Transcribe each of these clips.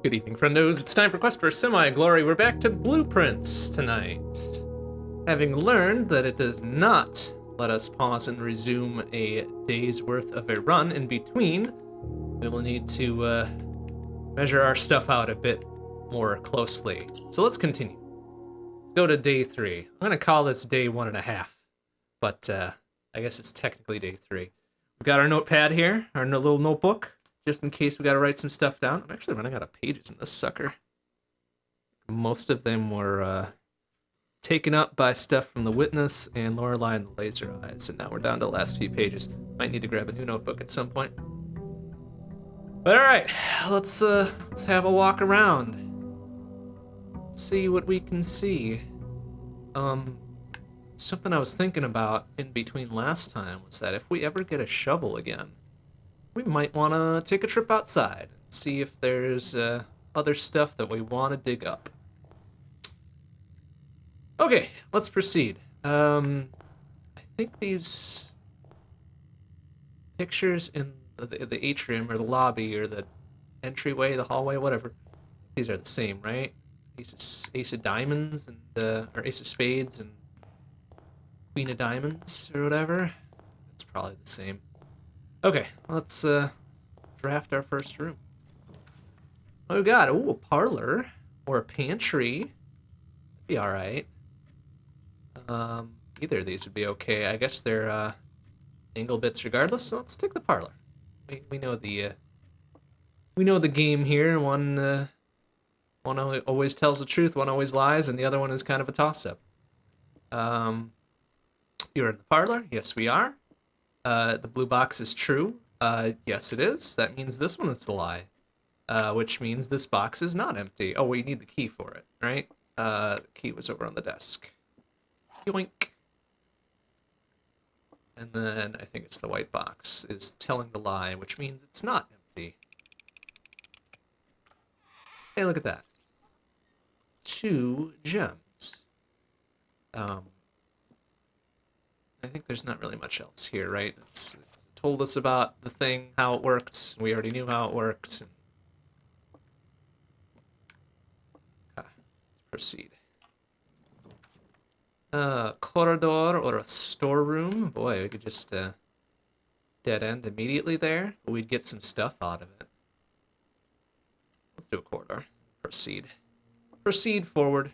Good evening, friendos. It's time for Quest for Semi-Glory. We're back to Blueprints tonight. Having learned that it does not let us pause and resume a day's worth of a run in between, we will need to measure our stuff out a bit more closely. So let's continue. Let's go to day 3. I'm going to call this day 1.5, but I guess it's technically day 3. We've got our notepad here, our little notebook, just in case we got to write some stuff down. I'm actually running out of pages in this sucker. Most of them were taken up by stuff from The Witness and Lorelei and the Laser Eyes, and now we're down to the last few pages. Might need to grab a new notebook at some point. But all right, let's have a walk around. See what we can see. Something I was thinking about in between last time was that if we ever get a shovel again, we might want to take a trip outside and see if there's other stuff that we want to dig up. Okay, let's proceed. I think these pictures in the atrium or the lobby or the entryway, the hallway, whatever, these are the same, right? Ace of diamonds and or ace of spades and queen of diamonds or whatever. It's probably the same. Okay, let's draft our first room. Oh, we got a parlor or a pantry. Be all right. Either of these would be okay. I guess they're angle bits regardless. So let's take the parlor. We know the game here. One always tells the truth, one always lies, and the other one is kind of a toss-up. You're in the parlor. Yes, we are. The blue box is true. Yes, it is. That means this one is the lie. Which means this box is not empty. Oh, we need the key for it, right? The key was over on the desk. Yoink. And then I think it's the white box is telling the lie, which means it's not empty. Hey, look at that. 2 gems. I think there's not really much else here, right? It told us about the thing, how it worked. We already knew how it worked. Let's proceed. Corridor or a storeroom. Boy, we could just dead end immediately there, but we'd get some stuff out of it. Let's do a corridor. Proceed. Proceed forward.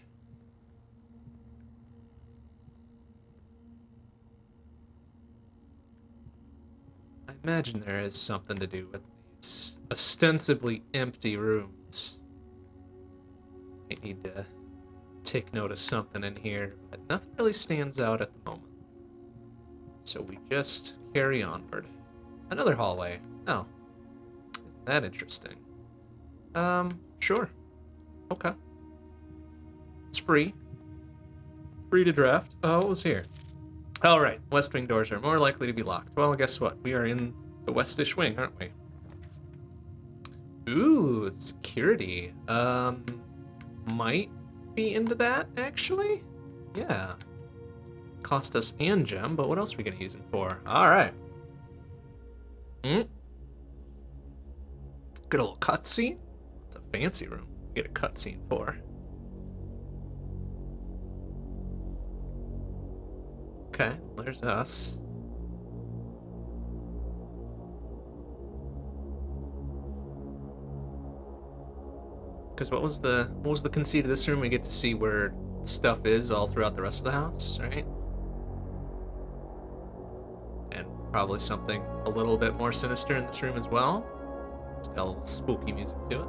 I imagine there is something to do with these ostensibly empty rooms. I need to take note of something in here, but nothing really stands out at the moment. So we just carry onward. Another hallway. Oh. Isn't that interesting? Sure. Okay. It's free. Free to draft. Oh, what was here? All right. West wing doors are more likely to be locked. Well, guess what? We are in the westish wing, aren't we? Ooh, security. Might be into that, actually. Yeah. Cost us and gem, but what else are we gonna use it for? All right. Get a little cutscene. It's a fancy room. Get a cutscene for. Okay, there's us. Because what was the conceit of this room? We get to see where stuff is all throughout the rest of the house, right? And probably something a little bit more sinister in this room as well. It's got a little spooky music to it.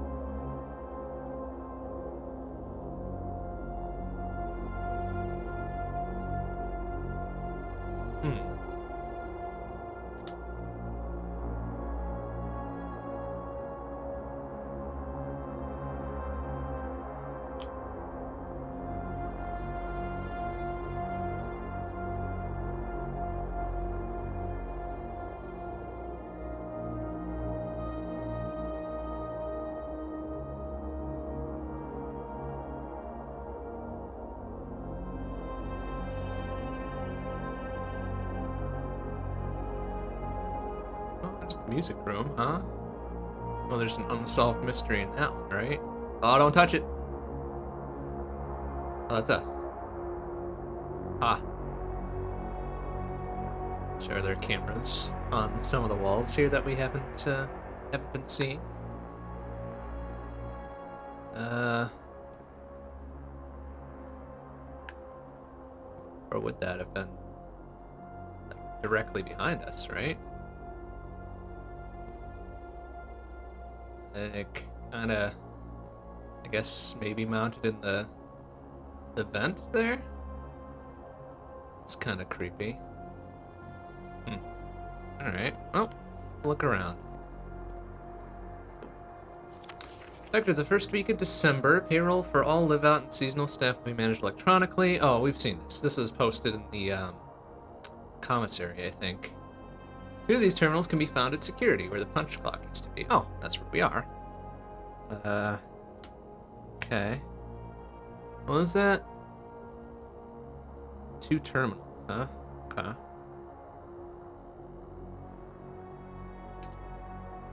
Oh, there's the music room, huh? Well, there's an unsolved mystery in that one, right? Oh, don't touch it. Oh, that's us. Ah. So are there cameras on some of the walls here that we haven't been seeing? Or would that have been like, directly behind us, right? Like, kinda, I guess maybe mounted in the vent there? It's kinda creepy. Alright, well, look around. Effective the first week of December, payroll for all live-out and seasonal staff will be managed electronically. Oh, we've seen this. This was posted in the commissary, I think. Two of these terminals can be found at security, where the punch clock used to be. Oh, that's where we are. Okay. What was that? 2 terminals, huh? Okay.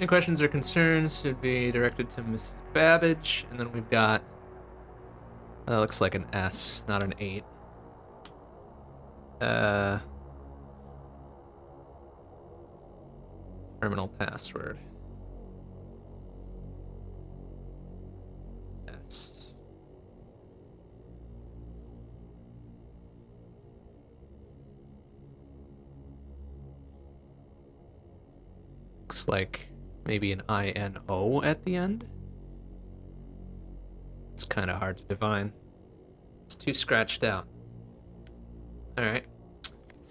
Any questions or concerns should be directed to Mrs. Babbage, and then we've got. That looks like an S, not an 8. Terminal password. S. Looks like maybe an INO at the end. It's kind of hard to divine. It's too scratched out. Alright.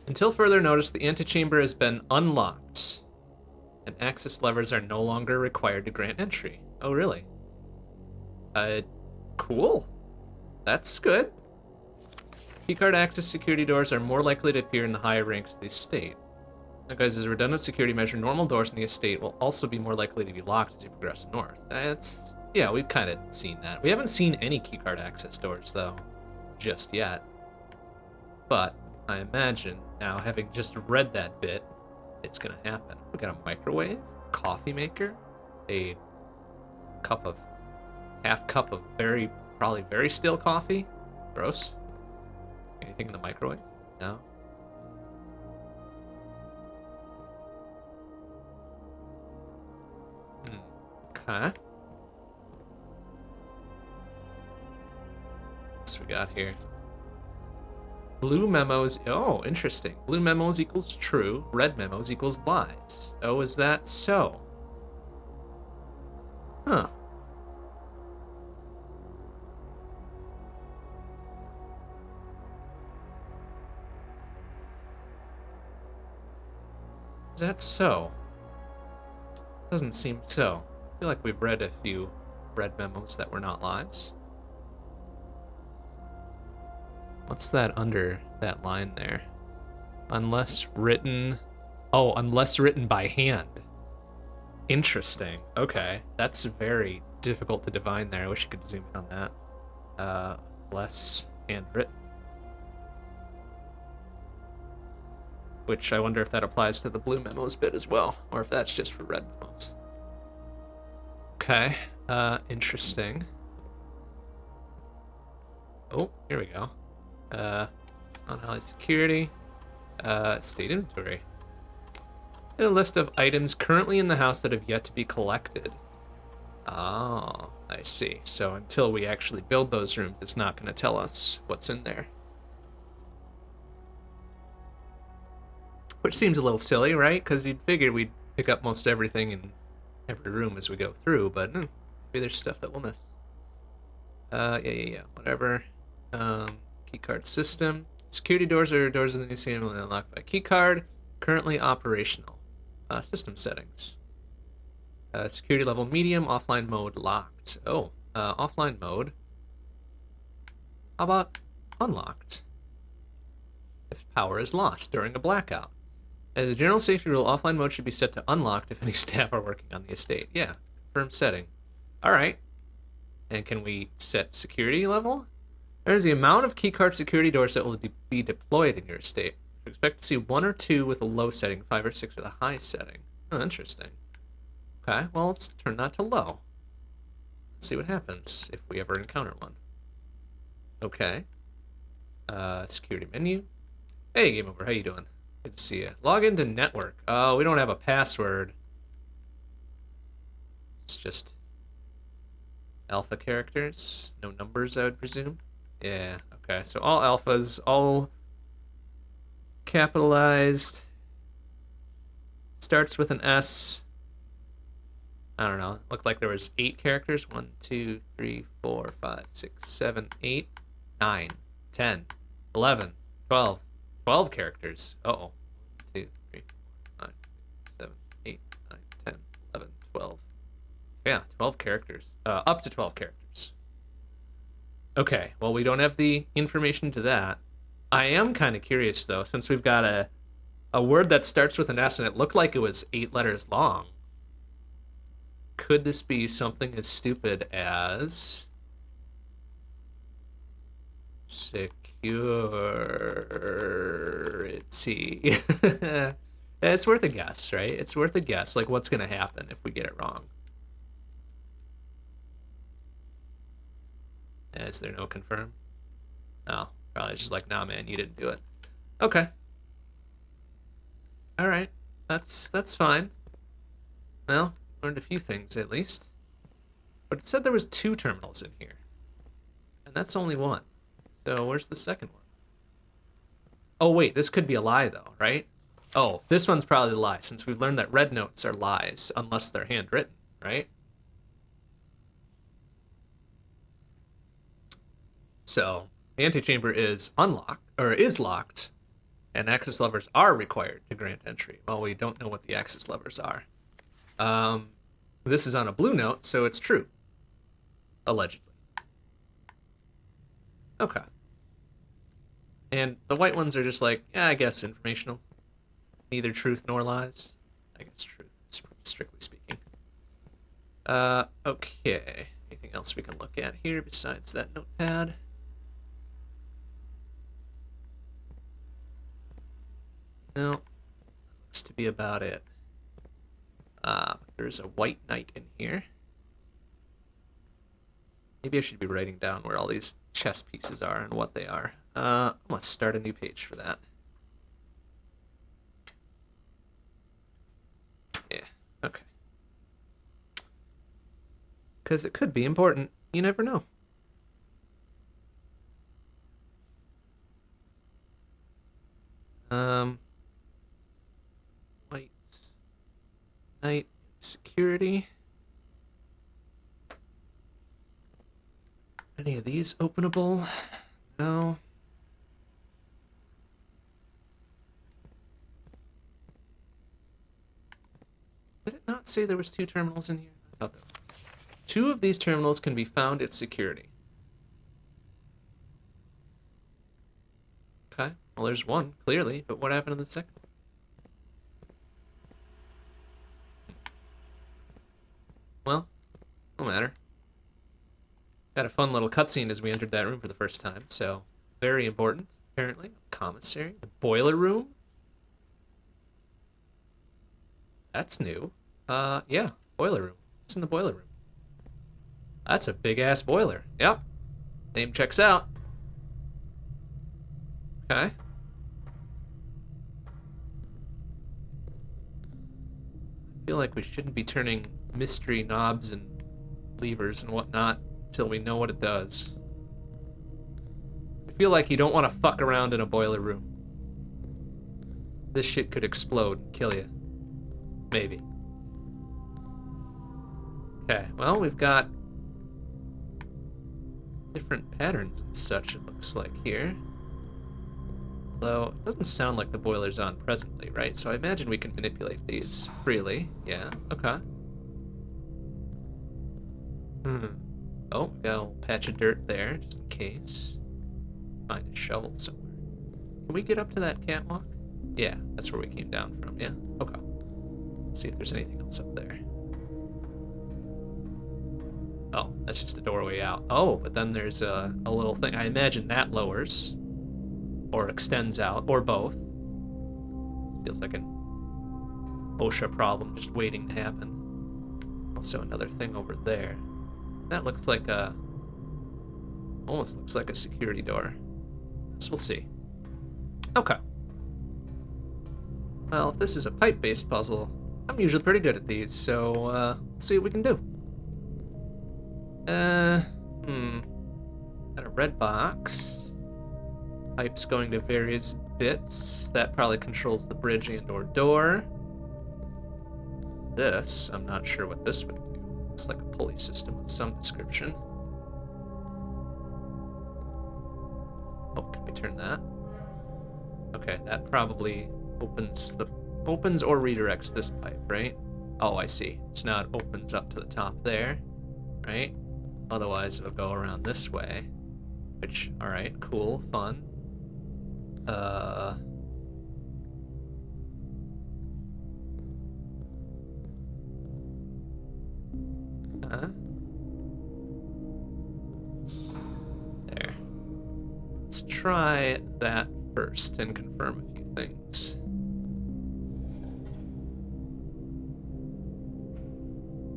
Until further notice, the antechamber has been unlocked, and access levers are no longer required to grant entry. Oh, really? Cool. That's good. Keycard access security doors are more likely to appear in the higher ranks of the estate. Now, guys, as a redundant security measure, normal doors in the estate will also be more likely to be locked as you progress north. Yeah, we've kind of seen that. We haven't seen any keycard access doors, though, just yet. But I imagine now, having just read that bit, it's gonna happen. We got a microwave, coffee maker, a half cup of probably very stale coffee. Gross. Anything in the microwave? No. Okay. What's we got here? Blue memos. Oh, interesting. Blue memos equals true. Red memos equals lies. Oh, is that so? Huh. Is that so? Doesn't seem so. I feel like we've read a few red memos that were not lies. What's that under that line there? Unless written... Oh, unless written by hand. Interesting. Okay. That's very difficult to divine there. I wish you could zoom in on that. Less handwritten. Which I wonder if that applies to the blue memos bit as well, or if that's just for red memos. Okay. Interesting. Oh, here we go. Unhighlighted security. State inventory. A list of items currently in the house that have yet to be collected. Oh, I see. So until we actually build those rooms, it's not going to tell us what's in there. Which seems a little silly, right? Because you'd figure we'd pick up most everything in every room as we go through, but maybe there's stuff that we'll miss. Yeah. Whatever. Keycard system. Security doors are doors in the museum will be unlocked by keycard. Currently operational. System settings. Security level medium, offline mode locked. Oh, offline mode. How about unlocked? If power is lost during a blackout. As a general safety rule, offline mode should be set to unlocked if any staff are working on the estate. Yeah, confirm setting. All right. And can we set security level? There's the amount of keycard security doors that will be deployed in your estate. You expect to see 1 or 2 with a low setting, 5 or 6 with a high setting. Oh, interesting. Okay, well, let's turn that to low. Let's see what happens if we ever encounter one. Okay. Security menu. Hey, Game Over, how you doing? Good to see you. Log into network. Oh, we don't have a password. It's just alpha characters. No numbers, I would presume. Yeah, okay. So all alphas, all capitalized. Starts with an S. I don't know. It looked like there was 8 characters. 1, 2, 3, 4, 5, 6, 7, 8, 9, 10, 11, 12. 12 characters. Uh-oh. 1, 2, 3, 4, 5, 6, 7, 8, 9, 10, 11, 12. Yeah, 12 characters. Up to 12 characters. Okay, well, we don't have the information to that. I am kind of curious, though, since we've got a word that starts with an S and it looked like it was 8 letters long. Could this be something as stupid as security? It's worth a guess, right? It's worth a guess. Like, what's going to happen if we get it wrong? Is there no confirm? No, probably just like, nah, man, you didn't do it. Okay. All right, that's fine. Well, learned a few things at least. But it said there was 2 terminals in here. And that's only 1. So where's the second one? Oh wait, this could be a lie though, right? Oh, this one's probably the lie, since we've learned that red notes are lies, unless they're handwritten, right? So the antechamber is unlocked, or is locked, and access levers are required to grant entry. Well, we don't know what the access levers are. This is on a blue note, so it's true. Allegedly. Okay. And the white ones are just like, yeah, I guess informational. Neither truth nor lies. I guess truth, strictly speaking. Okay. Anything else we can look at here besides that notepad? No. Looks to be about it. There's a white knight in here. Maybe I should be writing down where all these chess pieces are and what they are. Let's start a new page for that. Yeah, okay. Because it could be important. You never know. White knight security. Any of these openable? No. Did it not say there was 2 terminals in here? I thought there was. 2 of these terminals can be found at security. Okay. Well, there's 1, clearly, but what happened in the second one? Well, no matter. Got a fun little cutscene as we entered that room for the first time, so very important, apparently. Commissary. The boiler room? That's new. Yeah, boiler room. What's in the boiler room? That's a big-ass boiler. Yep. Name checks out. Okay. I feel like we shouldn't be turning mystery knobs and levers and whatnot until we know what it does. I feel like you don't want to fuck around in a boiler room. This shit could explode and kill you. Maybe. Okay, well, we've got different patterns and such, it looks like, here. Though, it doesn't sound like the boiler's on presently, right? So I imagine we can manipulate these freely. Yeah, okay. Oh, got a little patch of dirt there, just in case. Find a shovel somewhere. Can we get up to that catwalk? Yeah, that's where we came down from, yeah? Okay. Let's see if there's anything else up there. Oh, that's just a doorway out. Oh, but then there's a little thing. I imagine that lowers. Or extends out, or both. Feels like an OSHA problem just waiting to happen. Also another thing over there. That looks like a... almost looks like a security door. So we'll see. Okay. Well, if this is a pipe-based puzzle, I'm usually pretty good at these, so let's see what we can do. Got a red box. Pipes going to various bits. That probably controls the bridge and or door. This, I'm not sure what this would do. It's like a pulley system of some description. Oh, can we turn that? Okay, that probably opens or redirects this pipe, right? Oh, I see. So now it opens up to the top there, right? Otherwise, it'll go around this way. Which, all right, cool, fun. There. Let's try that first and confirm a few things.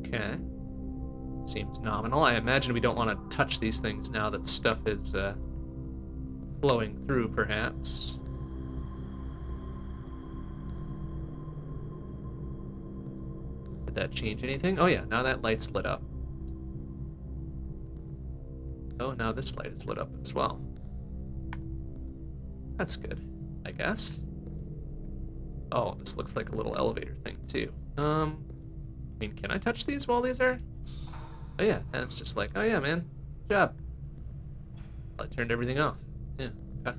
Okay. Seems nominal. I imagine we don't want to touch these things now that stuff is flowing through, perhaps. Did that change anything? Oh yeah, now that light's lit up. Oh, now this light is lit up as well. That's good, I guess. Oh, this looks like a little elevator thing, too. I mean, can I touch these while these are... Oh yeah, and it's just like, oh yeah, man, good job. I turned everything off. Yeah, okay.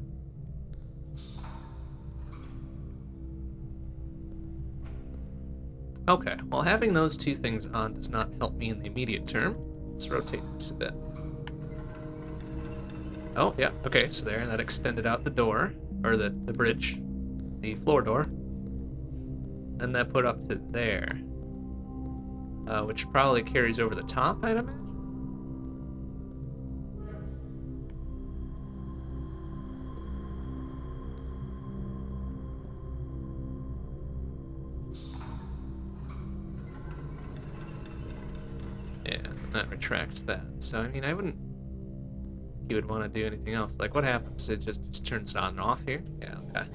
Okay, well, having those two things on does not help me in the immediate term. Let's rotate this a bit. Oh, yeah, okay, so there, that extended out the door, or the bridge, the floor door. And that put up to there. Which probably carries over the top, I'd imagine. Yeah, and that retracts that. So, I mean, I wouldn't... You would want to do anything else. Like, what happens? It just turns it on and off here? Yeah, okay.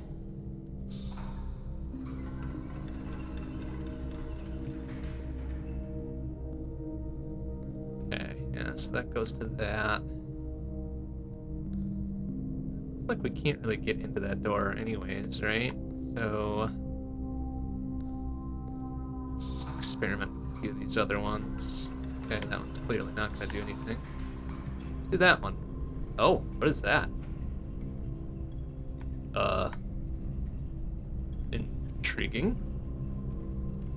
So that goes to that. Looks like we can't really get into that door anyways, right? So let's experiment with a few of these other ones. Okay, that one's clearly not going to do anything. Let's do that one. Oh, what is that? Intriguing.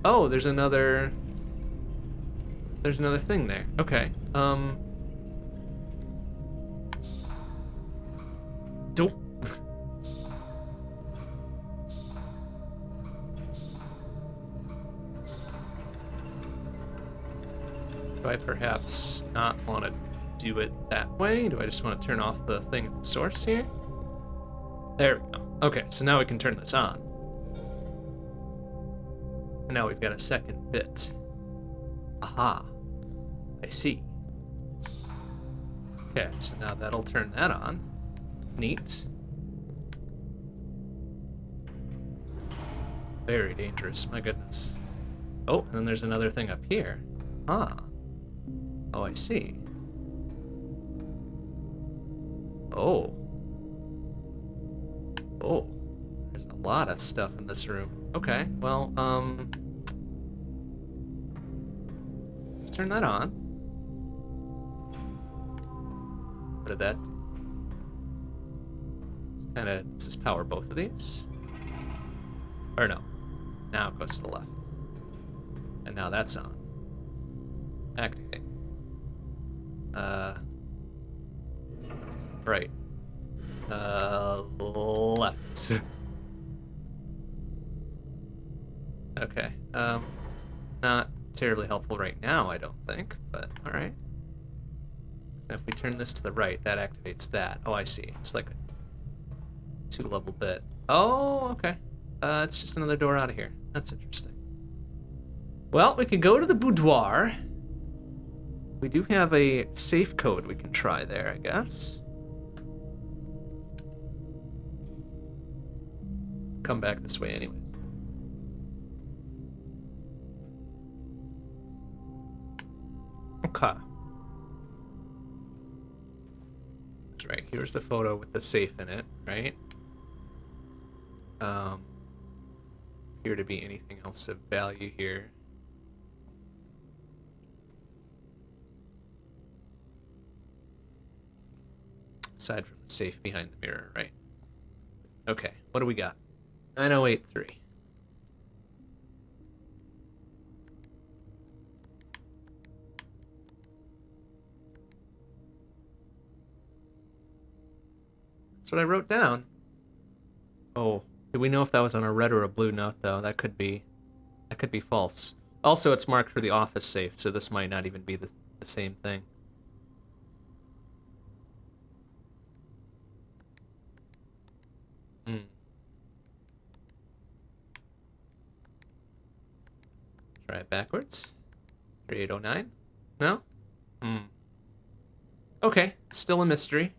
Oh, there's another thing there. Okay. Don't. Do I perhaps not want to do it that way? Do I just want to turn off the thing at the source here? There we go. Okay, so now we can turn this on. And now we've got a second bit. Aha. I see. Okay, so now that'll turn that on. Neat. Very dangerous, my goodness. Oh, and then there's another thing up here. Ah. Oh, I see. Oh. Oh. There's a lot of stuff in this room. Okay, well, let's turn that on. What did that do? Does this power both of these? Or no. Now it goes to the left. And now that's on. Activate. Right. Left. Okay. Not terribly helpful right now, I don't think, but alright. So if we turn this to the right, that activates that. Oh, I see. It's like a 2-level bit. Oh, okay. It's just another door out of here. That's interesting. Well, we could go to the boudoir. We do have a safe code we can try there, I guess. Come back this way anyways. Okay. That's right. Here's the photo with the safe in it, right? Appear to be anything else of value here. Aside from the safe behind the mirror, right? Okay, what do we got? 9083. That's what I wrote down. Oh, do we know if that was on a red or a blue note though? That could be false. Also, it's marked for the office safe, so this might not even be the same thing. Hmm. Try it backwards. 3809? No? Hmm. Okay, still a mystery.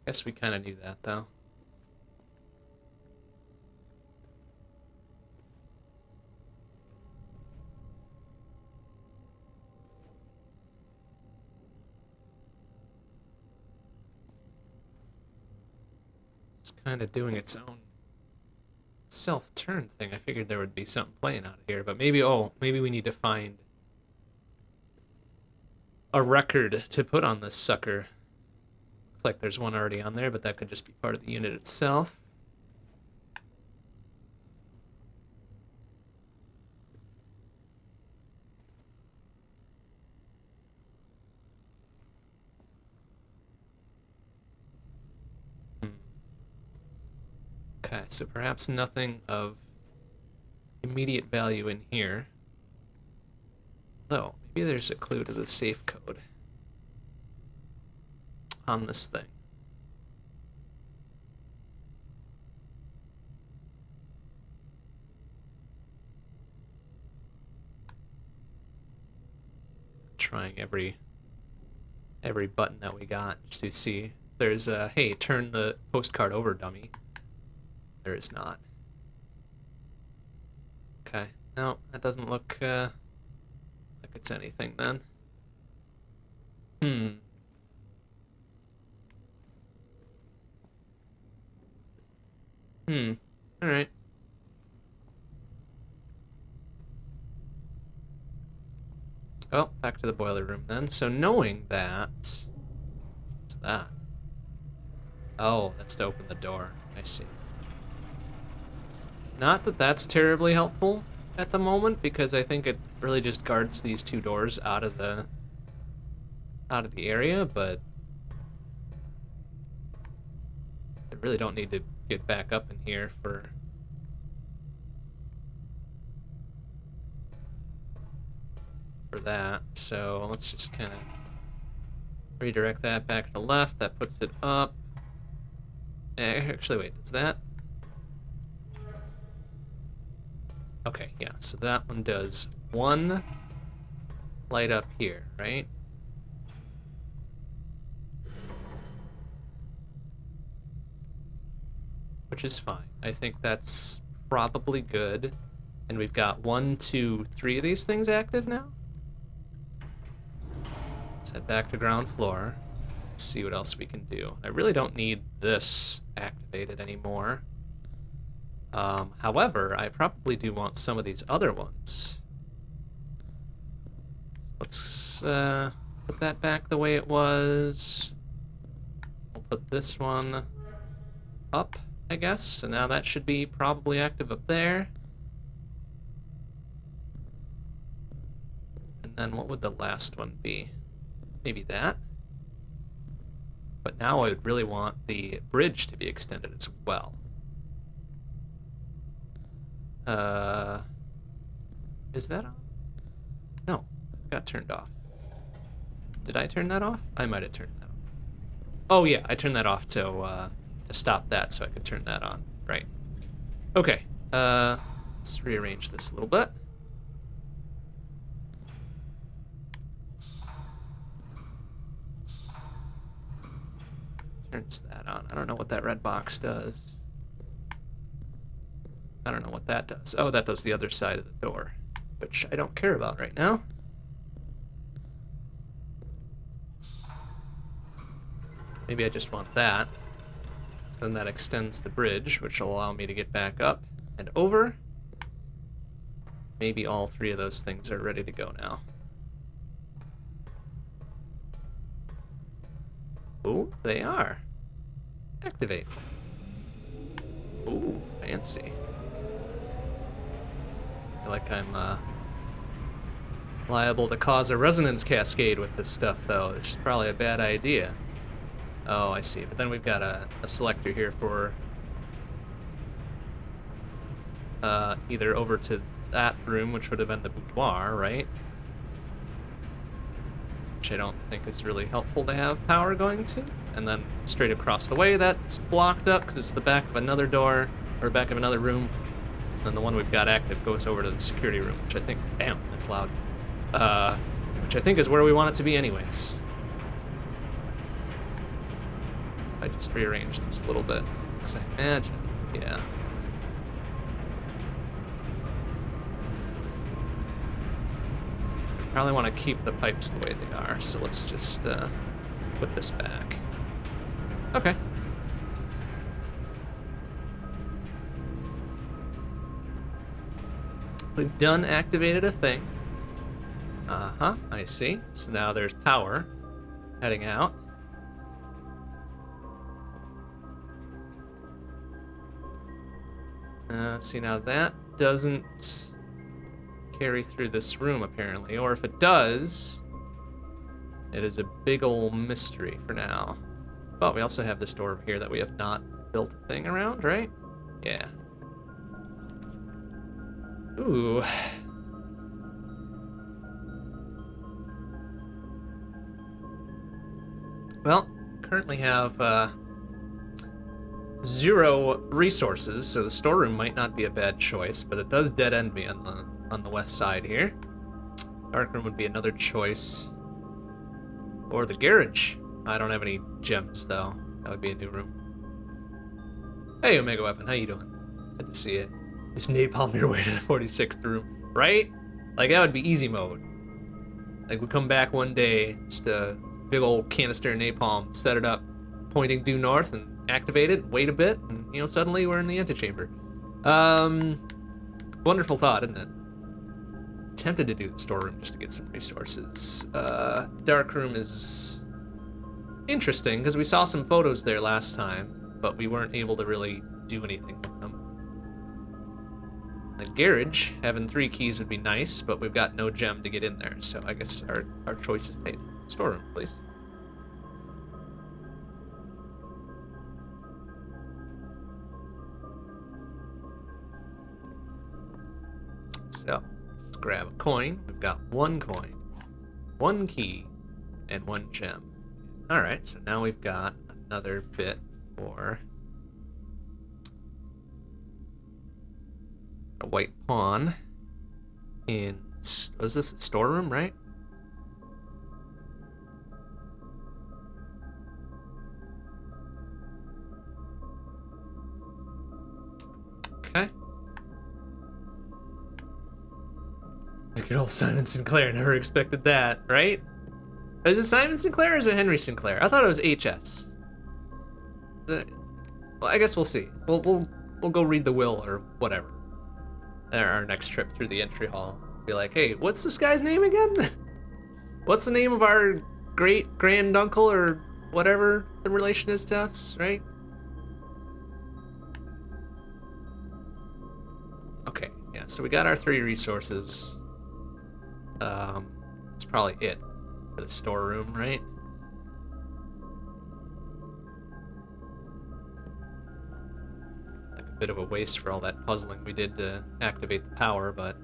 Guess we kind of knew that, though. It's kind of doing its own self-turn thing. I figured there would be something playing out of here, but maybe, oh, maybe we need to find a record to put on this sucker. Looks like there's one already on there, but that could just be part of the unit itself. Okay, so perhaps nothing of immediate value in here. Though, maybe there's a clue to the safe code on this thing. Trying every button that we got just to see. There's a, hey, turn the postcard over, dummy. There is not. Okay, no, that doesn't look like it's anything then. Alright. Well, back to the boiler room then. So knowing that... What's that? Oh, that's to open the door. I see. Not that that's terribly helpful at the moment, because I think it really just guards these two doors out of the area, but I really don't need to get back up in here for that. So let's just kind of redirect that back to the left. That puts it up. Actually, wait, does that? Okay, yeah, so that one does one light up here, right? Which is fine. I think that's probably good. And we've got 1, 2, 3 of these things active now. Let's head back to ground floor. See what else we can do. I really don't need this activated anymore. However, I probably do want some of these other ones. Let's put that back the way it was. We'll put this one up, I guess. So now that should be probably active up there. And then what would the last one be? Maybe that? But now I would really want the bridge to be extended as well. Is that on? No, it got turned off. Did I turn that off? I might have turned that off. Oh yeah, I turned that off to stop that so I could turn that on. Right. Okay. Let's rearrange this a little bit. Turns that on. I don't know what that red box does. I don't know what that does. Oh, that does the other side of the door, which I don't care about right now. Maybe I just want that. So then that extends the bridge, which will allow me to get back up and over. Maybe all three of those things are ready to go now. Ooh, they are. Activate. Ooh, fancy. I feel like I'm liable to cause a resonance cascade with this stuff, though. It's probably a bad idea. Oh, I see. But then we've got a selector here for either over to that room, which would have been the boudoir, right? Which I don't think is really helpful to have power going to. And then straight across the way, that's blocked up because it's the back of another door, or back of another room. And the one we've got active goes over to the security room, which I think, damn, that's loud. Which I think is where we want it to be anyways. I just rearranged this a little bit, because I imagine, yeah. Probably want to keep the pipes the way they are, so let's just put this back. Okay. We've done activated a thing. Uh-huh, I see. So now there's power heading out. See, now that doesn't carry through this room, apparently. Or if it does, it is a big ol' mystery for now. But we also have this door over here that we have not built a thing around, right? Yeah. Ooh. Well, currently have 0 resources, so the storeroom might not be a bad choice, but it does dead end me on the west side here. Darkroom would be another choice. Or the garage. I don't have any gems though. That would be a new room. Hey, Omega Weapon, how you doing? Good to see you. Just napalm your way to the 46th room, right? Like that would be easy mode. Like we come back one day, just a big old canister of napalm, set it up, pointing due north, and activate it, wait a bit, and you know, suddenly we're in the antechamber. Wonderful thought, isn't it? Tempted to do the storeroom just to get some resources. Darkroom is interesting because we saw some photos there last time, but we weren't able to really do anything with them. The garage, having 3 keys would be nice, but we've got no gem to get in there, so I guess our choice is made. Storeroom, please. So, let's grab a coin. We've got 1 coin, 1 key, and 1 gem. Alright, so now we've got another bit for a white pawn in, was this a storeroom, right? Okay. Good old Simon Sinclair, never expected that, right? Is it Simon Sinclair or is it Henry Sinclair? I thought it was HS. Well, I guess we'll see. We'll go read the will or whatever. Our next trip through the entry hall. Be like, hey, what's this guy's name again? What's the name of our great granduncle or whatever the relation is to us, right? Okay, yeah, so we got our 3 resources. That's probably it for the storeroom, right? Like a bit of a waste for all that puzzling we did to activate the power, but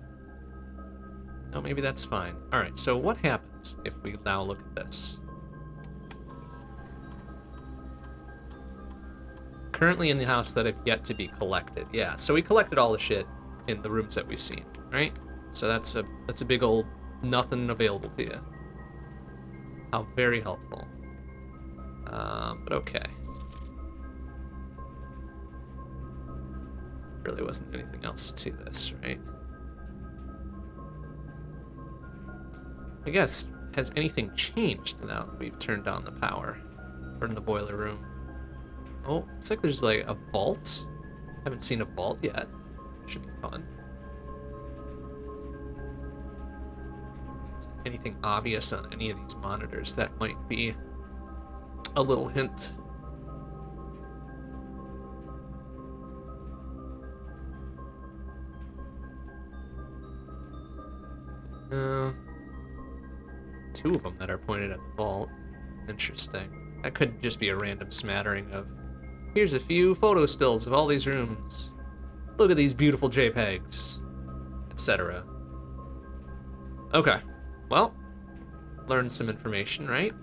no, maybe that's fine. All right, so what happens if we now look at this? Currently in the house that have yet to be collected. Yeah, so we collected all the shit in the rooms that we've seen, right? So that's a big old nothing available to you. How very helpful. But okay. Really wasn't anything else to this, right? I guess, has anything changed now that we've turned on the power? Or in the boiler room? Oh, looks like there's like a vault. Haven't seen a vault yet. Should be fun. Anything obvious on any of these monitors that might be a little hint. Two of them that are pointed at the vault. Interesting. That could just be a random smattering of, here's a few photo stills of all these rooms. Look at these beautiful JPEGs, etc. Okay. Well, learned some information, right?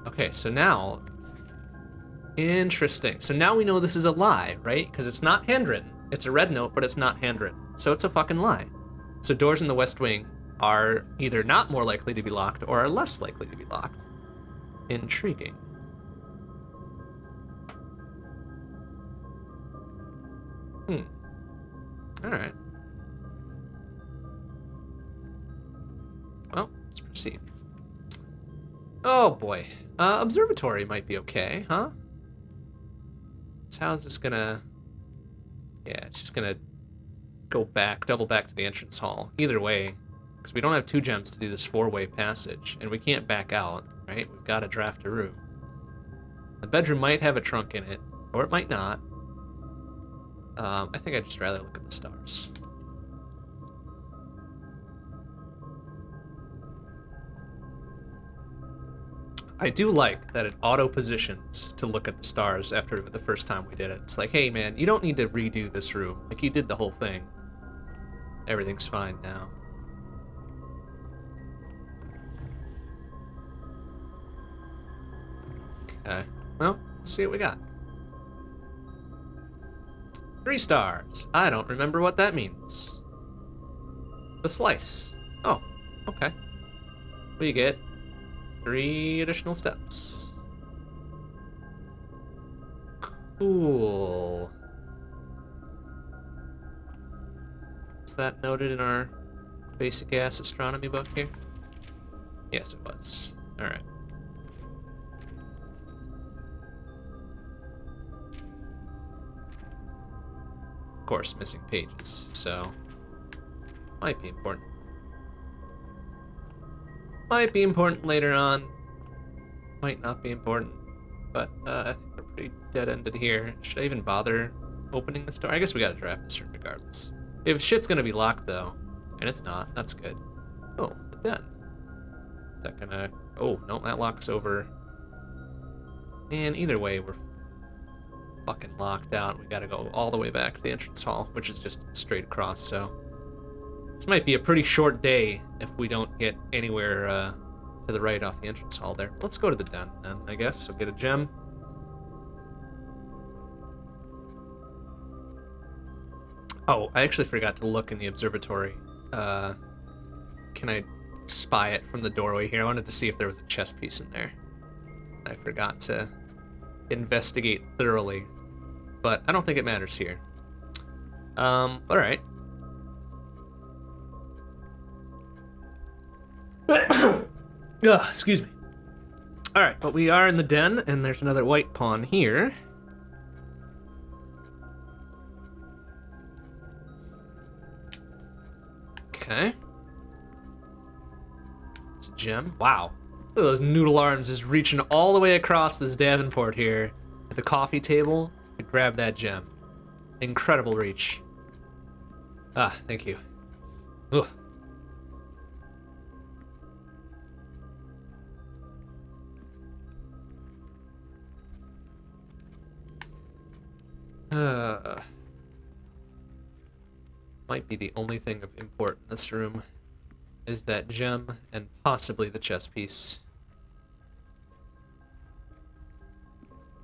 Okay, so now... Interesting. So now we know this is a lie, right? Because it's not handwritten. It's a red note, but it's not handwritten. So it's a fucking lie. So doors in the West Wing are either not more likely to be locked or are less likely to be locked. Intriguing. Alright. Well, let's proceed. Oh boy. Observatory might be okay, huh? So how's this gonna... Yeah, it's just gonna go back, double back to the entrance hall. Either way, because we don't have 2 gems to do this 4-way passage, and we can't back out, right? We've got to draft a room. The bedroom might have a trunk in it, or it might not. I think I'd just rather look at the stars. I do like that it auto-positions to look at the stars after the first time we did it. It's like, hey man, you don't need to redo this room. Like, you did the whole thing. Everything's fine now. Okay, well, let's see what we got. 3 stars. I don't remember what that means. The slice. Oh, okay. We get 3 additional steps. Cool. Is that noted in our basic ass astronomy book here? Yes, it was. Alright. Of course, missing pages, so might be important. Might be important later on. Might not be important. But I think we're pretty dead-ended here. Should I even bother opening this door? I guess we gotta draft this room regardless. If shit's gonna be locked though, and it's not, that's good. Oh, the den. Is that gonna... Oh, no, that locks over. And either way, we're fucking locked out. We gotta go all the way back to the entrance hall, which is just straight across, so... This might be a pretty short day if we don't get anywhere to the right off the entrance hall there. Let's go to the den then, I guess. So get a gem. Oh, I actually forgot to look in the observatory. Can I spy it from the doorway here? I wanted to see if there was a chess piece in there. I forgot to investigate thoroughly, but I don't think it matters here. All right. Excuse me. All right, but we are in the den, and there's another white pawn here. Okay. It's a gem. Wow. Look at those noodle arms just reaching all the way across this Davenport here to the coffee table to grab that gem. Incredible reach. Ah, thank you. Ugh. Might be the only thing of import in this room is that gem and possibly the chess piece.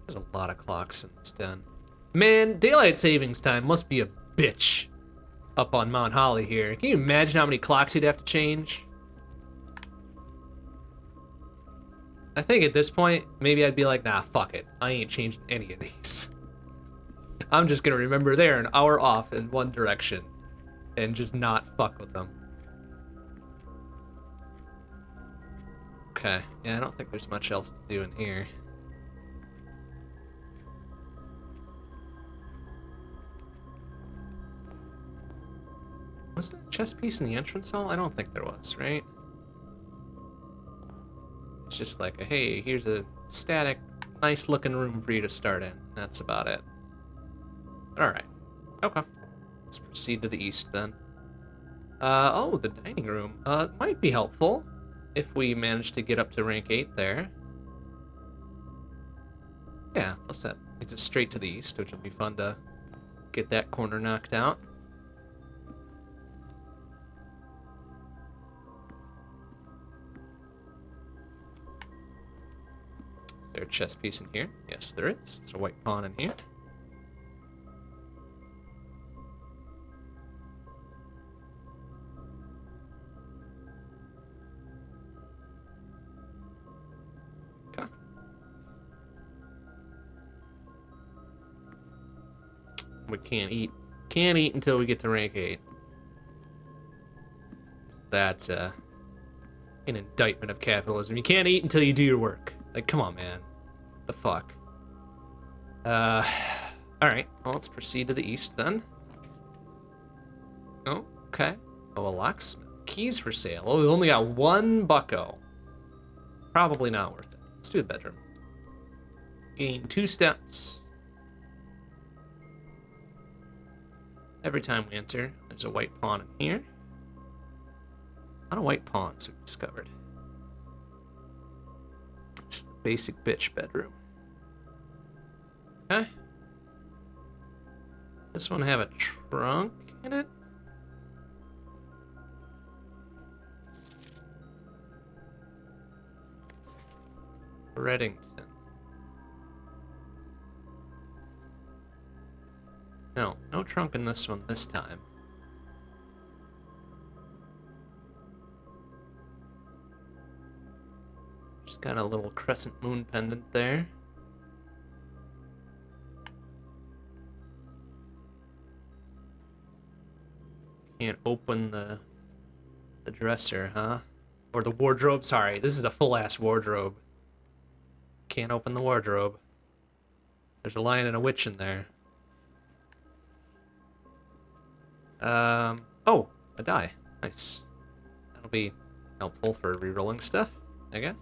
There's a lot of clocks in this den. Man, daylight savings time must be a bitch up on Mount Holly here. Can you imagine how many clocks you'd have to change? I think at this point, maybe I'd be like, nah, fuck it. I ain't changing any of these. I'm just gonna remember they're an hour off in one direction and just not fuck with them. Okay, yeah, I don't think there's much else to do in here. Was there a chest piece in the entrance hall? I don't think there was, right? It's just like, hey, here's a static, nice looking room for you to start in. That's about it. Alright. Okay. Let's proceed to the east then. Oh, the dining room. Might be helpful if we manage to get up to rank 8 there. Yeah, plus that leads us straight to the east, which will be fun to get that corner knocked out. Is there a chest piece in here? Yes, there is. There's a white pawn in here. We can't eat. Can't eat until we get to rank 8. That's an indictment of capitalism. You can't eat until you do your work. Like, come on, man. The fuck? Alright. Well, let's proceed to the east then. Oh, okay. Oh, a locksmith. Keys for sale. Oh, we only got one bucko. Probably not worth it. Let's do the bedroom. Gain 2 steps. Every time we enter, there's a white pawn in here. A lot of white pawns we've discovered. It's the basic bitch bedroom. Okay. Does this one have a trunk in it? Reddington. No, no trunk in this one this time. Just got a little crescent moon pendant there. Can't open the dresser, huh? Or the wardrobe, sorry. This is a full-ass wardrobe. Can't open the wardrobe. There's a lion and a witch in there. Oh, a die. Nice. That'll be helpful for rerolling stuff, I guess.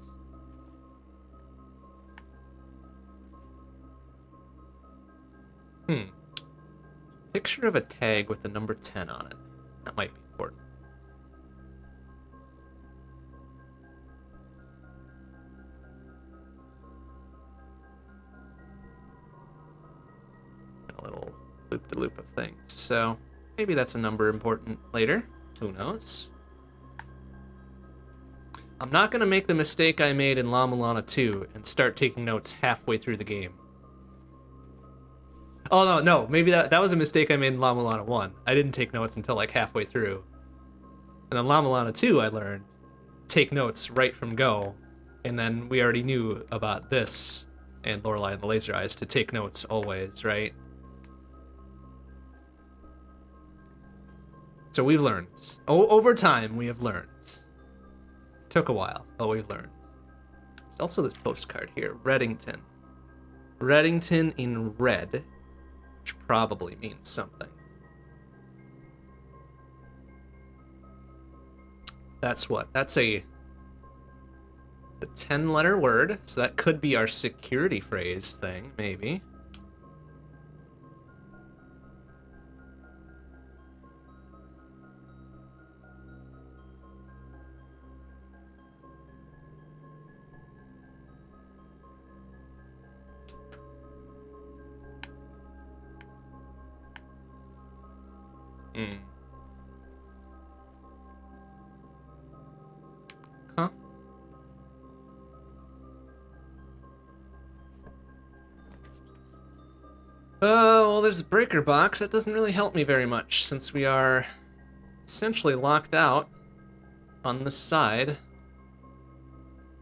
Picture of a tag with the number 10 on it. That might be important. A little loop-de-loop of things. So, maybe that's a number important later. Who knows? I'm not going to make the mistake I made in La Mulana 2 and start taking notes halfway through the game. Oh, no, maybe that was a mistake I made in La Mulana 1. I didn't take notes until like halfway through. And then La Mulana 2 I learned, take notes right from go. And then we already knew about this and Lorelei and the Laser Eyes to take notes always, right? So we've learned. Over time, we have learned. Took a while, but we've learned. There's also this postcard here, Reddington. Reddington in red, which probably means something. That's what? That's a 10-letter word, so that could be our security phrase thing, maybe. Oh, there's a breaker box. That doesn't really help me very much since we are essentially locked out on this side.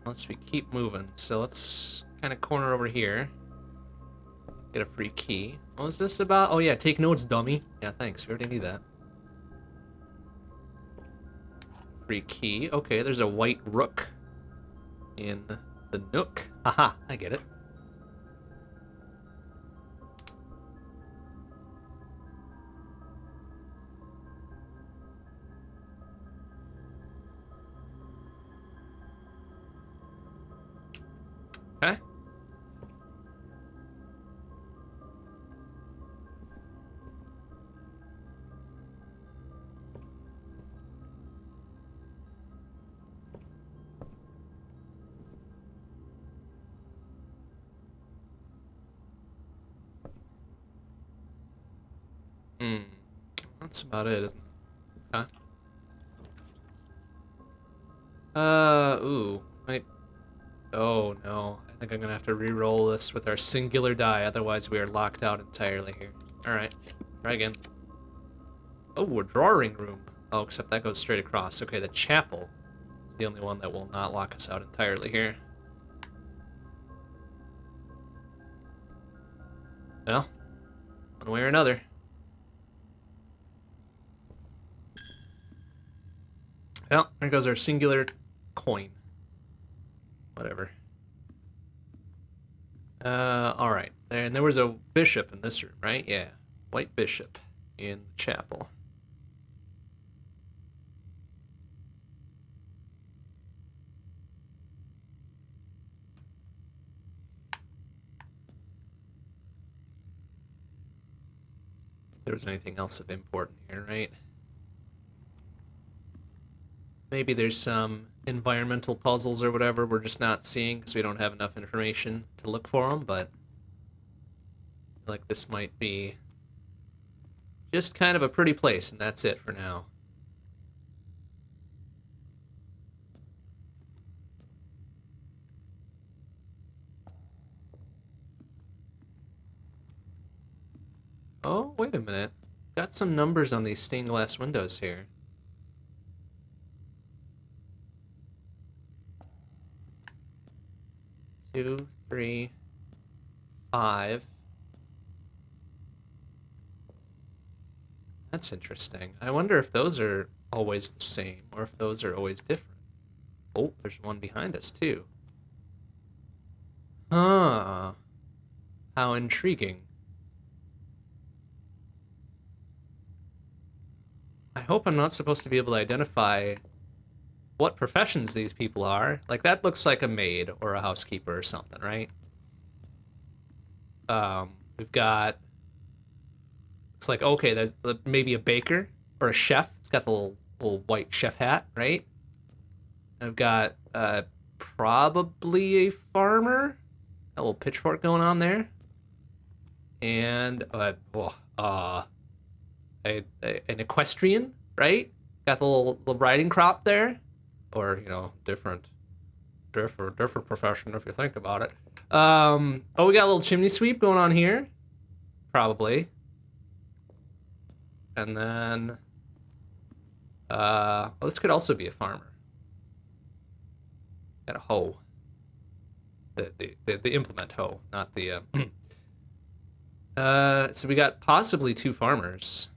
Unless we keep moving. So let's kind of corner over here. Get a free key. What was this about? Oh yeah, take notes, dummy. Yeah, thanks. We already knew that. Free key. Okay, there's a white rook in the nook. Haha, I get it. Okay. That's about it, isn't it? Okay. Ooh. Oh no. I think I'm gonna have to re-roll this with our singular die, otherwise we are locked out entirely here. Alright. Try again. Oh, a drawing room. Oh, except that goes straight across. Okay, the chapel is the only one that will not lock us out entirely here. Well, one way or another. Well, there goes our singular coin. Whatever. Alright. And there was a bishop in this room, right? Yeah. White bishop in the chapel. If there was anything else of important here, right? Maybe there's some environmental puzzles or whatever we're just not seeing because we don't have enough information to look for them, but I feel like this might be just kind of a pretty place, and that's it for now. Oh, wait a minute. Got some numbers on these stained glass windows here. 2, 3, 5. That's interesting. I wonder if those are always the same, or if those are always different. Oh, there's one behind us, too. Huh. How intriguing. I hope I'm not supposed to be able to identify what professions these people are. Like, that looks like a maid or a housekeeper or something, right? We've got... Looks like, okay, there's maybe a baker or a chef. It's got the little white chef hat, right? I've got probably a farmer. A little pitchfork going on there. And an equestrian, right? Got the little riding crop there. Or, you know, different profession if you think about it. Oh, we got a little chimney sweep going on here. Probably. And then, well, this could also be a farmer. Got a hoe. The implement hoe, not the, so we got possibly 2 farmers.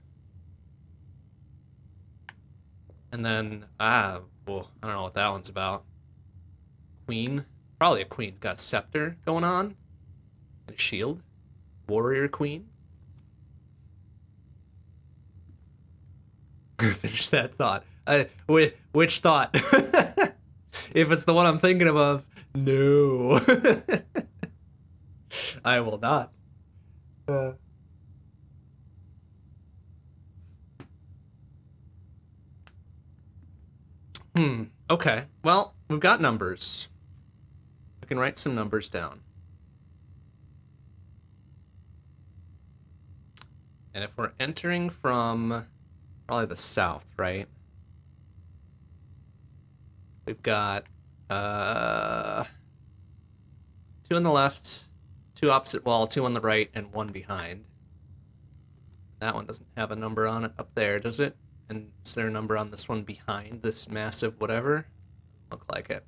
And then, well, I don't know what that one's about. Queen. Probably a queen. Got a scepter going on. And a shield. Warrior queen. Finish that thought. Which thought? If it's the one I'm thinking of, no. I will not. Okay. Well, we've got numbers. We can write some numbers down. And if we're entering from probably the south, right? We've got 2 on the left, 2 opposite wall, 2 on the right, and 1 behind. That one doesn't have a number on it up there, does it? And is there a number on this one behind this massive whatever? Look like it.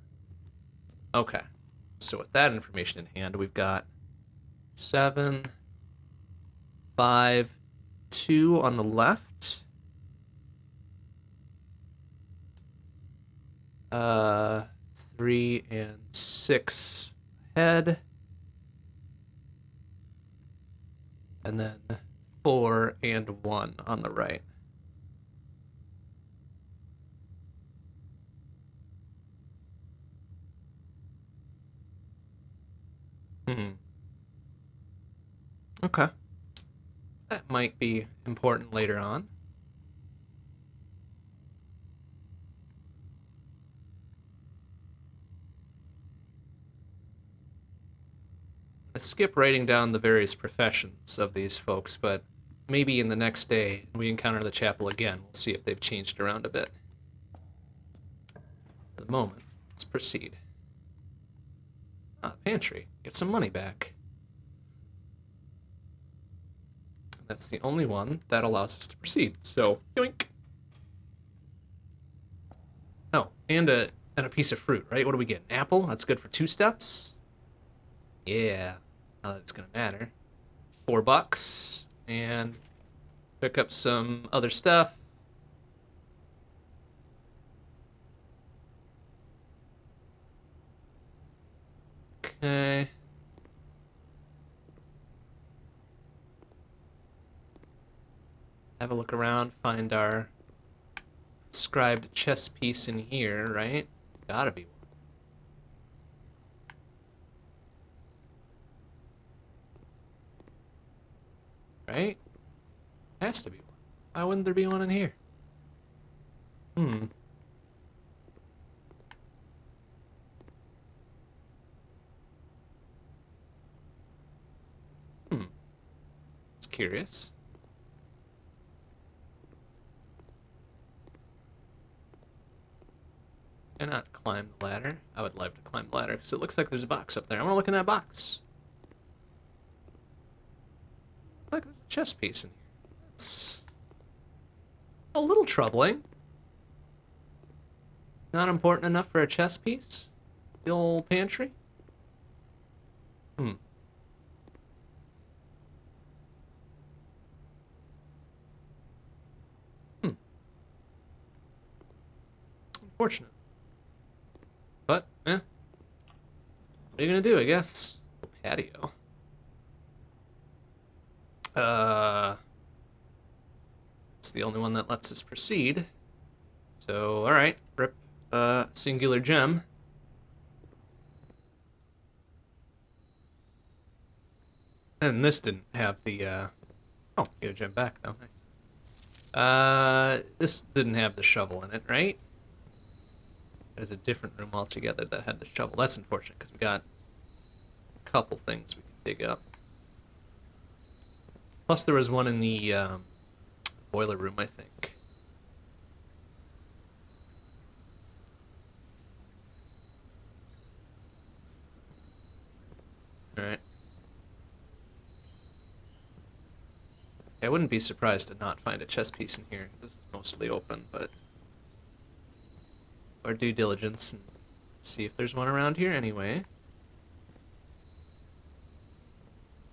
Okay. So with that information in hand, we've got 7, 5, 2 on the left. 3 and 6 ahead. And then 4 and 1 on the right. Okay. That might be important later on. I skip writing down the various professions of these folks, but maybe in the next day we encounter the chapel again. We'll see if they've changed around a bit. For the moment, let's proceed. Ah, the pantry. Get some money back. That's the only one that allows us to proceed. So, yoink. Oh, and a piece of fruit, right? What do we get? An apple? That's good for 2 steps. Yeah, not that it's gonna matter. $4, and pick up some other stuff. Okay. Have a look around, find our prescribed chess piece in here, right? Gotta be one. Right? Has to be one. Why wouldn't there be one in here? Hmm. It's curious. Why not climb the ladder? I would love to climb the ladder because it looks like there's a box up there. I want to look in that box. Look, there's a chess piece in here. That's a little troubling. Not important enough for a chess piece? The old pantry? Hmm. Hmm. Unfortunate. But, what are you gonna do, I guess? Patio. It's the only one that lets us proceed. So, alright, rip, singular gem. And this didn't have the, oh, get a gem back, though, nice. This didn't have the shovel in it, right? There's a different room altogether that had the shovel. That's unfortunate, because we got a couple things we can dig up. Plus, there was one in the boiler room, I think. Alright. I wouldn't be surprised to not find a chess piece in here. This is mostly open, but our due diligence and see if there's one around here anyway.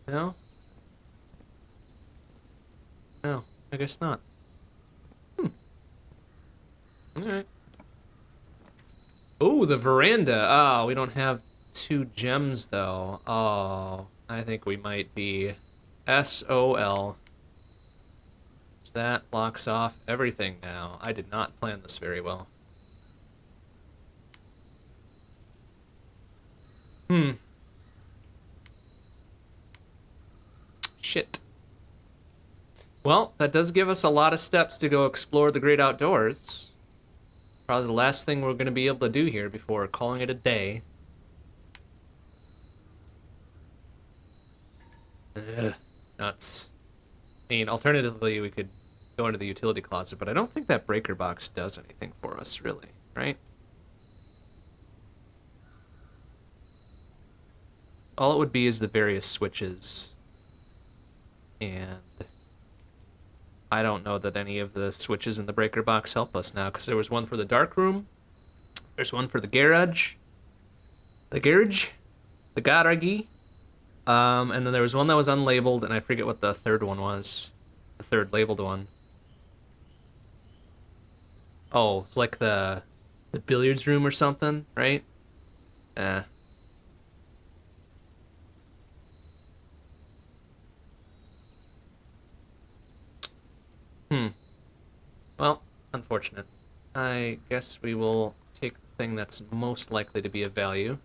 No? No, I guess not. Alright. Oh, the veranda. Oh, we don't have 2 gems, though. Oh, I think we might be SOL. That blocks off everything now. I did not plan this very well. Shit. Well, that does give us a lot of steps to go explore the great outdoors. Probably the last thing we're going to be able to do here before calling it a day. Ugh, nuts. I mean, alternatively, we could go into the utility closet, but I don't think that breaker box does anything for us, really, right? All it would be is the various switches and I don't know that any of the switches in the breaker box help us now, because there was one for the dark room, there's one for the garage, the garage, and then there was one that was unlabeled, and I forget what the third one was. The third labeled one. Oh, it's like the billiards room or something, right? Eh. Hmm. Well, unfortunate. I guess we will take the thing that's most likely to be of value.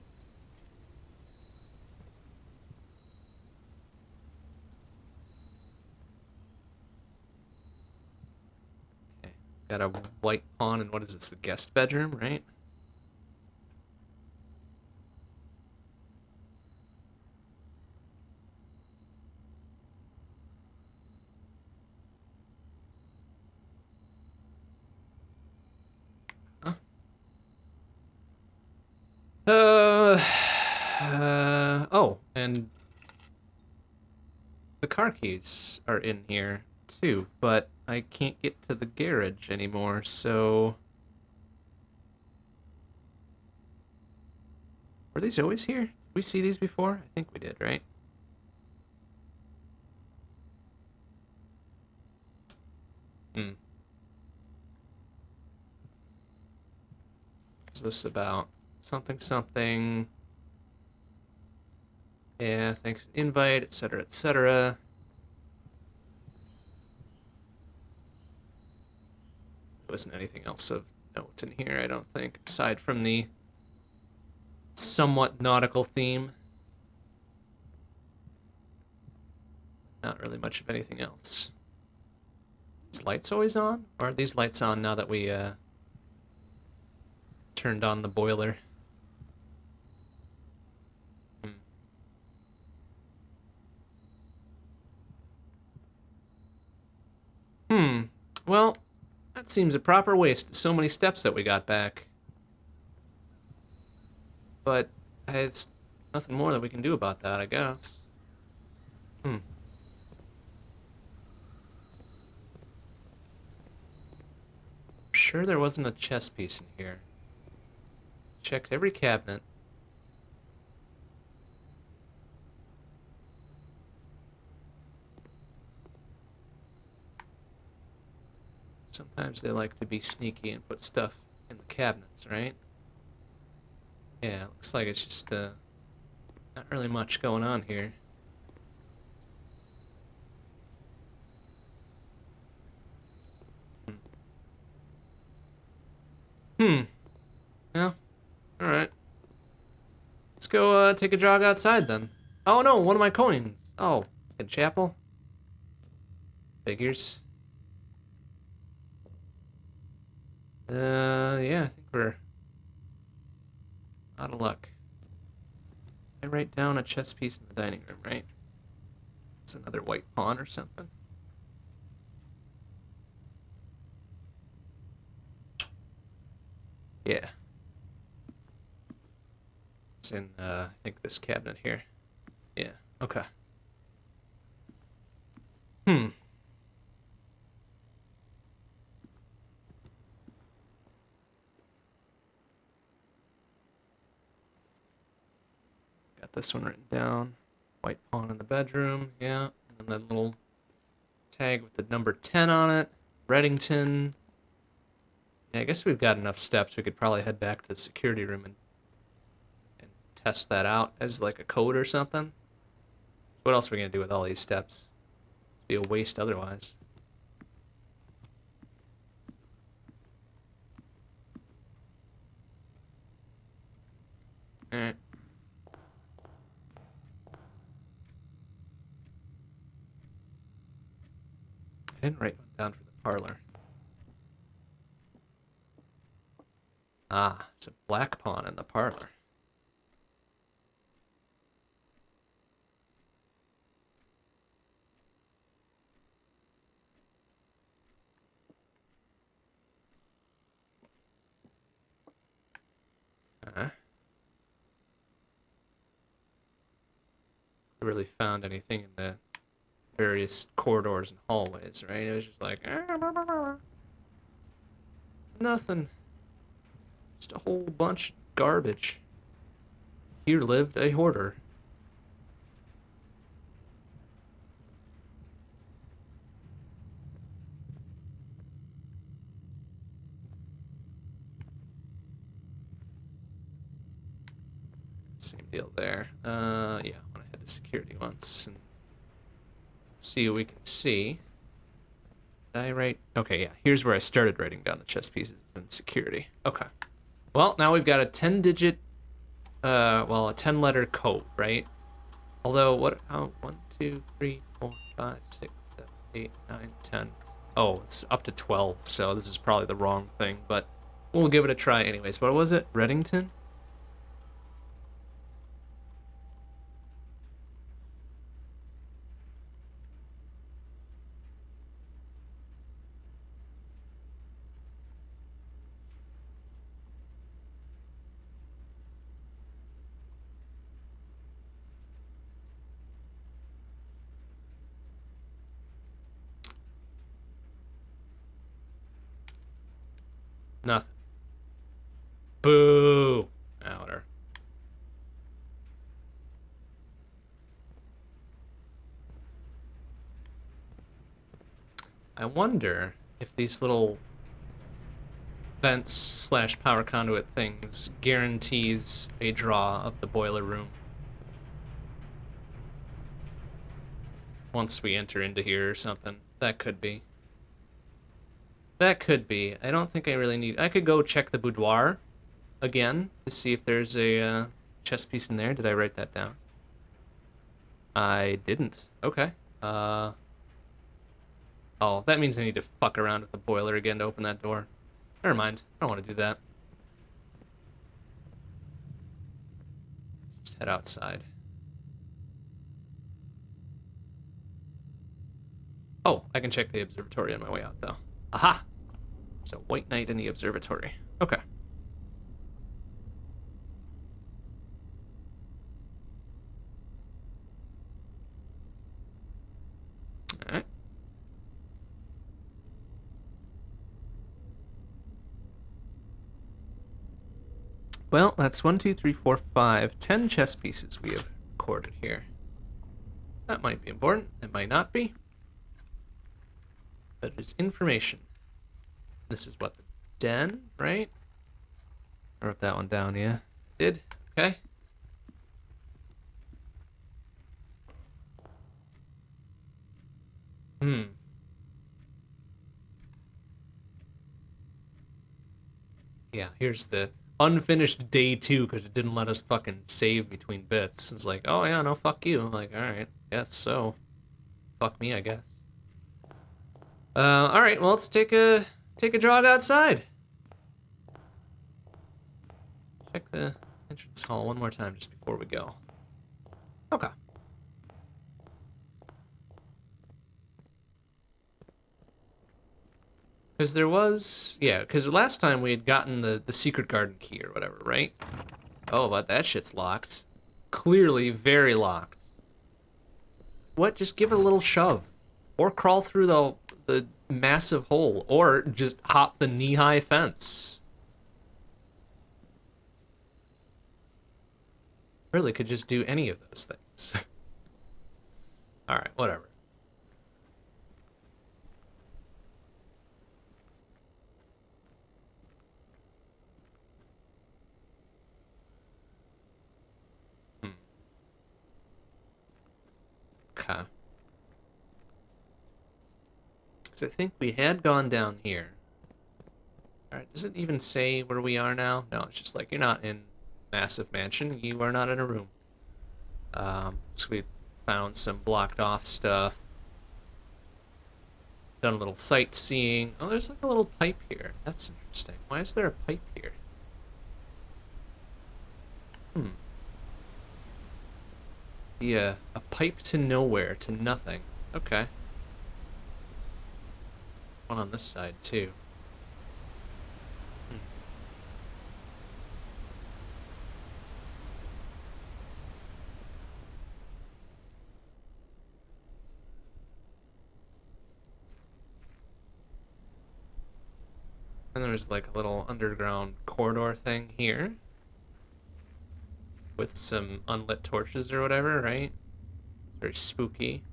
Okay. Got a white pawn, and what is this? The guest bedroom, right? Huh? Oh, and the car keys are in here too, but I can't get to the garage anymore, so. Were these always here? Did we see these before? I think we did, right? Hmm. What's this about? Something, something. Yeah, thanks. Invite, etc., etc. There wasn't anything else of note in here, I don't think, aside from the somewhat nautical theme. Not really much of anything else. These lights always on? Or are these lights on now that we turned on the boiler? Hmm. Hmm. Well, that seems a proper waste of so many steps that we got back. But it's nothing more that we can do about that, I guess. Hmm. Sure there wasn't a chess piece in here. Checked every cabinet. Sometimes they like to be sneaky and put stuff in the cabinets, right? Yeah, looks like it's just not really much going on here. Hmm. Hmm. Yeah. All right. Let's go take a jog outside then. Oh no, one of my coins. Oh, in chapel. Figures. Yeah, I think we're out of luck. I write down a chess piece in the dining room, right? It's another white pawn or something. Yeah. It's in, I think this cabinet here. Yeah. Okay. Hmm. Got this one written down. White pawn in the bedroom. Yeah. And then that little tag with the number 10 on it. Reddington. Yeah, I guess we've got enough steps. We could probably head back to the security room and test that out as like a code or something. What else are we gonna do with all these steps? It'd be a waste otherwise. Alright. I didn't write one down for the parlor. Ah, it's a black pawn in the parlor. Uh, really found anything in the various corridors and hallways, right? It was just like, nothing. Just a whole bunch of garbage. Here lived a hoarder. Same deal there. Yeah, I want to head to security once and see what we can see. Did I write? Okay, yeah. Here's where I started writing down the chess pieces in security. Okay. Well, now we've got a 10-digit, well, a 10-letter code, right? Although, what? Oh, 1, 2, 3, 4, 5, 6, 7, 8, 9, 10. Oh, it's up to 12, so this is probably the wrong thing, but we'll give it a try anyways. What was it? Reddington? Nothing. Boo! Outer. I wonder if these little vents slash power conduit things guarantees a draw of the boiler room once we enter into here or something. That could be. That could be. I don't think I really need... I could go check the boudoir again to see if there's a chess piece in there. Did I write that down? I didn't. Okay. Oh, that means I need to fuck around with the boiler again to open that door. Never mind. I don't want to do that. Just head outside. Oh, I can check the observatory on my way out, though. Aha! There's a white knight in the observatory. Okay. Alright. Well, that's 1, 2, 3, 4, 5, 10 chess pieces we have recorded here. That might be important. It might not be. But it's information. This is what, the den, right? I wrote that one down, yeah. Did? Okay. Yeah, here's the unfinished day 2 because it didn't let us fucking save between bits. It's like, oh yeah, no, fuck you. I'm like, alright, guess so. Fuck me, I guess. Alright, well, let's take a jog outside. Check the entrance hall one more time just before we go. Okay. Because there was... Yeah, because last time we had gotten the secret garden key or whatever, right? Oh, but that shit's locked. Clearly very locked. What? Just give it a little shove. Or crawl through the massive hole. Or just hop the knee-high fence. Really could just do any of those things. Alright, whatever. Okay. So I think we had gone down here. Alright, does it even say where we are now? No, it's just like, you're not in massive mansion. You are not in a room. So we found some blocked off stuff. Done a little sightseeing. Oh, there's like a little pipe here. That's interesting. Why is there a pipe here? Yeah, a pipe to nowhere, to nothing. Okay. One on this side, too. And there's like a little underground corridor thing here with some unlit torches or whatever, right? It's very spooky.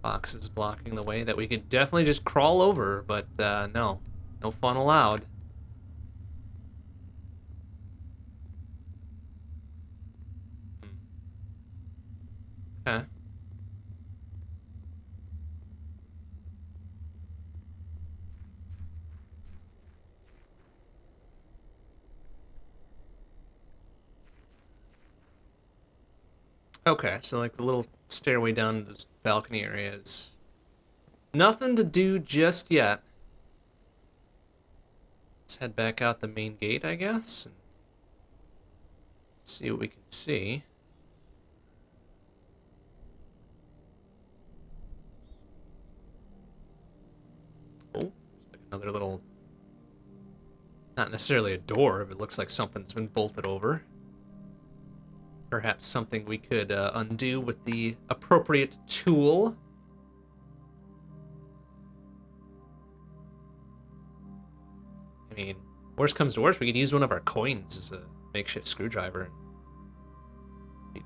Boxes blocking the way that we could definitely just crawl over, but no. No fun allowed. Okay. Okay, so like the little stairway down to this balcony area is nothing to do just yet. Let's head back out the main gate, I guess, and see what we can see. Oh, there's like another little, not necessarily a door, but it looks like something's been bolted over. Perhaps something we could undo with the appropriate tool. I mean, worst comes to worst, we could use one of our coins as a makeshift screwdriver and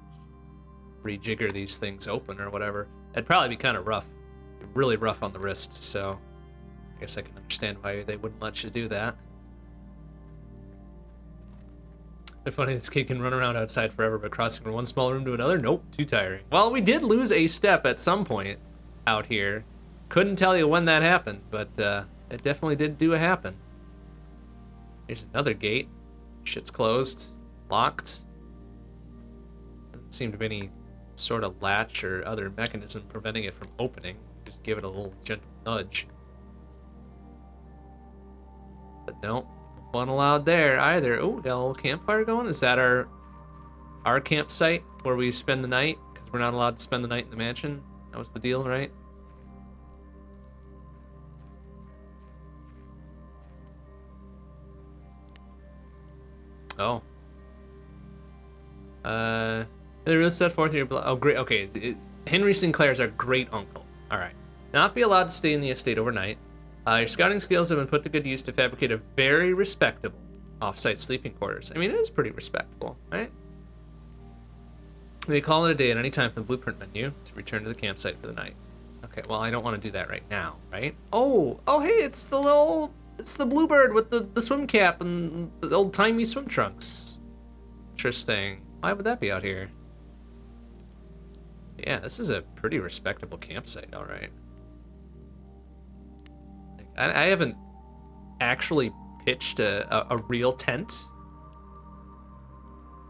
rejigger these things open or whatever. That'd probably be kind of rough. Really rough on the wrist, so I guess I can understand why they wouldn't let you do that. It's funny, this kid can run around outside forever, but crossing from one small room to another? Nope, too tiring. Well, we did lose a step at some point out here. Couldn't tell you when that happened, but it definitely did do happen. Here's another gate. Shit's closed. Locked. Doesn't seem to be any sort of latch or other mechanism preventing it from opening. Just give it a little gentle nudge. But no, fun allowed there either. Oh, got a little campfire going. Is that our campsite where we spend the night? Because we're not allowed to spend the night in the mansion. That was the deal, right? Oh. The rules set forth in your oh great. Okay, Henry Sinclair's our great uncle. All right. Not be allowed to stay in the estate overnight. Your scouting skills have been put to good use to fabricate a very respectable off-site sleeping quarters. I mean, it is pretty respectable, right? We call it a day at any time from the blueprint menu to return to the campsite for the night. Okay, well, I don't want to do that right now, right? Oh, hey, it's the bluebird with the swim cap and the old-timey swim trunks. Interesting. Why would that be out here? Yeah, this is a pretty respectable campsite, all right. I haven't actually pitched a real tent,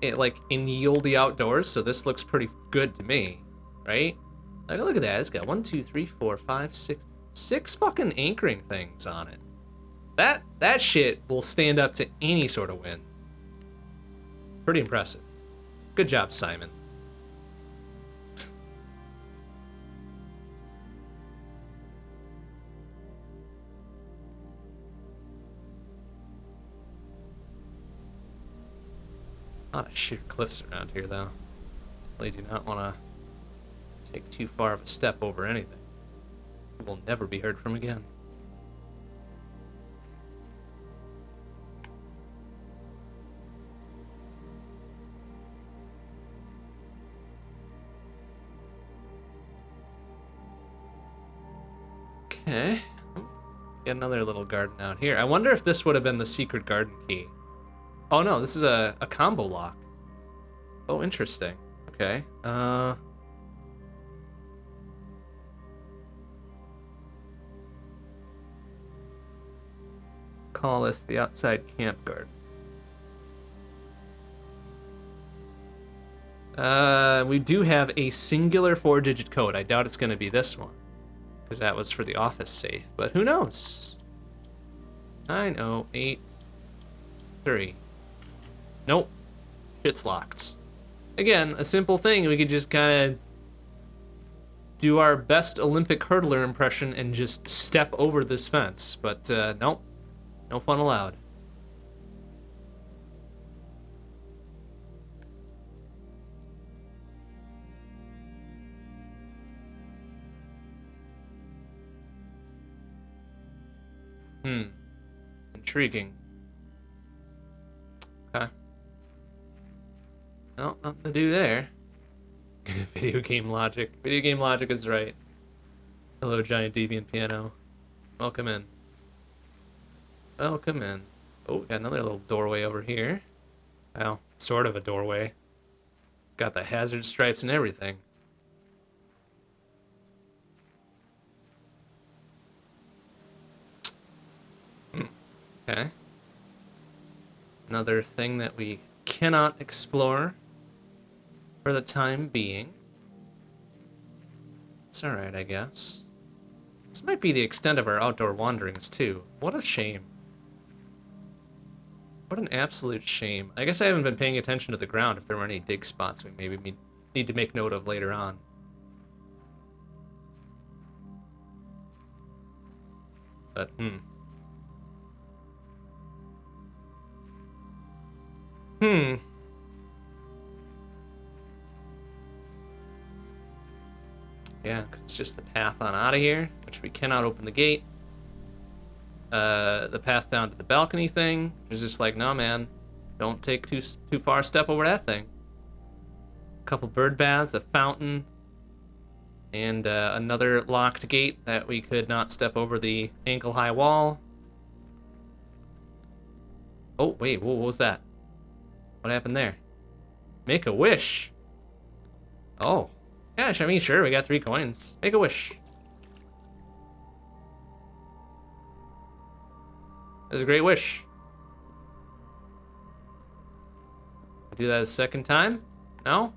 like in the outdoors, so this looks pretty good to me, right? Like, look at that. It's got 1, 2, 3, 4, 5, 6 fucking anchoring things on it. That shit will stand up to any sort of wind. Pretty impressive. Good job, Simon. A lot of sheer cliffs around here, though. Really do not want to take too far of a step over anything. We'll never be heard from again. Okay. Get another little garden out here. I wonder if this would have been the secret garden key. Oh no, this is a combo lock. Oh, interesting. Okay. Call this the outside camp garden. We do have a singular 4-digit code. I doubt it's going to be this one, because that was for the office safe. But who knows? 9083. Nope. Shit's locked. Again, a simple thing. We could just kind of do our best Olympic hurdler impression and just step over this fence. But nope. No fun allowed. Hmm. Intriguing. Okay. No, nothing to do there. Video game logic. Video game logic is right. Hello, giant deviant piano. Welcome in. Welcome in. Oh, got another little doorway over here. Well, sort of a doorway. It's got the hazard stripes and everything. Okay. Another thing that we cannot explore for the time being. It's alright, I guess. This might be the extent of our outdoor wanderings, too. What a shame. What an absolute shame. I guess I haven't been paying attention to the ground if there were any dig spots we maybe need to make note of later on. But, Hmm. Yeah, because it's just the path on out of here, which we cannot open the gate. The path down to the balcony thing is just like, no, man, don't take too far a step over that thing. A couple bird baths, a fountain, and another locked gate that we could not step over the ankle-high wall. Oh, wait, what was that? What happened there? Make a wish. Oh, gosh, I mean, sure, we got 3 coins. Make a wish. That's a great wish. Do that a second time? No?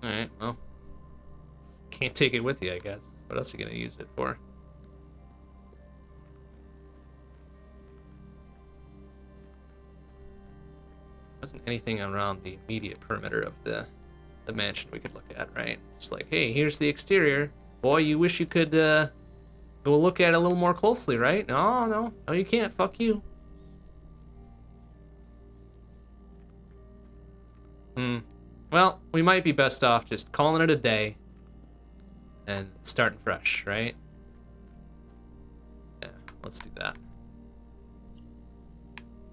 Alright, well. Can't take it with you, I guess. What else are you gonna use it for? Wasn't anything around the immediate perimeter of the mansion we could look at, right? It's like, hey, here's the exterior. Boy, you wish you could go look at it a little more closely, right? No, you can't. Fuck you. Well, we might be best off just calling it a day and starting fresh, right? Yeah, let's do that.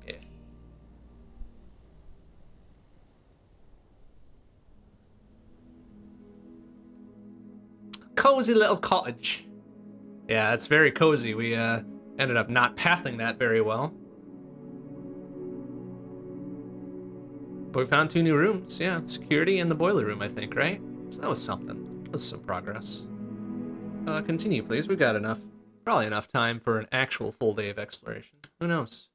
Yeah. Cozy little cottage. Yeah, it's very cozy. We ended up not pathing that very well. But we found 2 new rooms. Yeah, security and the boiler room, I think, right? So that was something. That was some progress. Continue, please. We've got probably enough time for an actual full day of exploration. Who knows?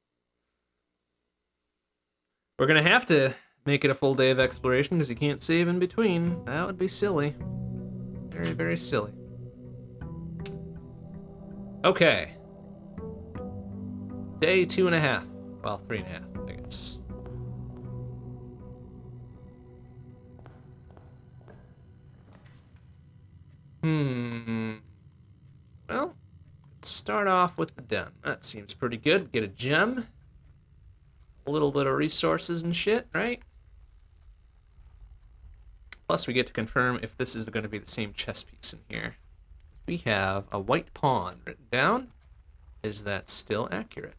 We're gonna have to make it a full day of exploration because you can't save in between. That would be silly. Very, very silly. Okay. Day 2.5. Well, 3.5, I guess. Well, let's start off with the den. That seems pretty good. Get a gem. A little bit of resources and shit, right? Plus, we get to confirm if this is going to be the same chess piece in here. We have a white pawn written down. Is that still accurate?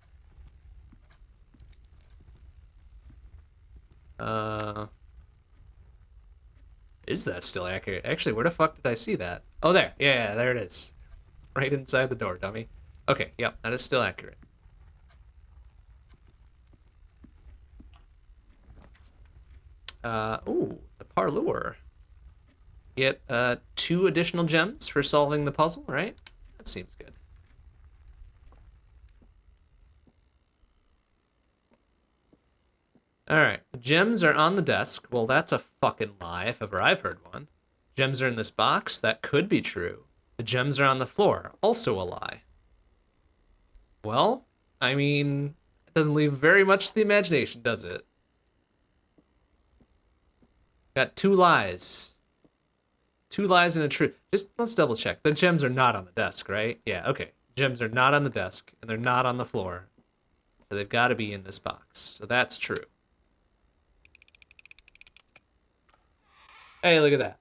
Is that still accurate? Actually, where the fuck did I see that? Oh, there. Yeah, there it is. Right inside the door, dummy. Okay, yep, that is still accurate. Ooh, the parlor. Get 2 additional gems for solving the puzzle, right? That seems good. Alright, the gems are on the desk. Well, that's a fucking lie, if ever I've heard one. Gems are in this box. That could be true. The gems are on the floor. Also a lie. Well, I mean, it doesn't leave very much to the imagination, does it? Got 2 lies. 2 lies and a truth. Just let's double check. The gems are not on the desk, right? Yeah, okay. Gems are not on the desk, and they're not on the floor. So they've got to be in this box. So that's true. Hey, look at that.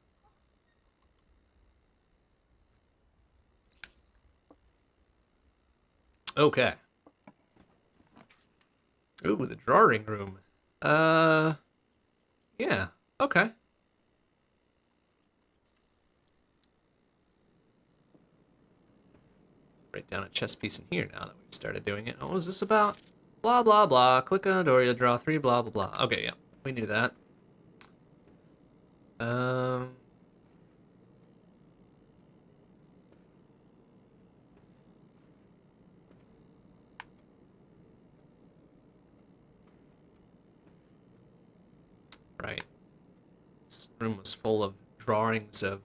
Okay. Ooh, the drawing room. Yeah. Okay. Write down a chess piece in here now that we've started doing it. What was this about? Blah, blah, blah. Click on a door, you'll draw 3, blah, blah, blah. Okay, yeah. We knew that. Um... Right. This room was full of drawings of,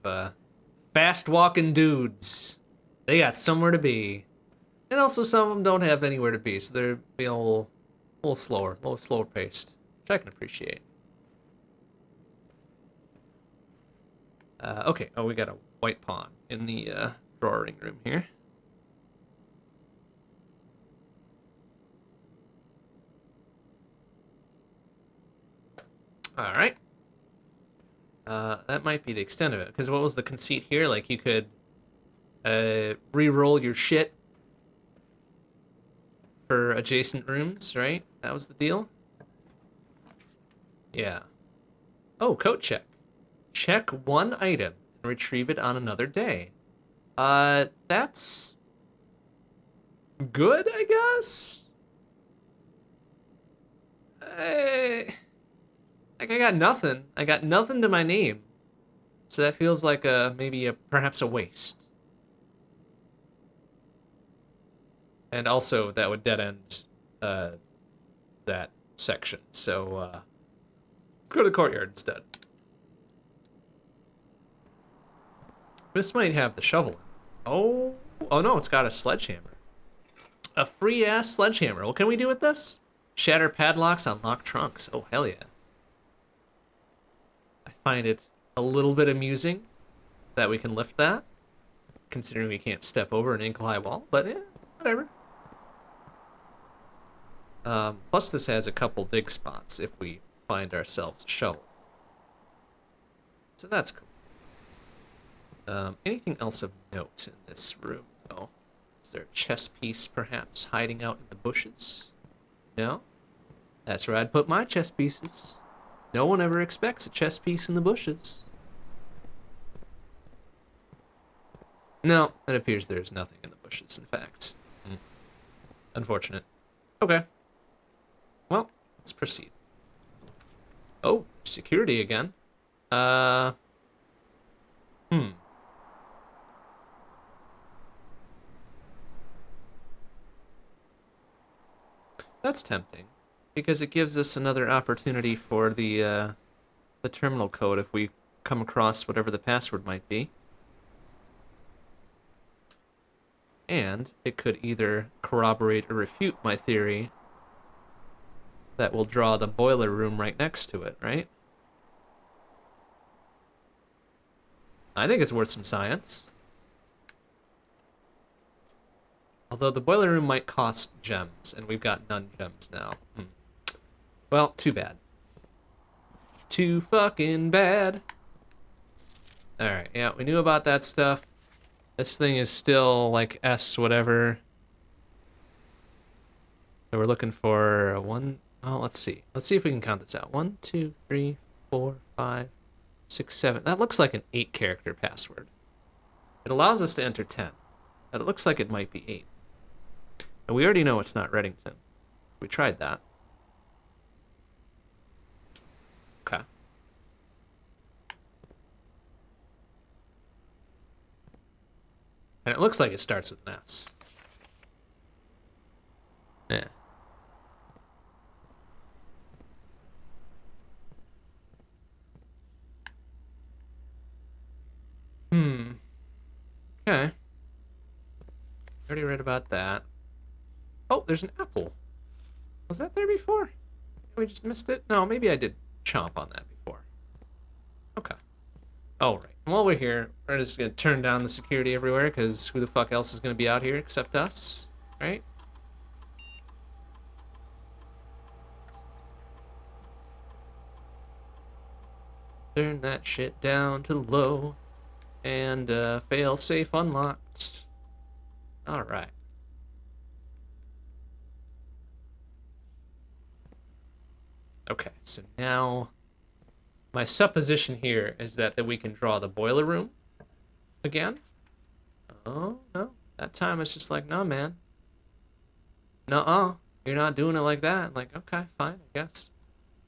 fast-walking dudes. They got somewhere to be. And also some of them don't have anywhere to be, so they're being a little slower paced, which I can appreciate. Okay, oh, we got a white pawn in the drawing room here. All right. That might be the extent of it, because what was the conceit here? Like, you could re-roll your shit for adjacent rooms, right? That was the deal? Yeah. Oh, coat check. Check one item and retrieve it on another day. That's good, I guess? Like, I got nothing. I got nothing to my name. So that feels like perhaps a waste. And also, that would dead end that section. So, go to the courtyard instead. This might have the shovel. Oh no, it's got a sledgehammer. A free-ass sledgehammer. What can we do with this? Shatter padlocks, unlock trunks. Oh, hell yeah. I find it a little bit amusing that we can lift that, considering we can't step over an ankle-high wall, but whatever. Plus this has a couple dig spots if we find ourselves a shovel. So that's cool. Anything else of note in this room, though? Is there a chess piece, perhaps, hiding out in the bushes? No? That's where I'd put my chess pieces. No one ever expects a chess piece in the bushes. No, it appears there's nothing in the bushes, in fact. Unfortunate. Okay. Well, let's proceed. Oh, security again. That's tempting, because it gives us another opportunity for the terminal code if we come across whatever the password might be. And it could either corroborate or refute my theory that we'll draw the boiler room right next to it, right? I think it's worth some science. Although the boiler room might cost gems, and we've got none gems now. Well, too bad. Too fucking bad. Alright, yeah, we knew about that stuff. This thing is still, like, S whatever. So we're looking for one... Oh, let's see. Let's see if we can count this out. 1, 2, 3, 4, 5, 6, 7. That looks like an 8-character password. It allows us to enter 10. But it looks like it might be 8. And we already know it's not Reddington. We tried that. Okay. And it looks like it starts with an S. Yeah. Okay. Already read about that. Oh, there's an apple. Was that there before? We just missed it? No, maybe I did chomp on that before. Okay. Oh, right. While we're here, we're just gonna turn down the security everywhere, because who the fuck else is gonna be out here except us? Right? Turn that shit down to low. And fail safe unlocked. Alright. Okay, so now my supposition here is that we can draw the boiler room again. Oh, no. That time it's just like, no, man. Nuh-uh. You're not doing it like that. Like, okay, fine, I guess.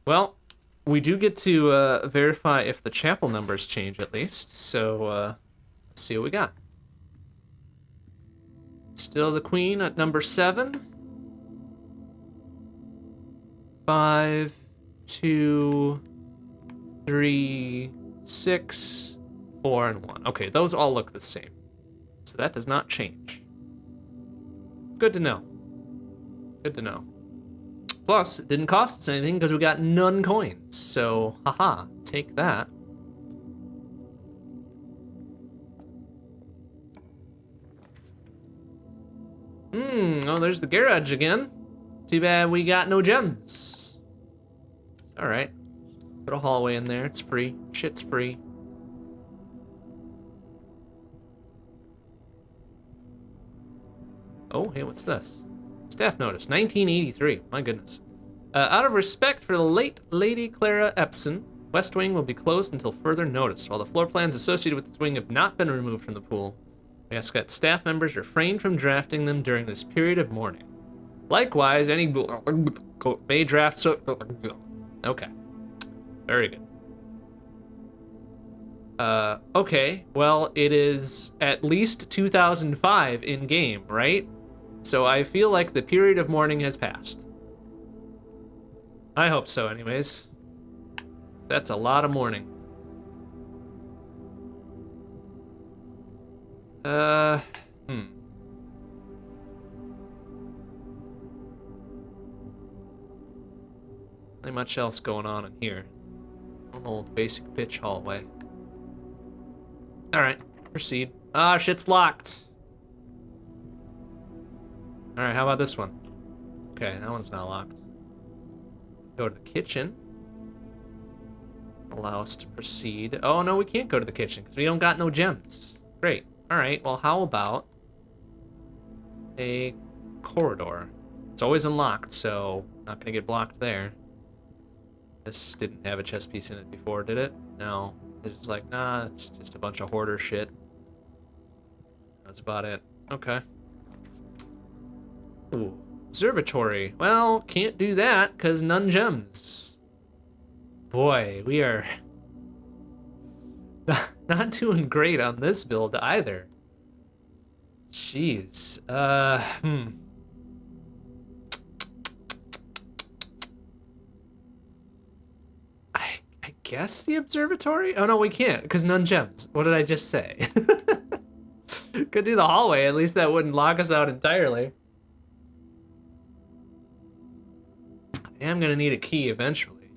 Well, we do get to verify if the chapel numbers change at least. So, let's see what we got. Still the queen at number 7. 5, 2, 3, 6, 4, and 1. Okay, those all look the same. So that does not change. Good to know. Good to know. Plus, it didn't cost us anything because we got none coins. So, haha, take that. Oh, there's the garage again. Too bad we got no gems. Alright. Put a hallway in there, it's free. Shit's free. Oh, hey, what's this? Staff notice, 1983. My goodness. Out of respect for the late Lady Clara Epson, West Wing will be closed until further notice. While the floor plans associated with this wing have not been removed from the pool, we ask that staff members refrain from drafting them during this period of mourning. Likewise, any may draft so. Okay. Very good. Okay. Well, it is at least 2005 in game, right? So I feel like the period of mourning has passed. I hope so, anyways. That's a lot of mourning. Not much else going on in here. Normal basic pitch hallway. Alright, proceed. Ah, shit's locked. Alright, how about this one? Okay, that one's not locked. Go to the kitchen. Allow us to proceed. Oh, no, we can't go to the kitchen because we don't got no gems. Great. Alright, well, how about a corridor? It's always unlocked, so not gonna get blocked there. This didn't have a chess piece in it before, did it? No. It's just like, nah, it's just a bunch of hoarder shit. That's about it. Okay. Ooh. Observatory. Well, can't do that, because none gems. Boy, we are not doing great on this build either. Jeez. I guess the observatory? Oh, no, we can't, because none gems. What did I just say? Could do the hallway. At least that wouldn't lock us out entirely. I am going to need a key eventually.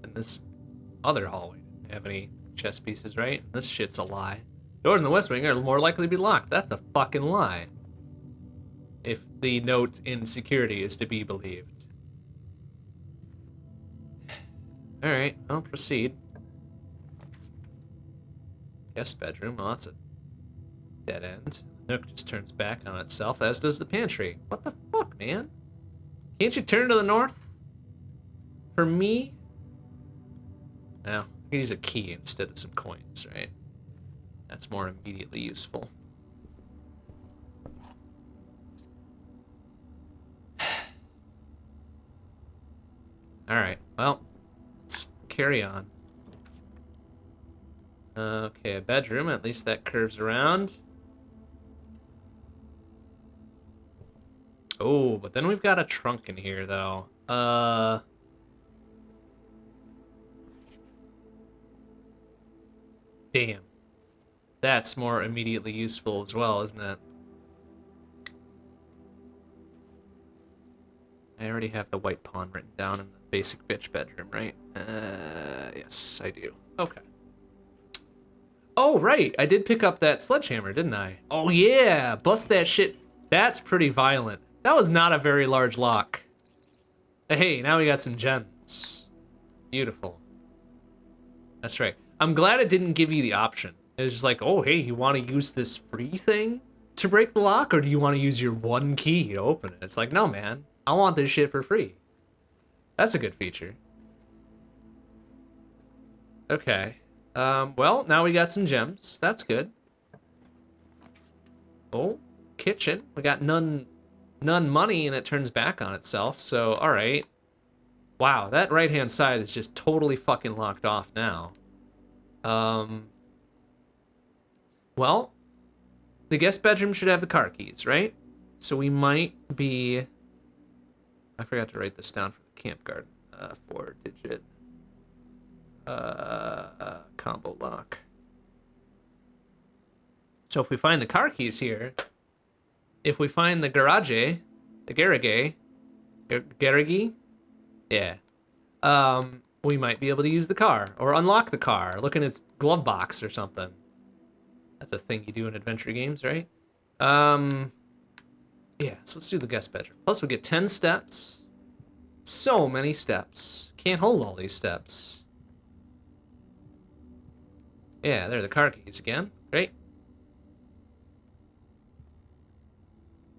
And this other hallway didn't have any chess pieces, right? This shit's a lie. Doors in the West Wing are more likely to be locked. That's a fucking lie. If the note in security is to be believed. Alright, I'll proceed. Guest bedroom. Well, that's a dead end. The nook just turns back on itself, as does the pantry. What the fuck, man? Can't you turn to the north? For me? No, I can use a key instead of some coins, right? That's more immediately useful. Alright, well, let's carry on. Okay, a bedroom, at least that curves around. Oh, but then we've got a trunk in here, though. Damn. That's more immediately useful as well, isn't it? I already have the white pawn written down in the basic bitch bedroom, right? Yes, I do. Okay. Oh, right. I did pick up that sledgehammer, didn't I? Oh, yeah. Bust that shit. That's pretty violent. That was not a very large lock. Hey, now we got some gems. Beautiful. That's right. I'm glad it didn't give you the option. It was just like, oh, hey, you want to use this free thing to break the lock, or do you want to use your one key to open it? It's like, no, man. I want this shit for free. That's a good feature. Okay. Well, now we got some gems. That's good. Oh, kitchen. We got none money, and it turns back on itself, so alright. Wow, that right-hand side is just totally fucking locked off now. Well, the guest bedroom should have the car keys, right? So we might be... I forgot to write this down for the camp garden. 4-digit combo lock. So if we find the car keys here, if we find the garage, yeah, we might be able to use the car or unlock the car, look in its glove box or something. That's a thing you do in adventure games, right? Yeah, so let's do the guest bedroom. Plus we get 10 steps. So many steps. Can't hold all these steps. Yeah, there are the car keys again. Great.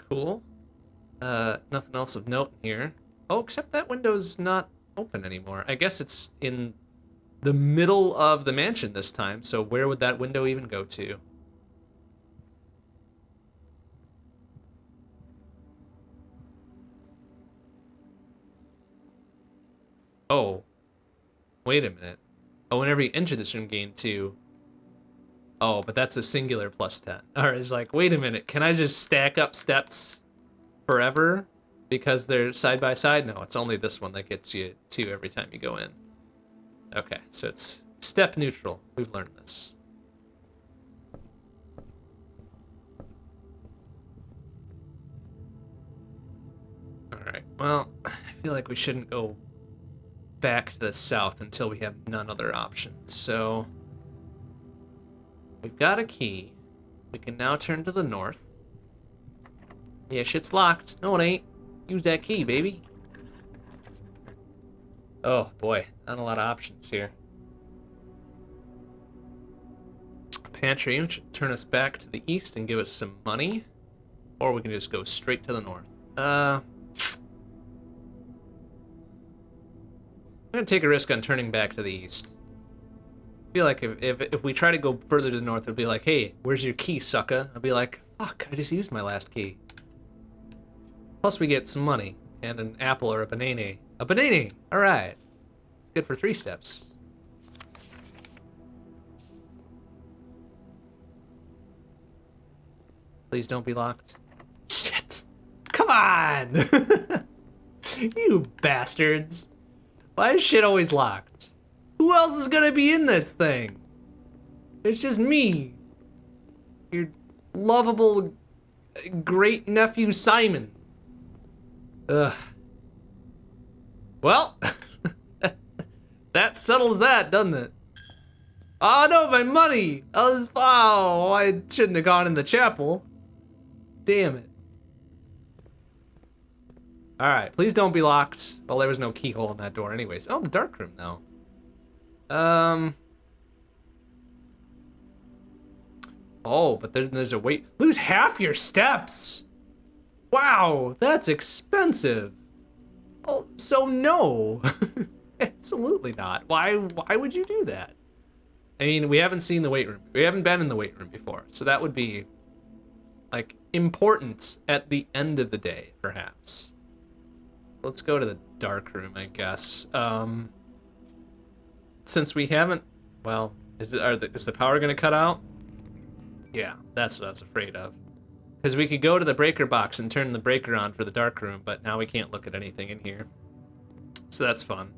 Cool. Nothing else of note in here. Oh, except that window's not open anymore. I guess it's in the middle of the mansion this time, so where would that window even go to? Oh. Wait a minute. Oh, whenever you enter this room, gain 2. Oh, but that's a singular plus 10. Alright, it's like, wait a minute, can I just stack up steps forever? Because they're side by side? No, it's only this one that gets you 2 every time you go in. Okay, so it's step neutral. We've learned this. Alright, well, I feel like we shouldn't go back to the south until we have none other options. So we've got a key. We can now turn to the north. Yeah, shit's locked. No, it ain't. Use that key, baby. Oh, boy. Not a lot of options here. Pantry, which should turn us back to the east and give us some money. Or we can just go straight to the north. I'm gonna take a risk on turning back to the east. I feel like if we try to go further to the north, it'll be like, hey, where's your key, sucker? I'll be like, fuck, I just used my last key. Plus we get some money, and an apple or a banana. A banana! Alright. It's good for 3 steps. Please don't be locked. Shit! Come on! You bastards! Why is shit always locked? Who else is gonna be in this thing? It's just me. Your lovable great nephew Simon. Ugh. Well, that settles that, doesn't it? Oh no, my money! Oh, I shouldn't have gone in the chapel. Damn it. Alright, please don't be locked. Well, there was no keyhole in that door anyways. Oh, the dark room, though. Oh, but there's a wait. Lose half your steps! Wow, that's expensive. Oh, so no. Absolutely not. Why would you do that? I mean, we haven't seen the weight room. We haven't been in the weight room before, so that would be, like, important at the end of the day, perhaps. Let's go to the dark room, I guess. Since we haven't... Well, is the power going to cut out? Yeah, that's what I was afraid of. Because we could go to the breaker box and turn the breaker on for the dark room, but now we can't look at anything in here. So that's fun.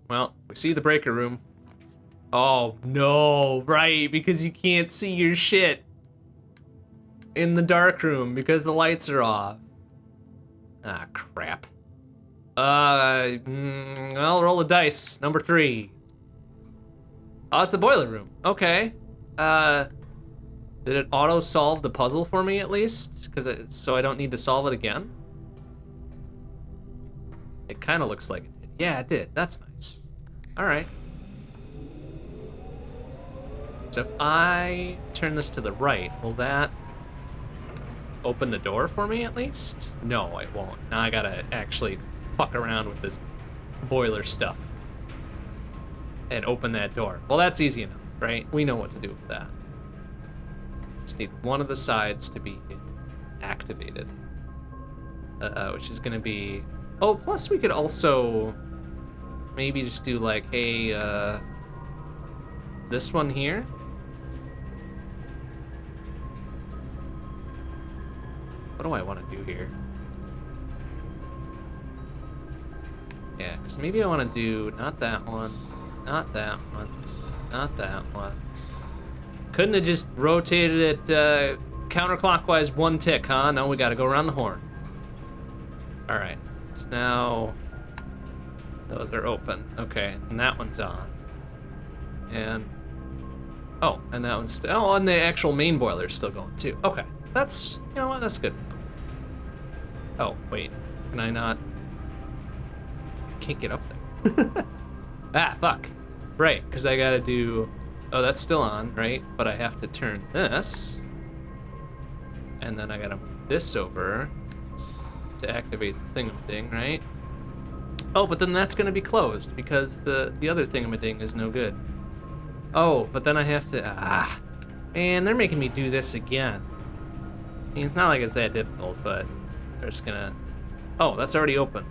Well, we see the breaker room. Oh, no, right, because you can't see your shit in the dark room because the lights are off. Ah, crap. Well, roll a dice. Number 3. Oh, it's the boiler room. Okay. Did it auto-solve the puzzle for me, at least? So I don't need to solve it again? It kind of looks like it did. Yeah, it did. That's nice. Alright. So if I turn this to the right, will that open the door for me at least? No, it won't. Now I gotta actually fuck around with this boiler stuff and open that door. Well, that's easy enough, right? We know what to do with that. Just need one of the sides to be activated, which is gonna be... Oh, plus we could also maybe just do like, hey, this one here. What do I want to do here? Yeah, because maybe I want to do not that one, not that one, not that one. Couldn't have just rotated it counterclockwise one tick, huh? No, we got to go around the horn. All right, so now those are open. Okay, and that one's on. And oh, and that one's still. Oh, and the actual main boiler's still going too. Okay, that's, you know what? That's good. Oh wait, can I not? I can't get up there. Ah, fuck. Right, because I gotta do. Oh, that's still on, right? But I have to turn this, and then I gotta move this over to activate the thingamading, right? Oh, but then that's gonna be closed because the other thingamading is no good. Oh, but then I have to. Man, they're making me do this again. I mean, it's not like it's that difficult, but they're just gonna. Oh, that's already open.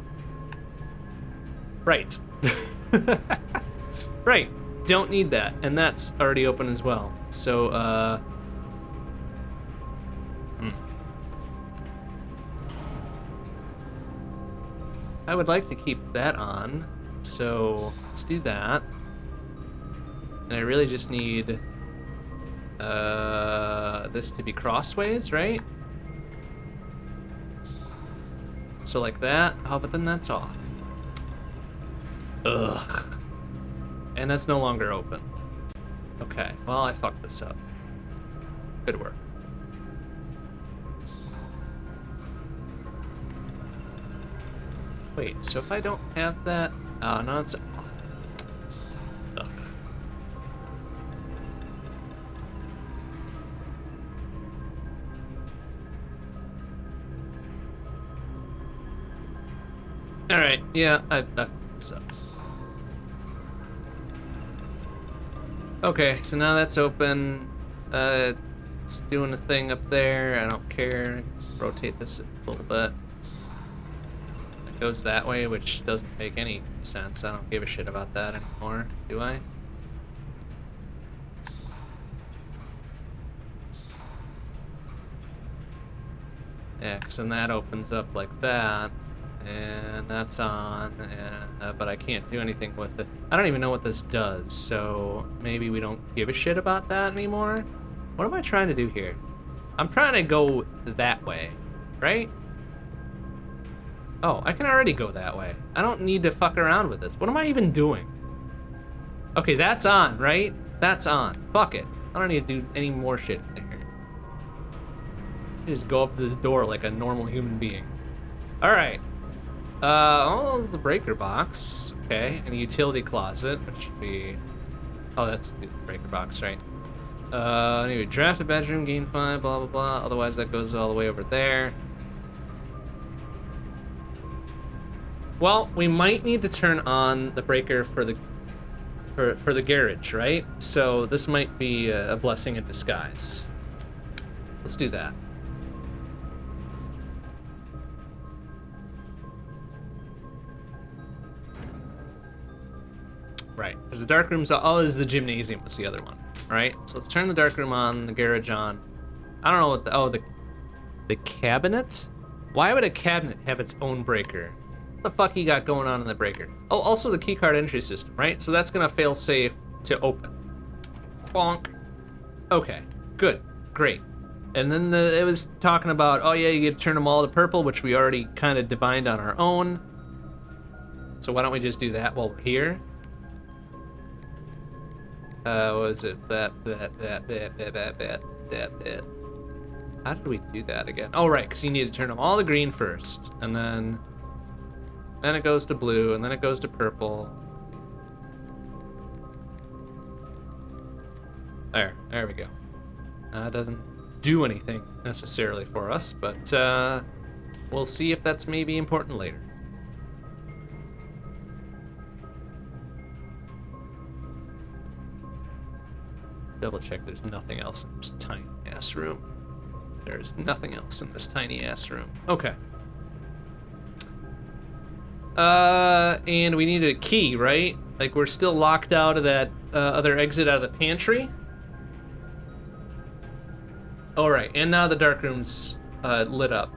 Right. Right. Don't need that, and that's already open as well. So, I would like to keep that on, so let's do that. And I really just need this to be crossways, right? So like that. Oh, but then that's off. Ugh. And that's no longer open. Okay, well, I fucked this up. Good work. Wait, so if I don't have that... Oh, no, it's... Ugh. Alright, yeah, I fucked this up. Okay, so now that's open. It's doing a thing up there. I don't care. Rotate this a little bit. It goes that way, which doesn't make any sense. I don't give a shit about that anymore, do I? Yeah, because then that opens up like that. And that's on, and, but I can't do anything with it. I don't even know what this does, so maybe we don't give a shit about that anymore? What am I trying to do here? I'm trying to go that way, right? Oh, I can already go that way. I don't need to fuck around with this. What am I even doing? Okay, that's on, right? That's on. Fuck it. I don't need to do any more shit in here. Just go up to this door like a normal human being. All right. Oh, there's a breaker box. Okay, and a utility closet, which should be... Oh, that's the breaker box, right? Anyway, draft a bedroom, gain 5, blah, blah, blah. Otherwise, that goes all the way over there. Well, we might need to turn on the breaker for the garage, right? So this might be a blessing in disguise. Let's do that. Right, because the dark room's... Oh, this is the gymnasium was the other one, right? So let's turn the dark room on, the garage on. I don't know what the... Oh, the cabinet? Why would a cabinet have its own breaker? What the fuck you got going on in the breaker? Oh, also the keycard entry system, right? So that's gonna fail safe to open. Bonk. Okay, good, great. And then it was talking about, oh yeah, you get to turn them all to purple, which we already kind of divined on our own. So why don't we just do that while we're here? What was it? That. How did we do that again? Oh, right, because you need to turn them all to green first, and then it goes to blue, and then it goes to purple. There we go. Doesn't do anything necessarily for us, but we'll see if that's maybe important later. Double check there's nothing else in this tiny ass room. There's nothing else in this tiny ass room. Okay. And we need a key, right? Like, we're still locked out of that other exit out of the pantry. All right, and now the dark room's lit up.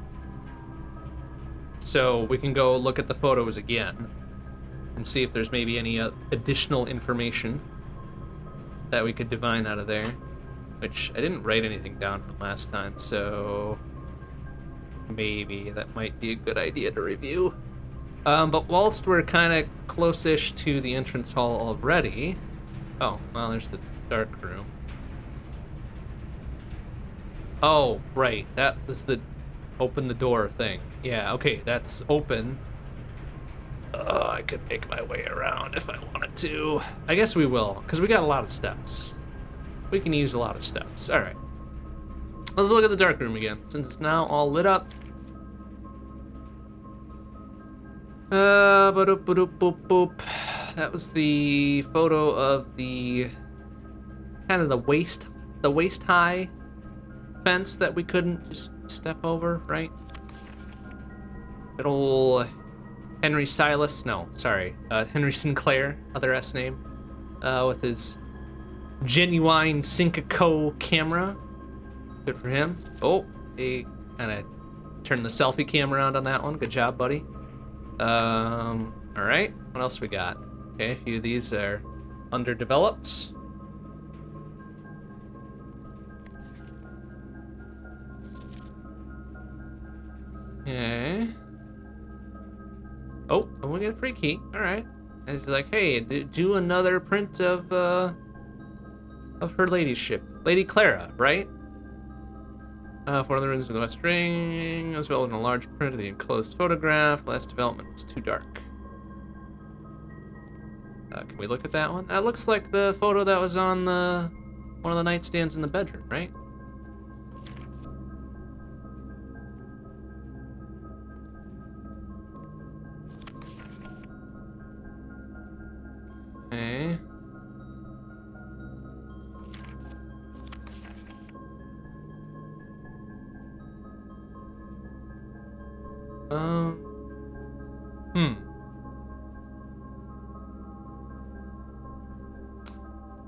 So we can go look at the photos again and see if there's maybe any additional information that we could divine out of there. Which, I didn't write anything down from last time, so maybe that might be a good idea to review. But whilst we're kind of close-ish to the entrance hall already... Oh, well, there's the dark room. Oh, right, that was the open the door thing. Yeah, okay, that's open. I could make my way around if I wanted to. I guess we will, because we got a lot of steps. We can use a lot of steps. All right. Let's look at the dark room again, since it's now all lit up. Boop, boop, boop, boop. That was the photo of the kind of the waist high fence that we couldn't just step over, right? Good old Henry Sinclair, other S name, with his genuine Sync-A-Co camera. Good for him. Oh, he kind of turned the selfie camera on that one. Good job, buddy. All right. What else we got? Okay, a few of these are underdeveloped. Okay. Oh, and we get a free key. All right. And he's like, hey, do another print of her ladyship, Lady Clara, right? For one of the rooms in the West Ring, as well as in a large print of the enclosed photograph. Last development was too dark. Can we look at that one? That looks like the photo that was on one of the nightstands in the bedroom, right? Okay.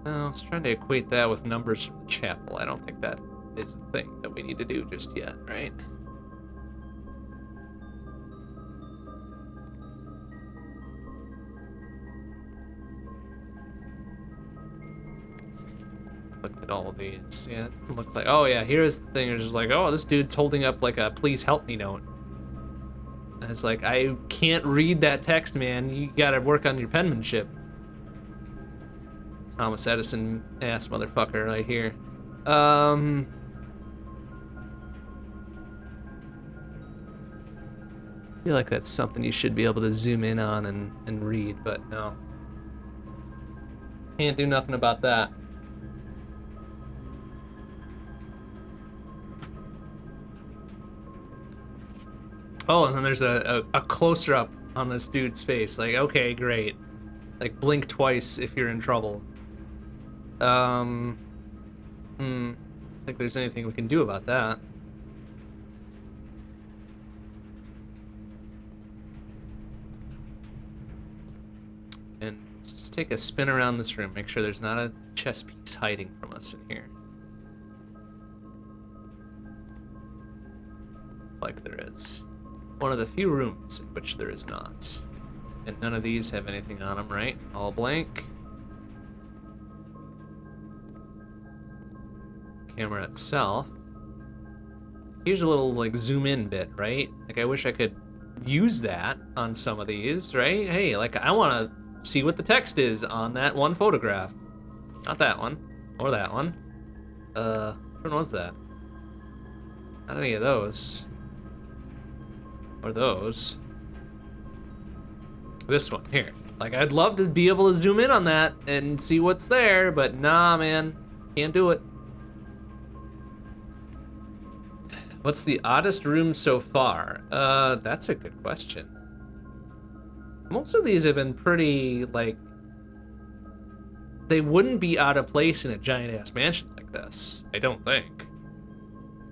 I was trying to equate that with numbers from the chapel. I don't think that is a thing that we need to do just yet, right? Looked at all of these. Yeah, it looked like... Oh, yeah, here's the thing. It's just like, oh, this dude's holding up like a please help me note. And it's like, I can't read that text, man. You gotta work on your penmanship. Thomas Edison ass motherfucker right here. I feel like that's something you should be able to zoom in on and read, but no. Can't do nothing about that. Oh, and then there's a closer up on this dude's face. Like, okay, great. Like, blink twice if you're in trouble. I don't think there's anything we can do about that. And let's just take a spin around this room. Make sure there's not a chess piece hiding from us in here. Like there is. One of the few rooms in which there is not. And none of these have anything on them, right? All blank. Camera itself. Here's a little, like, zoom in bit, right? Like, I wish I could use that on some of these, right? Hey, like, I want to see what the text is on that one photograph. Not that one. Or that one. Which one was that? Not any of those. Or those. This one, here. Like, I'd love to be able to zoom in on that and see what's there, but nah, man. Can't do it. What's the oddest room so far? That's a good question. Most of these have been pretty, like... They wouldn't be out of place in a giant-ass mansion like this, I don't think.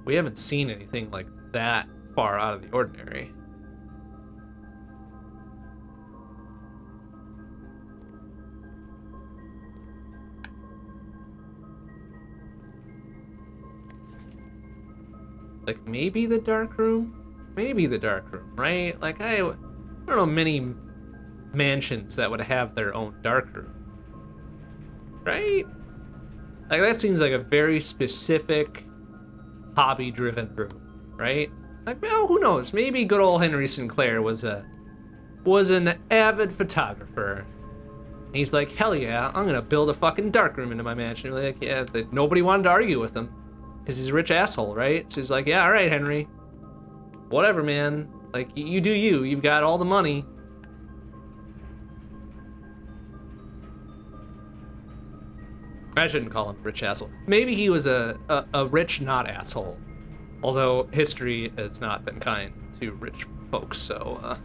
We haven't seen anything like that far out of the ordinary. Like, maybe the dark room? Maybe the dark room, right? Like, I don't know many mansions that would have their own dark room. Right? Like, that seems like a very specific, hobby-driven room, right? Like, well, who knows? Maybe good old Henry Sinclair was an avid photographer. And he's like, hell yeah, I'm gonna build a fucking dark room into my mansion. Like, yeah, nobody wanted to argue with him. Because he's a rich asshole, right? So he's like, yeah, all right, Henry. Whatever, man. Like, you do you. You've got all the money. I shouldn't call him a rich asshole. Maybe he was a rich not asshole. Although history has not been kind to rich folks, so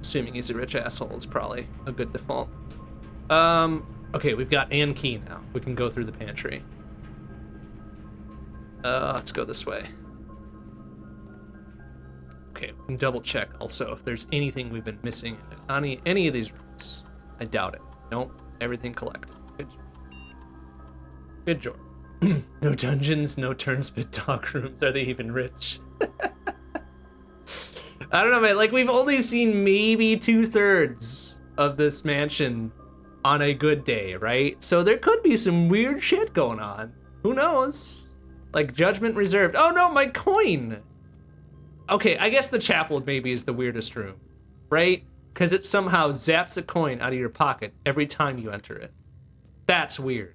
assuming he's a rich asshole is probably a good default. Okay, we've got Ann Key now. We can go through the pantry. Let's go this way. Okay, we can double check also if there's anything we've been missing in any of these rooms. I doubt it. Nope, everything collected. Good job. No dungeons, no turnspit dog rooms. Are they even rich? I don't know, man. Like, we've only seen maybe 2/3 of this mansion on a good day, right? So there could be some weird shit going on. Who knows? Like, judgment reserved. Oh no, my coin! Okay, I guess the chapel maybe is the weirdest room, right? Because it somehow zaps a coin out of your pocket every time you enter it. That's weird.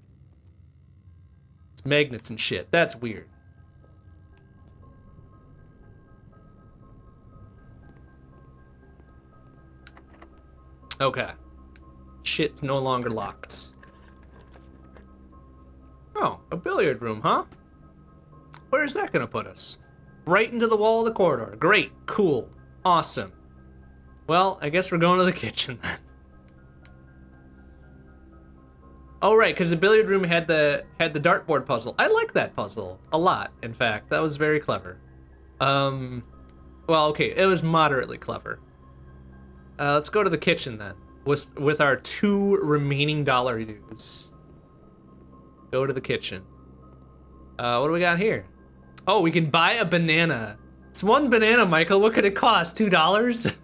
It's magnets and shit. That's weird. Okay. Shit's no longer locked. Oh, a billiard room, huh? Where is that gonna put us? Right into the wall of the corridor. Great, cool, awesome. Well, I guess we're going to the kitchen then. Oh right, because the billiard room had the dartboard puzzle. I like that puzzle a lot. In fact, that was very clever. Well, okay, it was moderately clever. Let's go to the kitchen then, with our 2 remaining dollar dues. Go to the kitchen. What do we got here? Oh, we can buy a banana. It's 1 banana, Michael. What could it cost? $2?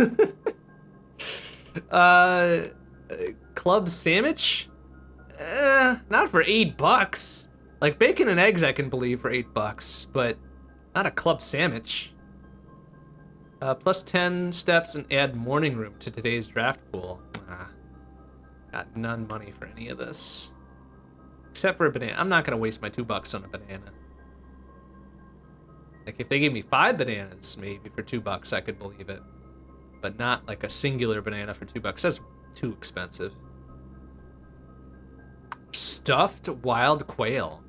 Club sandwich? Not for $8. Like, bacon and eggs I can believe for $8, but not a club sandwich. Plus 10 steps and add morning room to today's draft pool. Got none money for any of this. Except for a banana. I'm not gonna waste my $2 on a banana. Like, if they gave me 5 bananas, maybe for $2, I could believe it. But not like a singular banana for $2. That's too expensive. Stuffed wild quail.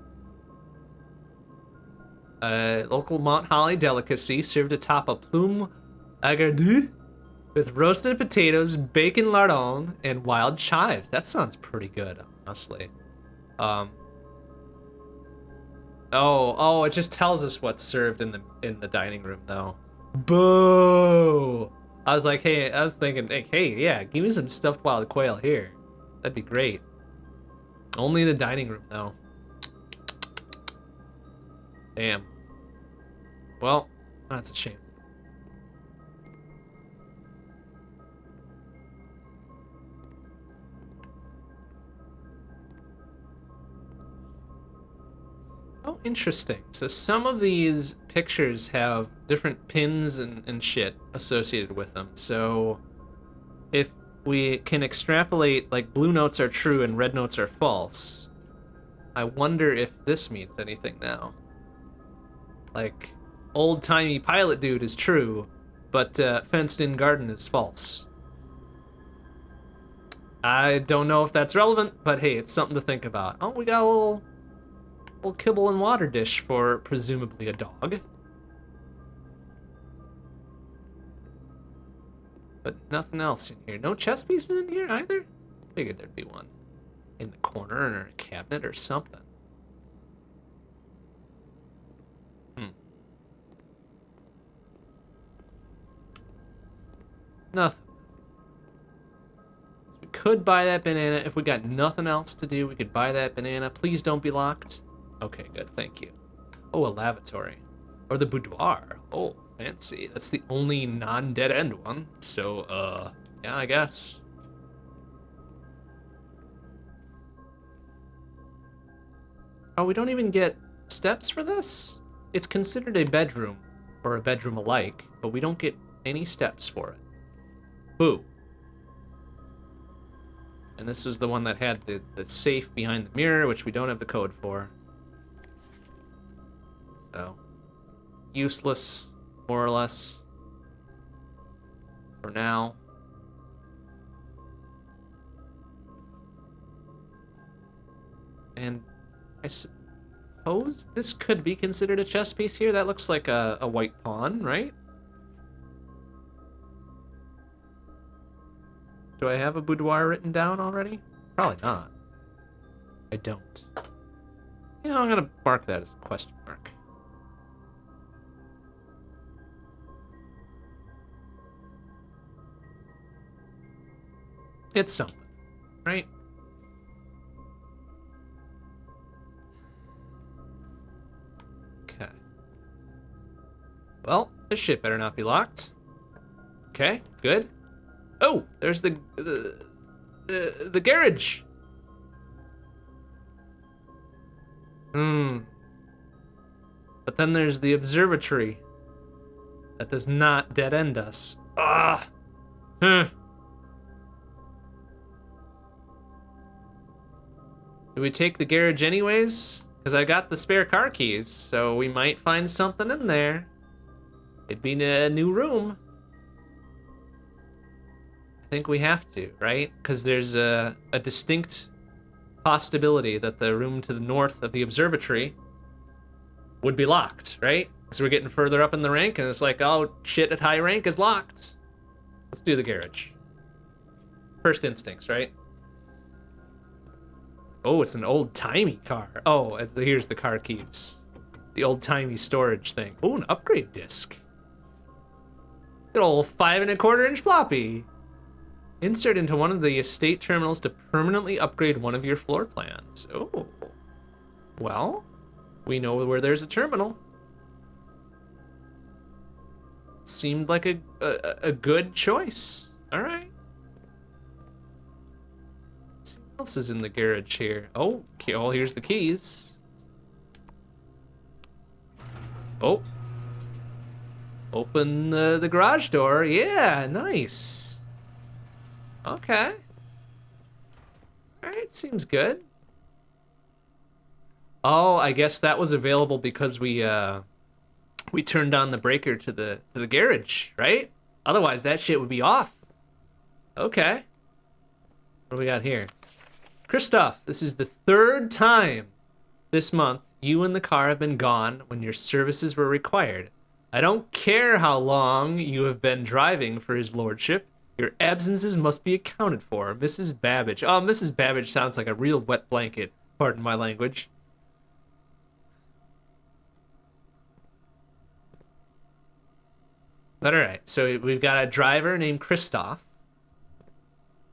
Local Mount Holly delicacy served atop a plume agardeux with roasted potatoes, bacon lardon, and wild chives. That sounds pretty good, honestly. Oh, it just tells us what's served in the dining room though. Boo! I was thinking, hey, yeah, give me some stuffed wild quail here. That'd be great. Only in the dining room though. Damn. Well, that's a shame. Oh, interesting. So some of these pictures have different pins and shit associated with them. So if we can extrapolate, like, blue notes are true and red notes are false, I wonder if this means anything now. Like, old-timey pilot dude is true, but fenced-in garden is false. I don't know if that's relevant, but hey, it's something to think about. Oh, we got a little kibble and water dish for presumably a dog. But nothing else in here. No chess pieces in here either? Figured there'd be one in the corner or a cabinet or something. Nothing. We could buy that banana. If we got nothing else to do, we could buy that banana. Please don't be locked. Okay, good. Thank you. Oh, a lavatory. Or the boudoir. Oh, fancy. That's the only non-dead end one. So, yeah, I guess. Oh, we don't even get steps for this? It's considered a bedroom, or a bedroom alike, but we don't get any steps for it. Boo. And this is the one that had the safe behind the mirror, which we don't have the code for. So, useless, more or less, for now. And I suppose this could be considered a chess piece here. That looks like a white pawn, right? Do I have a boudoir written down already? Probably not. I don't. You know, I'm gonna mark that as a question mark. It's something, right? Okay. Well, this shit better not be locked. Okay, good. Oh, there's the garage. But then there's the observatory. That does not dead end us. Ah. Do we take the garage anyways? Because I got the spare car keys, so we might find something in there. It'd be a new room. I think we have to, right? Because there's a distinct possibility that the room to the north of the observatory would be locked, right? Because we're getting further up in the rank, and it's like, oh, shit at high rank is locked. Let's do the garage. First instincts, right? Oh, it's an old-timey car. Oh, here's the car keys. The old-timey storage thing. Oh, an upgrade disc. Good old 5 1/4-inch floppy. Insert into one of the estate terminals to permanently upgrade one of your floor plans. Oh. Well, we know where there's a terminal. Seemed like a good choice. All right. Let's see what else is in the garage here. Oh, here's the keys. Oh. Open the garage door. Yeah, nice. Okay. Alright, seems good. Oh, I guess that was available because we turned on the breaker to the garage, right? Otherwise that shit would be off. Okay. What do we got here? Christoph, this is the 3rd time this month you and the car have been gone when your services were required. I don't care how long you have been driving for his lordship. Your absences must be accounted for. Mrs. Babbage. Oh, Mrs. Babbage sounds like a real wet blanket. Pardon my language. But alright, so we've got a driver named Christoph.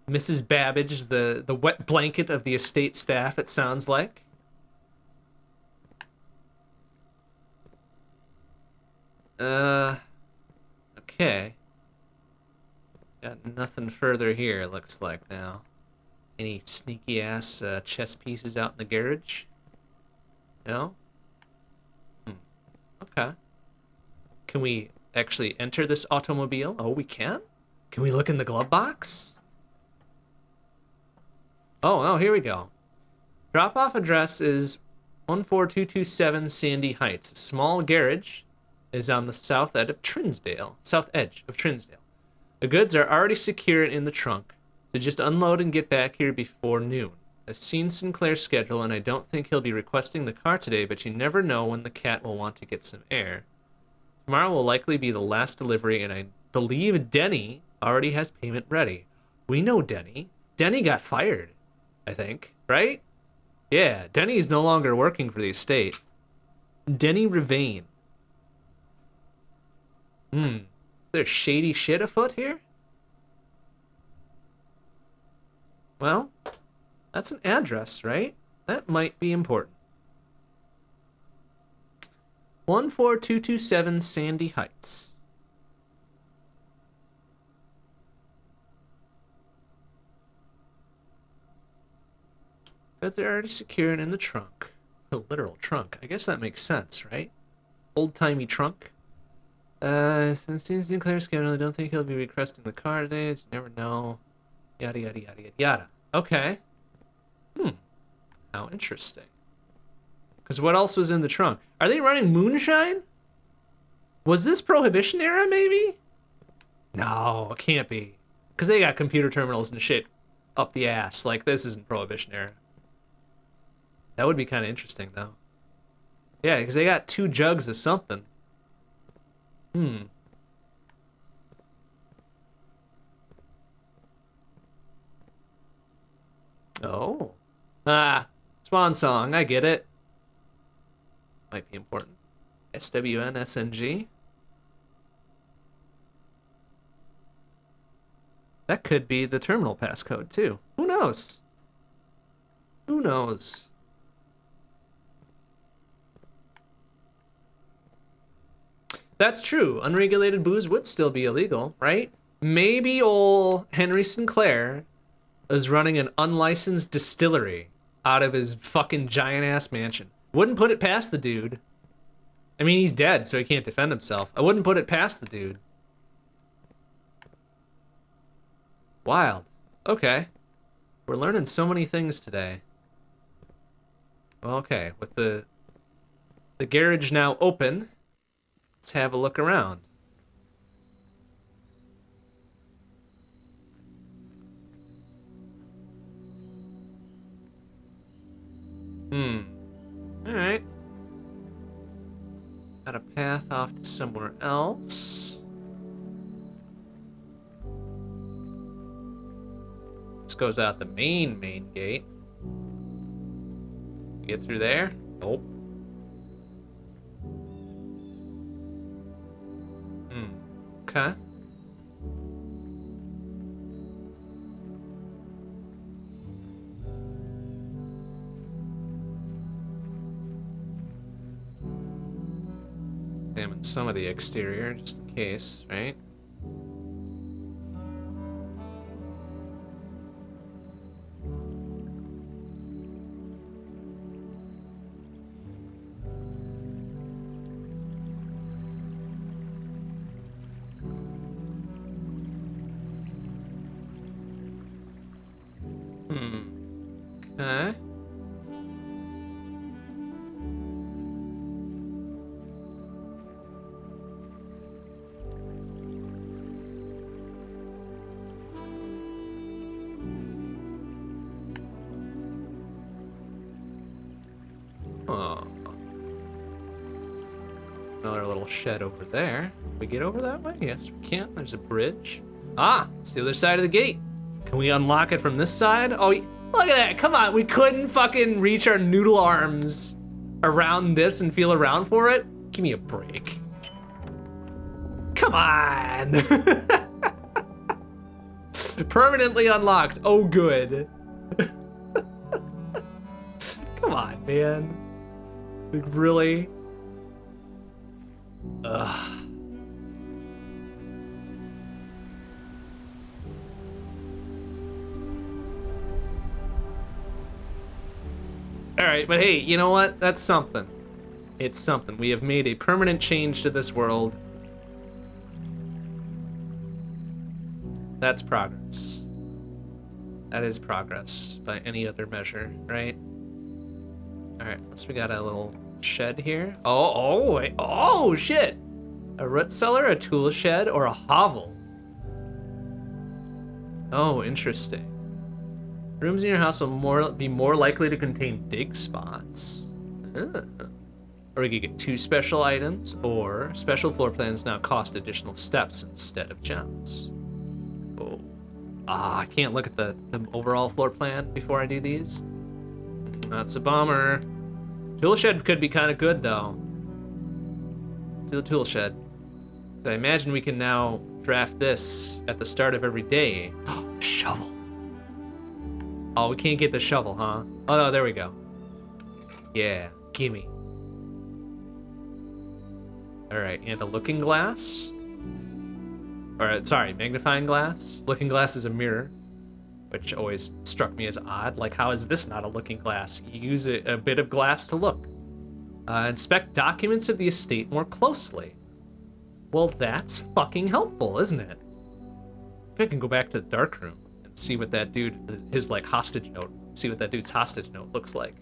Mrs. Babbage is the wet blanket of the estate staff, it sounds like. Okay. Got nothing further here, it looks like now. Any sneaky ass chess pieces out in the garage? No? Okay. Can we actually enter this automobile? Oh, we can? Can we look in the glove box? Oh, here we go. Drop-off address is 14227 Sandy Heights. A small garage is on the south edge of Trinsdale. The goods are already secured in the trunk, to just unload and get back here before noon. I've seen Sinclair's schedule, and I don't think he'll be requesting the car today, but you never know when the cat will want to get some air. Tomorrow will likely be the last delivery, and I believe Denny already has payment ready. We know Denny. Denny got fired, I think, right? Yeah, Denny is no longer working for the estate. Denny Revane. Is there shady shit afoot here? Well, that's an address, right? That might be important. 14227 Sandy Heights. Goods are already secured in the trunk. The literal trunk. I guess that makes sense, right? Old-timey trunk. Since Sinclair's schedule, I don't think he'll be requesting the car today. You never know. Yada, yada, yada, yada, yada. Okay. How interesting. Because what else was in the trunk? Are they running moonshine? Was this Prohibition era, maybe? No, it can't be. Because they got computer terminals and shit up the ass. Like, this isn't Prohibition era. That would be kind of interesting, though. Yeah, because they got 2 jugs of something. Oh. Swan Song, I get it. Might be important. SWNSNG. That could be the terminal passcode, too. Who knows? Who knows? That's true. Unregulated booze would still be illegal, right? Maybe old Henry Sinclair is running an unlicensed distillery out of his fucking giant-ass mansion. Wouldn't put it past the dude. I mean, he's dead, so he can't defend himself. I wouldn't put it past the dude. Wild. Okay. We're learning so many things today. Well, okay. With the garage now open, let's have a look around. Alright. Got a path off to somewhere else. This goes out the main gate. Get through there? Nope. Okay. Examine some of the exterior, just in case, right? Okay. Oh. Another little shed over there. Can we get over that way? Yes, we can. There's a bridge. Ah, it's the other side of the gate. Can we unlock it from this side? Oh, look at that. Come on. We couldn't fucking reach our noodle arms around this and feel around for it? Give me a break. Come on. Permanently unlocked. Oh, good. Come on, man. Like, really? Ugh. Alright, but hey, you know what? That's something. It's something. We have made a permanent change to this world. That's progress. That is progress by any other measure, right? Alright, unless we got a little shed here. Oh, shit! A root cellar, a tool shed, or a hovel. Oh, interesting. Rooms in your house will be more likely to contain dig spots. Or we could get 2 special items, or special floor plans now cost additional steps instead of gems. Oh. I can't look at the overall floor plan before I do these. That's a bummer. Tool shed could be kind of good, though. To the tool shed. So I imagine we can now draft this at the start of every day. Shovel. Oh, we can't get the shovel, huh? Oh, no, there we go. Yeah, gimme. All right, and a looking glass. Or, sorry, magnifying glass. Looking glass is a mirror, which always struck me as odd. Like, how is this not a looking glass? You use a bit of glass to look. Inspect documents of the estate more closely. Well, that's fucking helpful, isn't it? Maybe I can go back to the dark room and see what that dude, his, like, hostage note, see what that dude's hostage note looks like.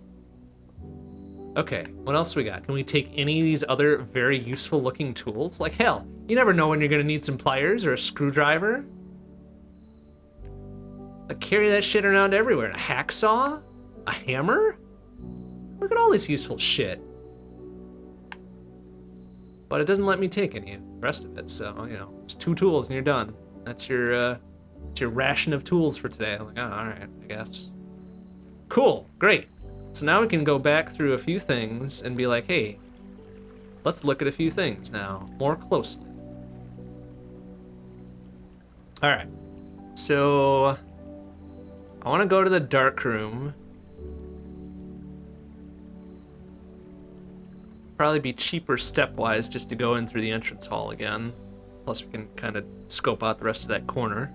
Okay, what else we got? Can we take any of these other very useful looking tools? Like, hell, you never know when you're gonna need some pliers or a screwdriver. Like, carry that shit around everywhere. A hacksaw? A hammer? Look at all this useful shit. But it doesn't let me take any of the rest of it, so, you know, it's 2 tools and you're done. That's your ration of tools for today. I'm like, oh, alright, I guess. Cool, great. So now we can go back through a few things and be like, hey, let's look at a few things now, more closely. Alright, so I want to go to the dark room. Probably be cheaper stepwise just to go in through the entrance hall again. Plus we can kind of scope out the rest of that corner.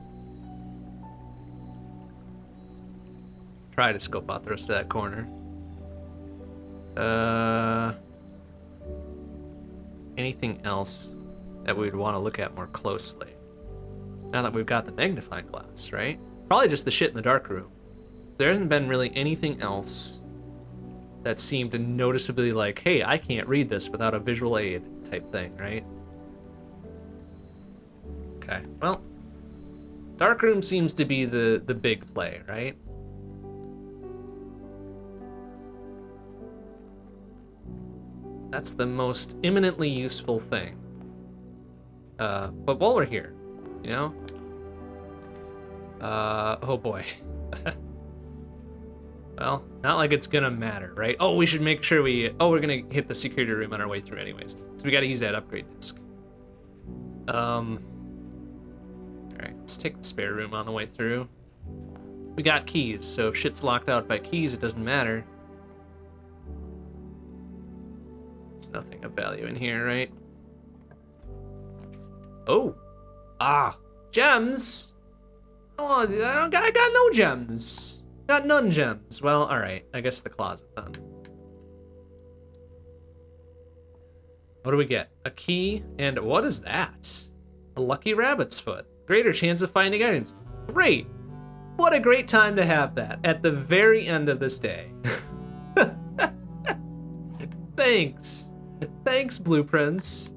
Try to scope out the rest of that corner. Anything else that we would want to look at more closely? Now that we've got the magnifying glass, right? Probably just the shit in the dark room. There hasn't been really anything else that seemed noticeably like, hey, I can't read this without a visual aid type thing, right? Okay, well, dark room seems to be the big play, right? That's the most imminently useful thing. But while we're here, you know? Oh boy. Well, not like it's gonna matter, right? Oh, we should make sure we're gonna hit the security room on our way through anyways. So we gotta use that upgrade disc. Alright, let's take the spare room on the way through. We got keys, so if shit's locked out by keys, it doesn't matter. There's nothing of value in here, right? Oh! Gems! Oh, I got no gems! Got none gems. Well, alright. I guess the closet then. What do we get? A key, and what is that? A lucky rabbit's foot. Greater chance of finding items. Great! What a great time to have that at the very end of this day. Thanks. Thanks, Blueprints.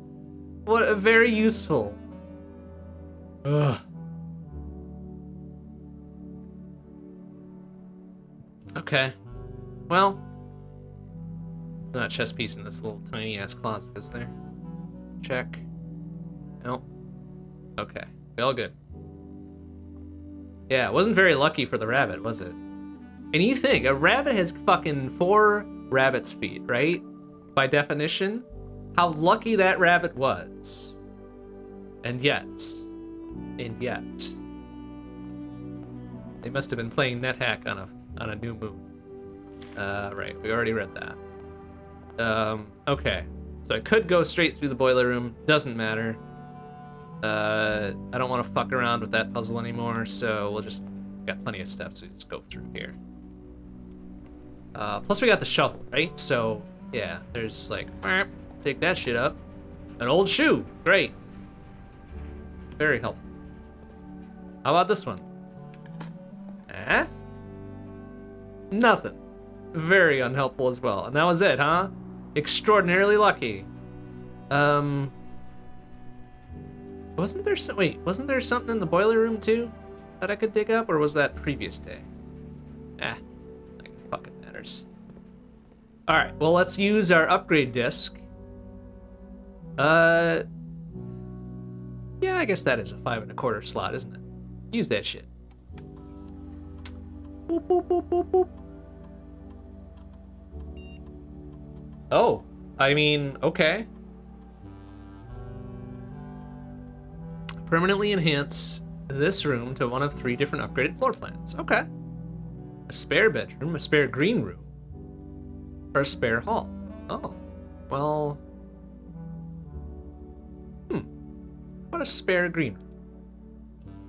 What a very useful. Ugh. Okay. Well, it's not a chess piece in this little tiny ass closet, is there? Check. Nope. Okay. We all good. Yeah, it wasn't very lucky for the rabbit, was it? And you think, a rabbit has fucking 4 rabbit's feet, right? By definition. How lucky that rabbit was. And yet. They must have been playing NetHack on a new moon. Right, we already read that. Okay. So I could go straight through the boiler room. Doesn't matter. I don't want to fuck around with that puzzle anymore, so we'll just... got plenty of steps, so we just go through here. Plus we got the shovel, right? So, yeah, there's like... take that shit up. An old shoe! Great. Very helpful. How about this one? Nothing. Very unhelpful as well. And that was it, huh? Extraordinarily lucky. Wasn't there something in the boiler room too? that I could dig up, or was that previous day? Like it fucking matters. Alright, well, let's use our upgrade disc. Yeah, I guess that is a 5 1/4 slot, isn't it? Use that shit. Boop, boop, boop, boop, boop. Oh, I mean, okay. Permanently enhance this room to one of 3 different upgraded floor plans. Okay. A spare bedroom, a spare green room, or a spare hall. Oh, well. What a spare green room.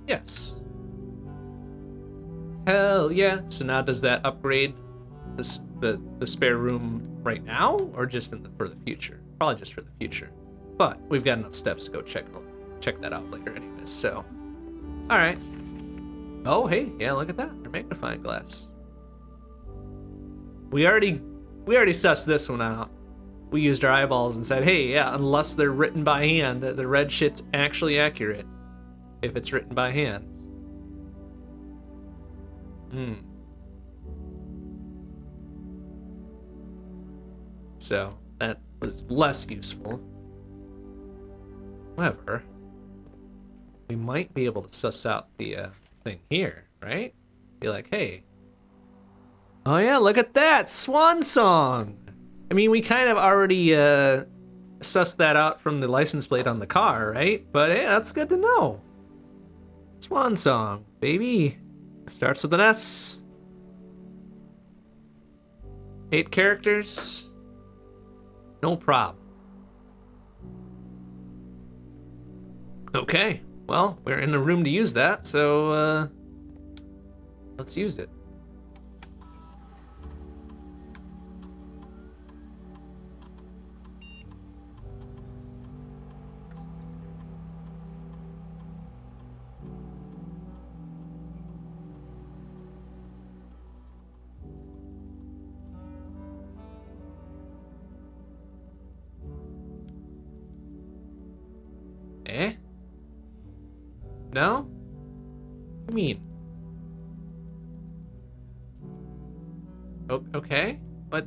Yes. Hell yeah. So now does that upgrade the spare room right now, or just for the future? Probably just for the future. But we've got enough steps to go check that out later anyways, so. Alright. Oh, hey, yeah, look at that. Our magnifying glass. We already sussed this one out. We used our eyeballs and said, hey, yeah, unless they're written by hand, the red shit's actually accurate if it's written by hand. So, that was less useful. However, we might be able to suss out the thing here, right? Be like, hey, oh yeah, look at that, swan song. I mean, we kind of already sussed that out from the license plate on the car, right? But hey, that's good to know. Swan song, baby. Starts with an S. 8 characters. No problem. Okay, well, we're in the room to use that, so let's use it. Eh? No? What do you mean? Okay, but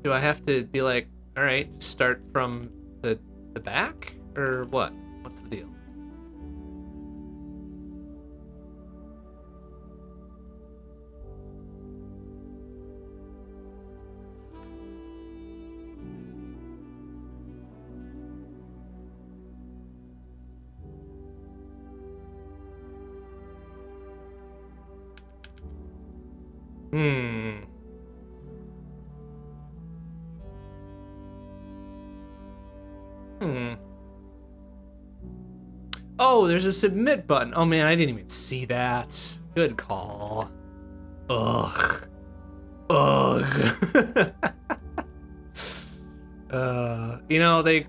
do I have to be like, all right, start from the back, or what? What's the deal? Oh, there's a submit button. Oh man, I didn't even see that. Good call. Ugh. You know, they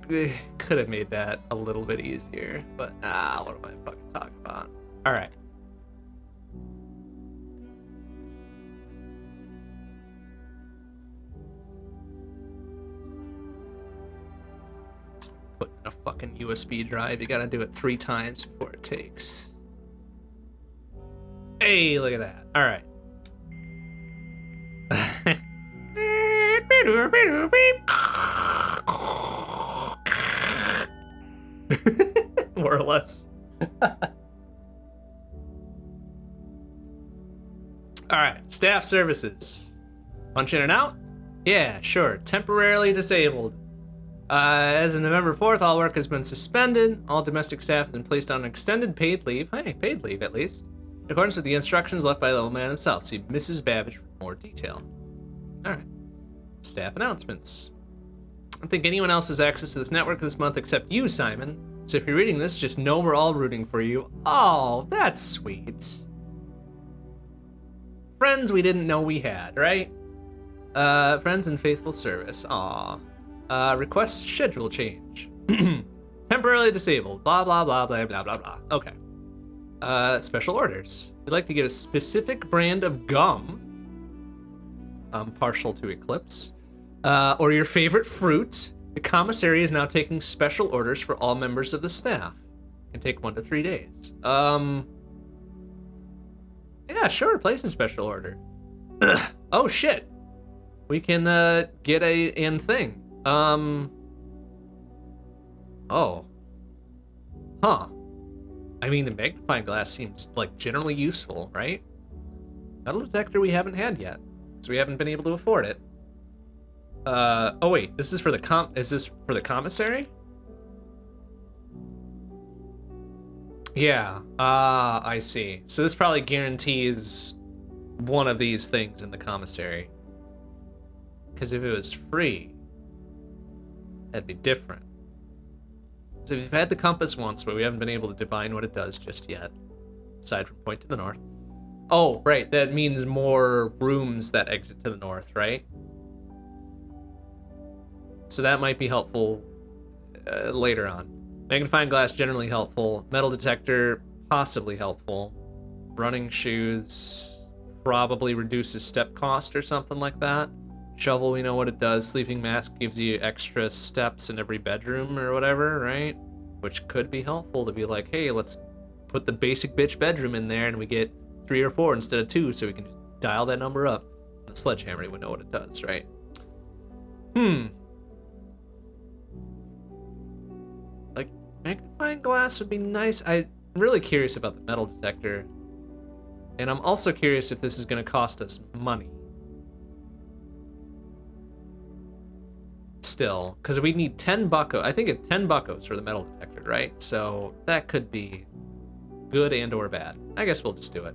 could have made that a little bit easier, but what am I fucking talking about? All right. Put in a fucking USB drive. You gotta do it 3 times before it takes. Hey, look at that. All right. More or less. All right, staff services. Punch in and out? Yeah, sure. Temporarily disabled. As of November 4th, all work has been suspended. All domestic staff has been placed on extended paid leave. Hey, paid leave at least. In accordance with the instructions left by the old man himself. See Mrs. Babbage for more detail. All right. Staff announcements. I don't think anyone else has access to this network this month except you, Simon. So if you're reading this, just know we're all rooting for you. Oh, that's sweet. Friends we didn't know we had, right? Friends and faithful service. Aw. Request schedule change. Temporarily disabled. Blah, blah, blah, blah, blah, blah, blah. Okay. Special orders. If you'd like to get a specific brand of gum, partial to Eclipse, or your favorite fruit, the commissary is now taking special orders for all members of the staff. It can take 1 to 3 days. Yeah, sure, place a special order. Oh, shit. We can, get an thing. Oh. Huh. I mean, the magnifying glass seems, like, generally useful, right? Metal detector we haven't had yet, so we haven't been able to afford it. Oh wait, this is for the is this for the commissary? Yeah, I see. So this probably guarantees one of these things in the commissary. Because if it was free, that'd be different. So we've had the compass once, but we haven't been able to divine what it does just yet. Aside from point to the north. Oh, right, that means more rooms that exit to the north, right? So that might be helpful later on. Magnifying glass, generally helpful. Metal detector, possibly helpful. Running shoes, probably reduces step cost or something like that. Shovel, we know what it does. Sleeping mask gives you extra steps in every bedroom or whatever, right? Which could be helpful to be like, hey, let's put the basic bitch bedroom in there and we get 3 or 4 instead of 2, so we can just dial that number up. And the sledgehammer, we know what it does, right? Like, magnifying glass would be nice. I'm really curious about the metal detector. And I'm also curious if this is going to cost us money. Still, because we need 10 bucko. I think it's 10 buckos for the metal detector, right? So that could be good and or bad. I guess we'll just do it.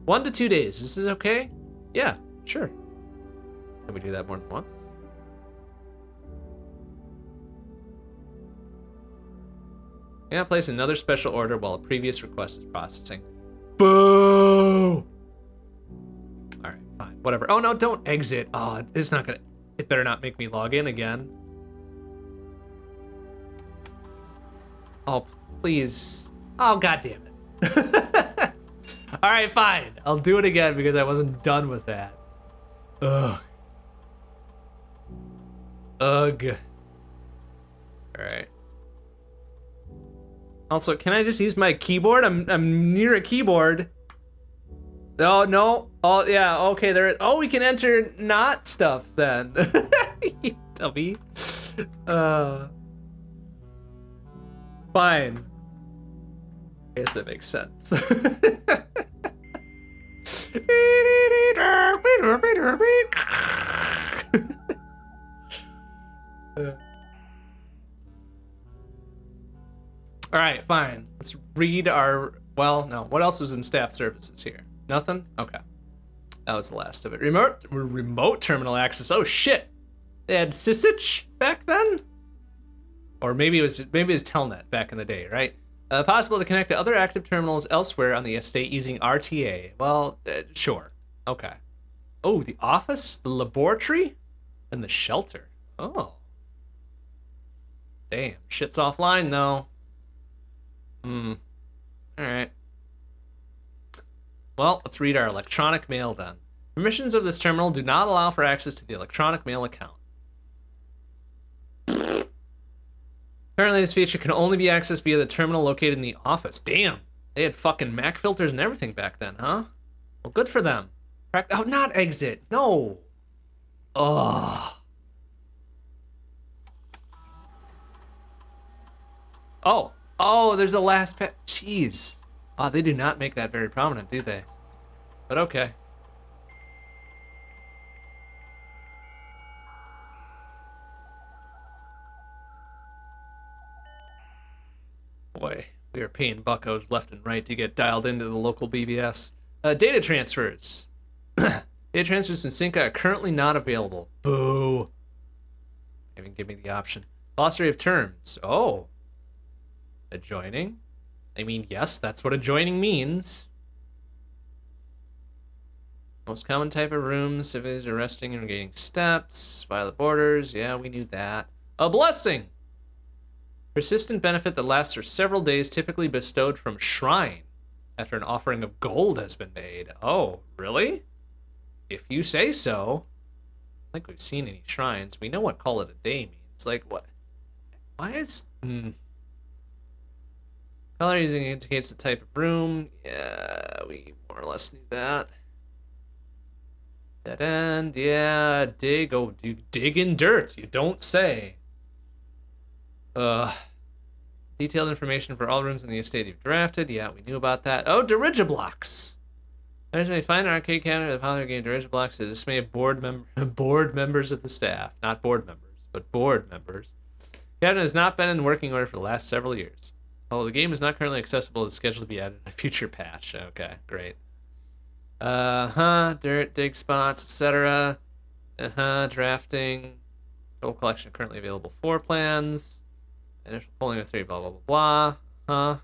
1 to 2 days. This is okay? Yeah, sure. Can we do that more than once? Yeah, place another special order while a previous request is processing. Boo! Alright, fine. Whatever. Oh no, don't exit. Oh, it's not gonna... It better not make me log in again. Oh, please. Oh, god damn it. Alright, fine. I'll do it again because I wasn't done with that. Ugh. Ugh. Alright. Also, can I just use my keyboard? I'm near a keyboard. Oh, no. Oh, yeah, okay, there. Oh, we can enter not stuff then. You dummy. Fine. I guess that makes sense. All right, fine. Let's read our... Well, no. What else was in staff services here? Nothing? Okay. That was the last of it. Remote terminal access. Oh, shit. They had SSH back then? Or maybe it was Telnet back in the day, right? Possible to connect to other active terminals elsewhere on the estate using RTA. Well, sure. Okay. Oh, the office, the laboratory, and the shelter. Oh. Damn. Shit's offline, though. Alright. Well, let's read our electronic mail then. Permissions of this terminal do not allow for access to the electronic mail account. Apparently this feature can only be accessed via the terminal located in the office. Damn. They had fucking MAC filters and everything back then, huh? Well, good for them. Oh, not exit. No. Ugh. Oh. Oh, there's a last pet. Jeez. Oh, they do not make that very prominent, do they? But okay. Boy, we are paying buckos left and right to get dialed into the local BBS. Data transfers. Data transfers from Synca are currently not available. Boo. Even give me the option. Glossary of terms. Oh. Adjoining? I mean, yes, that's what adjoining means. Most common type of rooms, civilians are resting and gaining steps. By the borders, yeah, we knew that. A blessing! Persistent benefit that lasts for several days, typically bestowed from shrine after an offering of gold has been made. Oh, really? If you say so. I don't think we've seen any shrines. We know what call it a day means. Like, what? Why is... Color using indicates the type of room. Yeah, we more or less knew that. Dead end, yeah. Dig, oh, you dig in dirt. You don't say. Detailed information for all rooms in the estate you've drafted. Yeah, we knew about that. Oh, dirigiblocks. Players may find an arcade cabinet of how they're getting dirigiblocks to dismay board members of the staff. Not board members, but board members. The cabinet has not been in working order for the last several years. Although the game is not currently accessible, it's scheduled to be added in a future patch. Okay, great. Dirt, dig spots, etc. Drafting. Total collection currently available 4 plans. Initial polling of 3, blah, blah, blah, blah.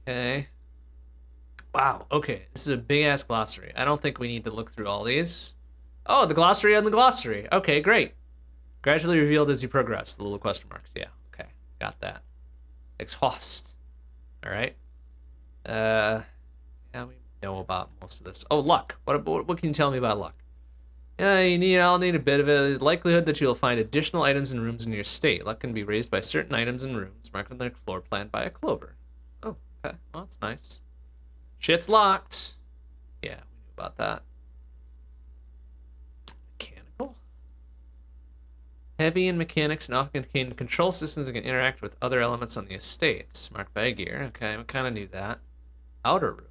Okay. Wow, okay. This is a big-ass glossary. I don't think we need to look through all these. Oh, the glossary on the glossary. Okay, great. Gradually revealed as you progress. The little question marks. Yeah, okay. Got that. Exhaust. All right. Yeah, we know about most of this. Oh, luck. What can you tell me about luck? Yeah, I'll need a bit of a likelihood that you'll find additional items and rooms in your estate. Luck can be raised by certain items and rooms marked on the floor plan by a clover. Oh, okay. Well, that's nice. Shit's locked. Yeah, we knew about that. Mechanical. Heavy and mechanics and often contain control systems that can interact with other elements on the estates. Marked by a gear. Okay, we kind of knew that. Outer room.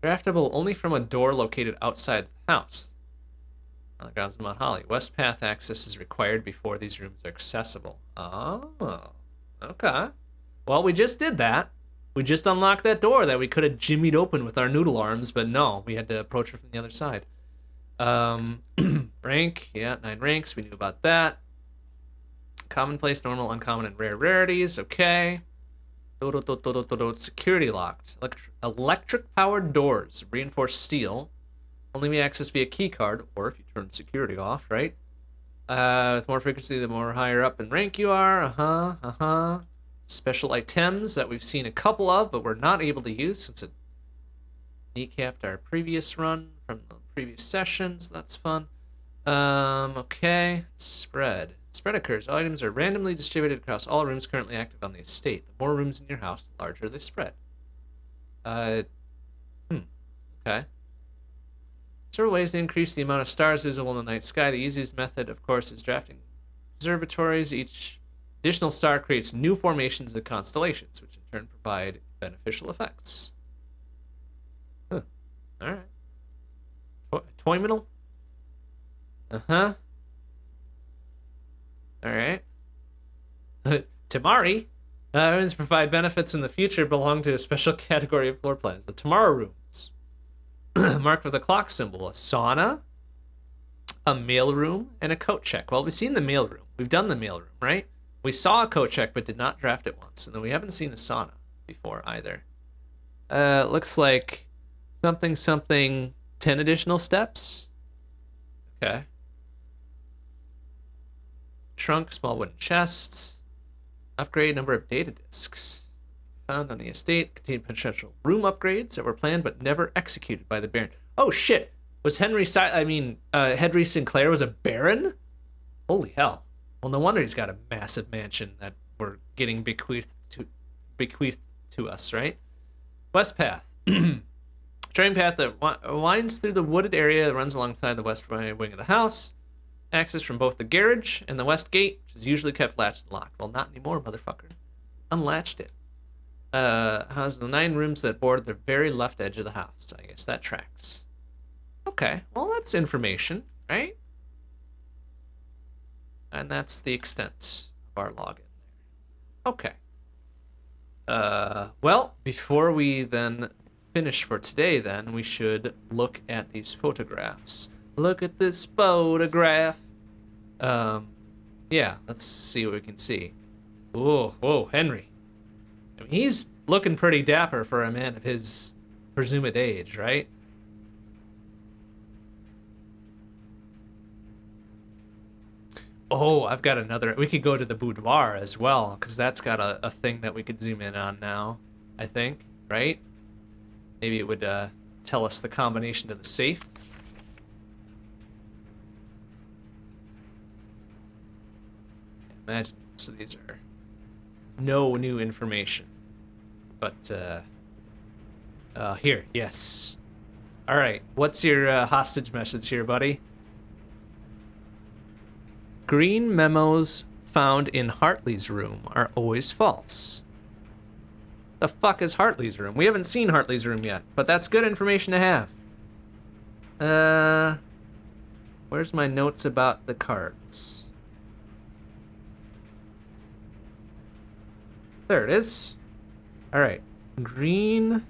Draftable only from a door located outside the house. On the grounds of Mount Holly. West path access is required before these rooms are accessible. Oh, okay. Well, we just did that. We just unlocked that door that we could have jimmied open with our noodle arms, but no, we had to approach it from the other side. Rank, yeah, 9 ranks. We knew about that. Commonplace, normal, uncommon, and rare rarities. Okay. Security locked. Electric-powered doors. Reinforced steel. Only be accessed via keycard, or if you turn security off, right? With more frequency, the more higher up in rank you are. Special items that we've seen a couple of, but we're not able to use since it kneecapped our previous run from the previous session, so that's fun. Okay. Spread. Spread occurs. All items are randomly distributed across all rooms currently active on the estate. The more rooms in your house, the larger they spread. Okay. Several ways to increase the amount of stars visible in the night sky. The easiest method, of course, is drafting observatories. Each additional star creates new formations of constellations, which in turn provide beneficial effects. Huh. All right. Toyminal? Uh-huh. All right. Tamari. Rooms provide benefits in the future belong to a special category of floor plans. The Tamara rooms. Marked with a clock symbol. A sauna, a mail room, and a coat check. Well, we've seen the mail room. We've done the mail room, right? We saw a coat check, but did not draft it once. And then we haven't seen a sauna before either. Looks like something, 10 additional steps. Okay. Trunk, small wooden chests. Upgrade number of data disks. Found on the estate contained potential room upgrades that were planned but never executed by the Baron. Oh shit! Was Henry Sinclair was a Baron? Holy hell! Well, no wonder he's got a massive mansion that we're getting bequeathed to us, right? West path. Train path that winds through the wooded area that runs alongside the west wing of the house. Access from both the garage and the west gate, which is usually kept latched and locked. Well, not anymore, motherfucker. Unlatched it. Houses the 9 rooms that border the very left edge of the house. I guess that tracks. Okay, well, that's information, right? And that's the extent of our login there. Okay. Well, before we then finish for today, then, we should look at these photographs. Look at this photograph. Yeah, let's see what we can see. Whoa, Henry. I mean, he's looking pretty dapper for a man of his presumed age, right? Oh, I've got another. We could go to the boudoir as well, because that's got a thing that we could zoom in on now, I think, right? Maybe it would tell us the combination to the safe. Imagine most of these are no new information. But, here, yes. Alright, what's your hostage message here, buddy? Green memos found in Hartley's room are always false. The fuck is Hartley's room? We haven't seen Hartley's room yet, but that's good information to have. Where's my notes about the cards? There it is. Alright. Green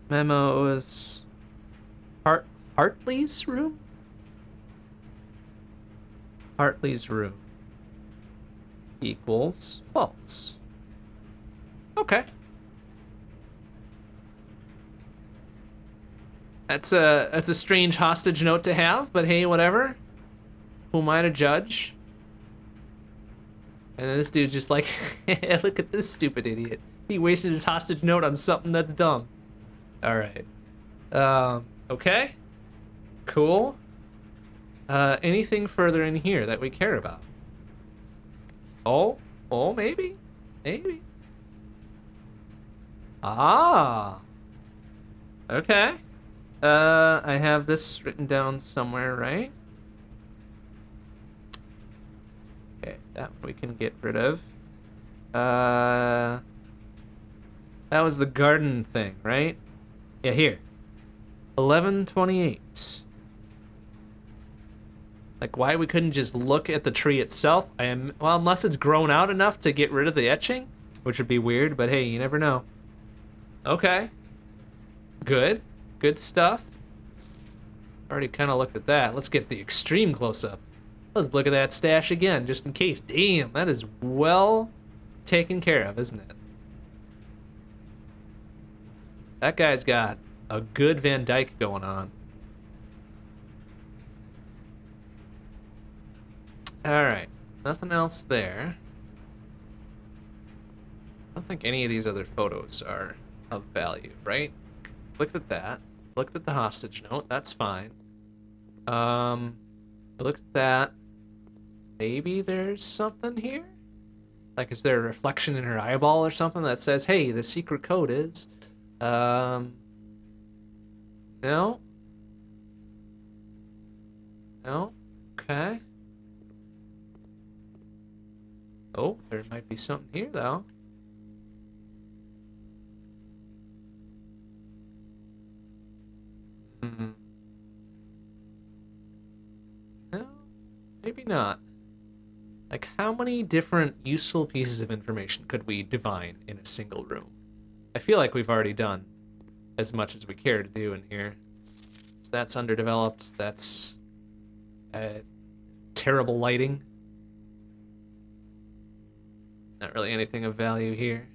memos. Hartley's room? Hartley's room equals false. Okay. That's a strange hostage note to have, but hey, whatever. Who am I to judge? And this dude's just like, look at this stupid idiot. He wasted his hostage note on something that's dumb. Alright. Okay. Cool. Anything further in here that we care about? Oh, maybe. Maybe. Ah. Okay. I have this written down somewhere, right? Okay, that we can get rid of. That was the garden thing, right? Yeah, here. 1128. Like, why we couldn't just look at the tree itself? Well, unless it's grown out enough to get rid of the etching, which would be weird, but hey, you never know. Okay. Good. Good stuff. Already kind of looked at that. Let's get the extreme close-up. Let's look at that stash again, just in case. Damn, that is well taken care of, isn't it? That guy's got a good Van Dyke going on. Alright, nothing else there. I don't think any of these other photos are of value, right? Looked at that. Looked at the hostage note, that's fine. Looked at that. Maybe there's something here? Like, is there a reflection in her eyeball or something that says, hey, the secret code is... No? No? Okay. Oh, there might be something here, though. No, maybe not. Like, how many different useful pieces of information could we divine in a single room? I feel like we've already done as much as we care to do in here. So that's underdeveloped. That's terrible lighting. Not really anything of value here.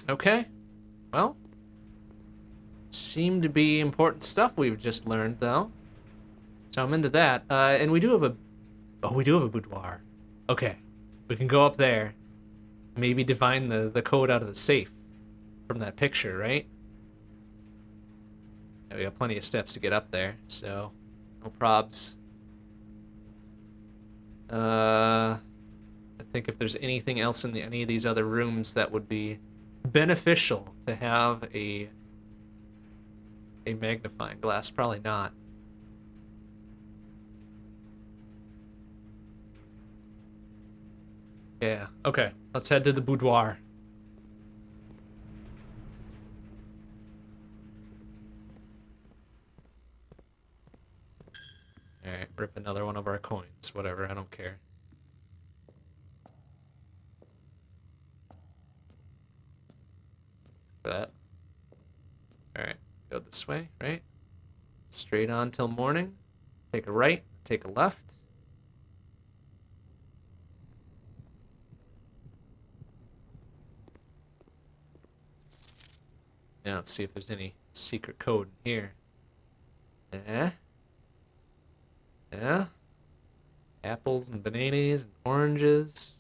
Okay. Well, seemed to be important stuff we've just learned, though. So I'm into that. And we do have a... Oh, we do have a boudoir. Okay. We can go up there. Maybe divine the code out of the safe from that picture, right? Yeah, we got plenty of steps to get up there, so no probs. I think if there's anything else in any of these other rooms that would be beneficial to have a magnifying glass, probably not. Yeah, okay. Let's head to the boudoir. Alright, rip another one of our coins. Whatever, I don't care. That. Alright, go this way, right? Straight on till morning. Take a right, take a left. Now let's see if there's any secret code in here. Yeah. Yeah. Apples and bananas and oranges.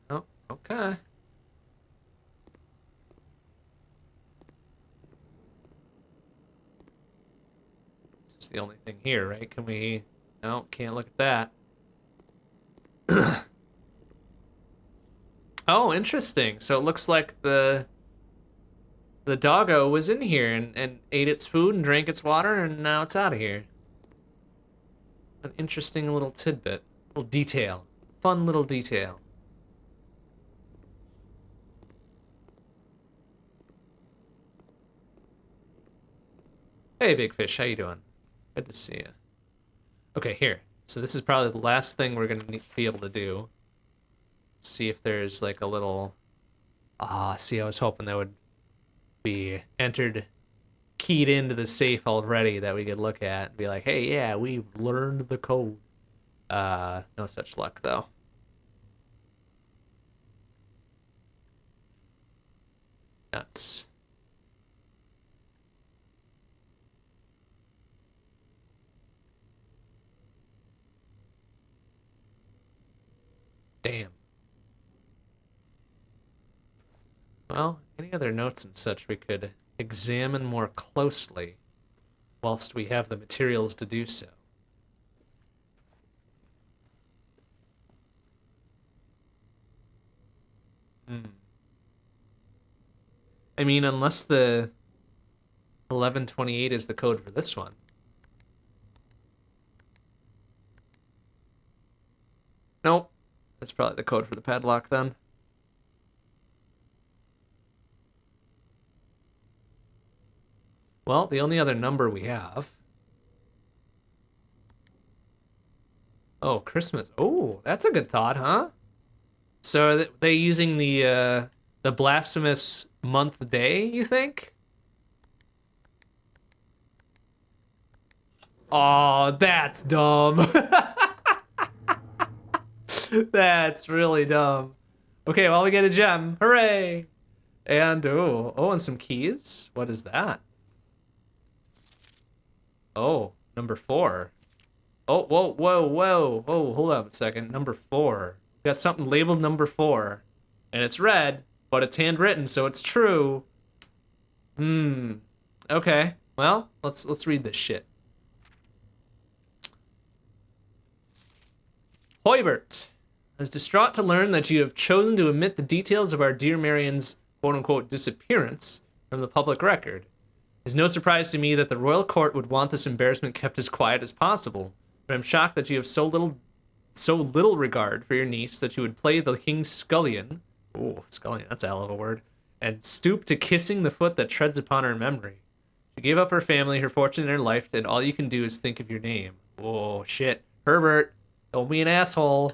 Oh, okay. This is the only thing here, right? Can we... No, can't look at that. Oh, interesting. So it looks like the doggo was in here and ate its food and drank its water, and now it's out of here. An interesting little tidbit, little detail, fun little detail. Hey, big fish, how you doing? Good to see you. Okay, here. So this is probably the last thing we're gonna be able to do. See if there's like a little. Ah, see, I was hoping that would be entered, keyed into the safe already that we could look at and be like, hey, yeah, we learned the code. No such luck though. Nuts. Damn. Well, any other notes and such we could examine more closely whilst we have the materials to do so. Hmm. I mean, unless the 1128 is the code for this one. Nope. That's probably the code for the padlock then. Well, the only other number we have. Oh, Christmas. Oh, that's a good thought, huh? So are they using the blasphemous month day, you think? Oh, that's dumb. That's really dumb. Okay, well, we get a gem. Hooray! And oh, and some keys. What is that? Oh, number 4. Oh, whoa, whoa, whoa. Oh, hold up a second. Number 4. We got something labeled number 4. And it's red, but it's handwritten, so it's true. Hmm. Okay. Well, let's read this shit. Hoibert is distraught to learn that you have chosen to omit the details of our dear Marion's quote-unquote disappearance from the public record. It's no surprise to me that the royal court would want this embarrassment kept as quiet as possible, but I'm shocked that you have so little regard for your niece that you would play the king's scullion. Oh, scullion, that's a hell of a word. And stoop to kissing the foot that treads upon her memory. She gave up her family, her fortune, and her life, and all you can do is think of your name. Oh, shit. Herbert, don't be an asshole.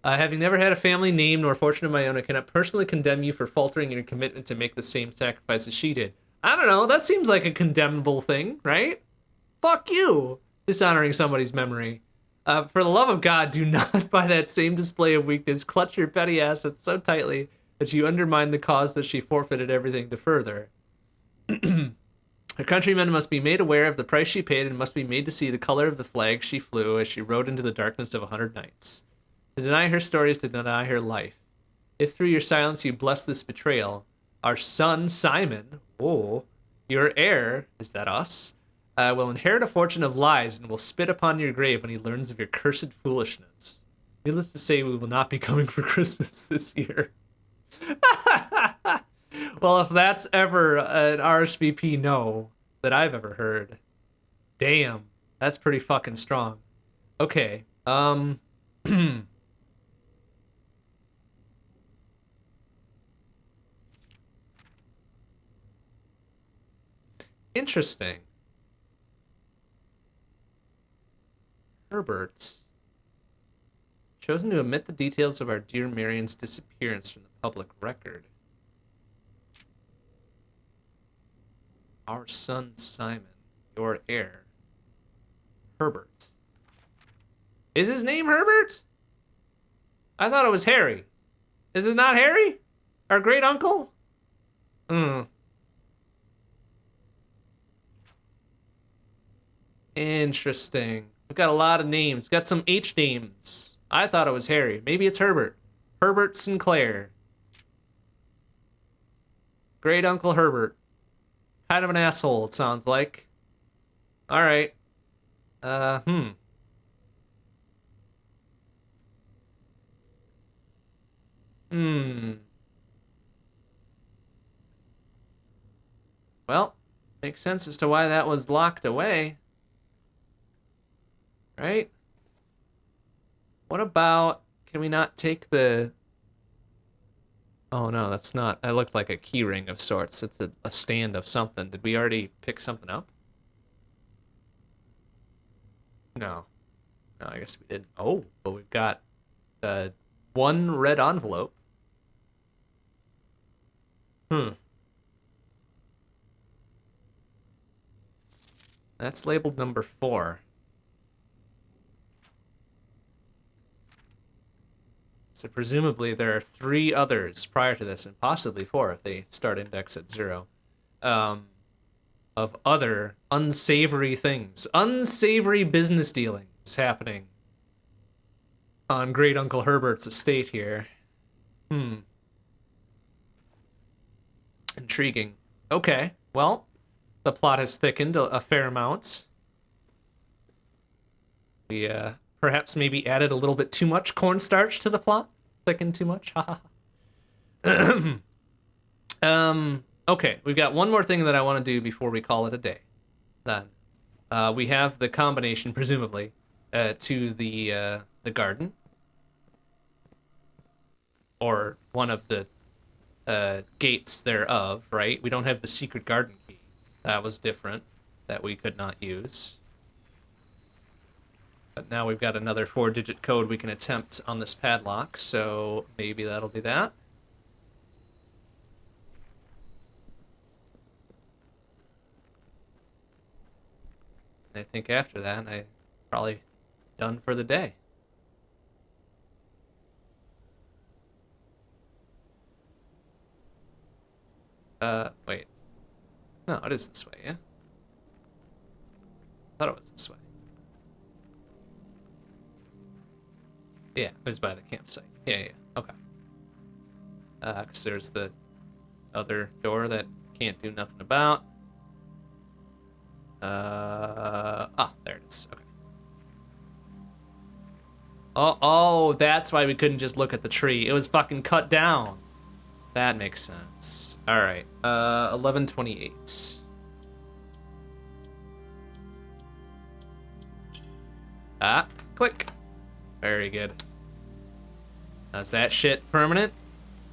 Having never had a family name nor fortune of my own, I cannot personally condemn you for faltering in your commitment to make the same sacrifice as she did. I don't know, that seems like a condemnable thing, right? Fuck you, dishonoring somebody's memory. For the love of God, do not, by that same display of weakness, clutch your petty assets so tightly that you undermine the cause that she forfeited everything to further. Her countrymen must be made aware of the price she paid and must be made to see the color of the flag she flew as she rode into the darkness of 100 nights. To deny her story is to deny her life. If through your silence you bless this betrayal, our son, Simon, oh, your heir, is that us, will inherit a fortune of lies and will spit upon your grave when he learns of your cursed foolishness. Needless to say, we will not be coming for Christmas this year. Well, if that's ever an RSVP no that I've ever heard, damn, that's pretty fucking strong. Okay, interesting. Herbert's chosen to omit the details of our dear Marion's disappearance from the public record. Our son Simon, your heir. Herbert. Is his name Herbert? I thought it was Harry. Is it not Harry? Our great uncle? Hmm. Interesting. We've got a lot of names. Got some H names. I thought it was Harry. Maybe it's Herbert. Herbert Sinclair. Great Uncle Herbert. Kind of an asshole, it sounds like. Alright. Hmm. Hmm. Well, makes sense as to why that was locked away. Right? What about... Can we not take the... Oh no, that's not... That looked like a key ring of sorts. It's a stand of something. Did we already pick something up? No. No, I guess we didn't. Oh, but we've got one red envelope. Hmm. That's labeled number 4. So presumably there are 3 others prior to this, and possibly 4 if they start index at 0, um, of other unsavory things, unsavory business dealings happening on Great Uncle Herbert's estate here. Hmm. Intriguing. Okay, well, the plot has thickened a fair amount. We perhaps maybe added a little bit too much cornstarch to the plot. Thickened too much. Okay, we've got one more thing that I want to do before we call it a day. Then we have the combination, presumably, to the garden, or one of the gates thereof. Right? We don't have the secret garden key. That was different. That we could not use. But now we've got another 4-digit code we can attempt on this padlock, so maybe that'll be that. I think after that, I probably done for the day. Wait. No, it is this way, yeah? I thought it was this way. Yeah, it was by the campsite. Yeah. Okay. Because there's the other door that can't do nothing about. There it is. Okay. Oh, that's why we couldn't just look at the tree. It was fucking cut down. That makes sense. All right. 1128. Click. Very good. Now, is that shit permanent?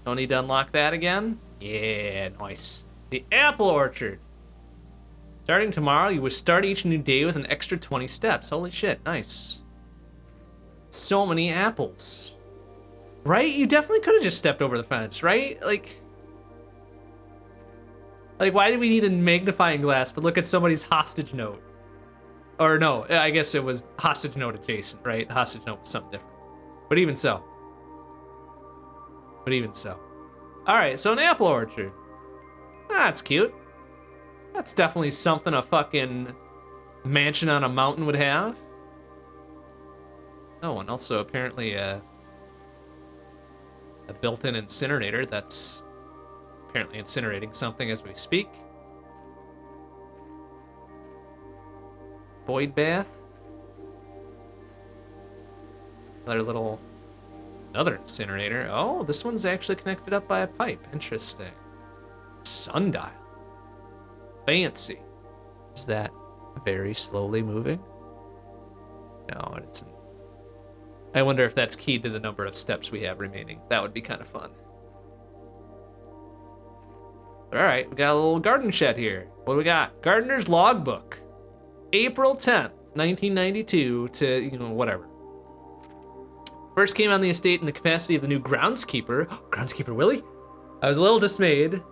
Don't need to unlock that again? Yeah, nice. The apple orchard. Starting tomorrow, you will start each new day with an extra 20 steps. Holy shit, nice. So many apples. Right? You definitely could have just stepped over the fence, right? Like, why do we need a magnifying glass to look at somebody's hostage note? Or no, I guess it was hostage note adjacent, right? The hostage note was something different. But even so. All right, so an apple orchard. That's cute. That's definitely something a fucking mansion on a mountain would have. Oh, and also apparently a built-in incinerator that's apparently incinerating something as we speak. Void bath. Another incinerator. Oh, this one's actually connected up by a pipe. Interesting. Sundial. Fancy. Is that very slowly moving? No, it isn't. I wonder if that's keyed to the number of steps we have remaining. That would be kind of fun. All right, we got a little garden shed here. What do we got? Gardener's logbook. April 10th, 1992 to, whatever. First came on the estate in the capacity of the new groundskeeper. Groundskeeper Willie? I was a little dismayed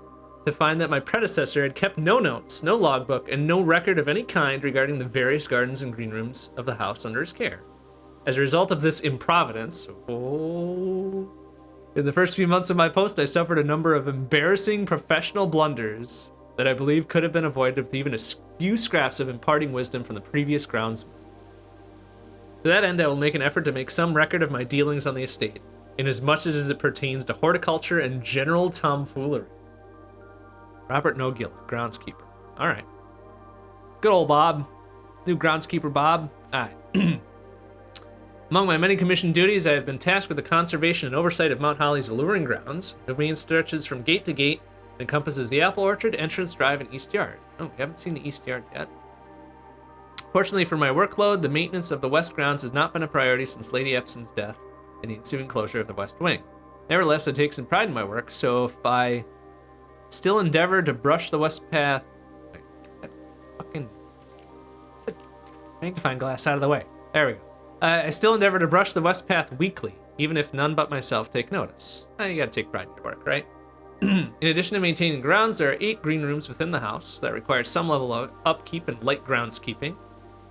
to find that my predecessor had kept no notes, no logbook, and no record of any kind regarding the various gardens and green rooms of the house under his care. As a result of this improvidence, in the first few months of my post, I suffered a number of embarrassing professional blunders that I believe could have been avoided with even a few scraps of imparting wisdom from the previous groundsman. To that end, I will make an effort to make some record of my dealings on the estate, inasmuch as it pertains to horticulture and general tomfoolery. Robert Nogill, groundskeeper. All right. Good old Bob. New groundskeeper Bob. All right. Among my many commissioned duties, I have been tasked with the conservation and oversight of Mount Holly's alluring grounds. The domain stretches from gate to gate and encompasses the Apple Orchard, Entrance Drive, and East Yard. Oh, we haven't seen the East Yard yet. Fortunately for my workload, the maintenance of the West grounds has not been a priority since Lady Epson's death and the ensuing closure of the West Wing. Nevertheless, I take some pride in my work, so if I still endeavor to brush the West path... Fucking... magnifying glass out of the way. There we go. I still endeavor to brush the West path weekly, even if none but myself take notice. You gotta take pride in your work, right? In addition to maintaining grounds, there are 8 green rooms within the house that require some level of upkeep and light groundskeeping.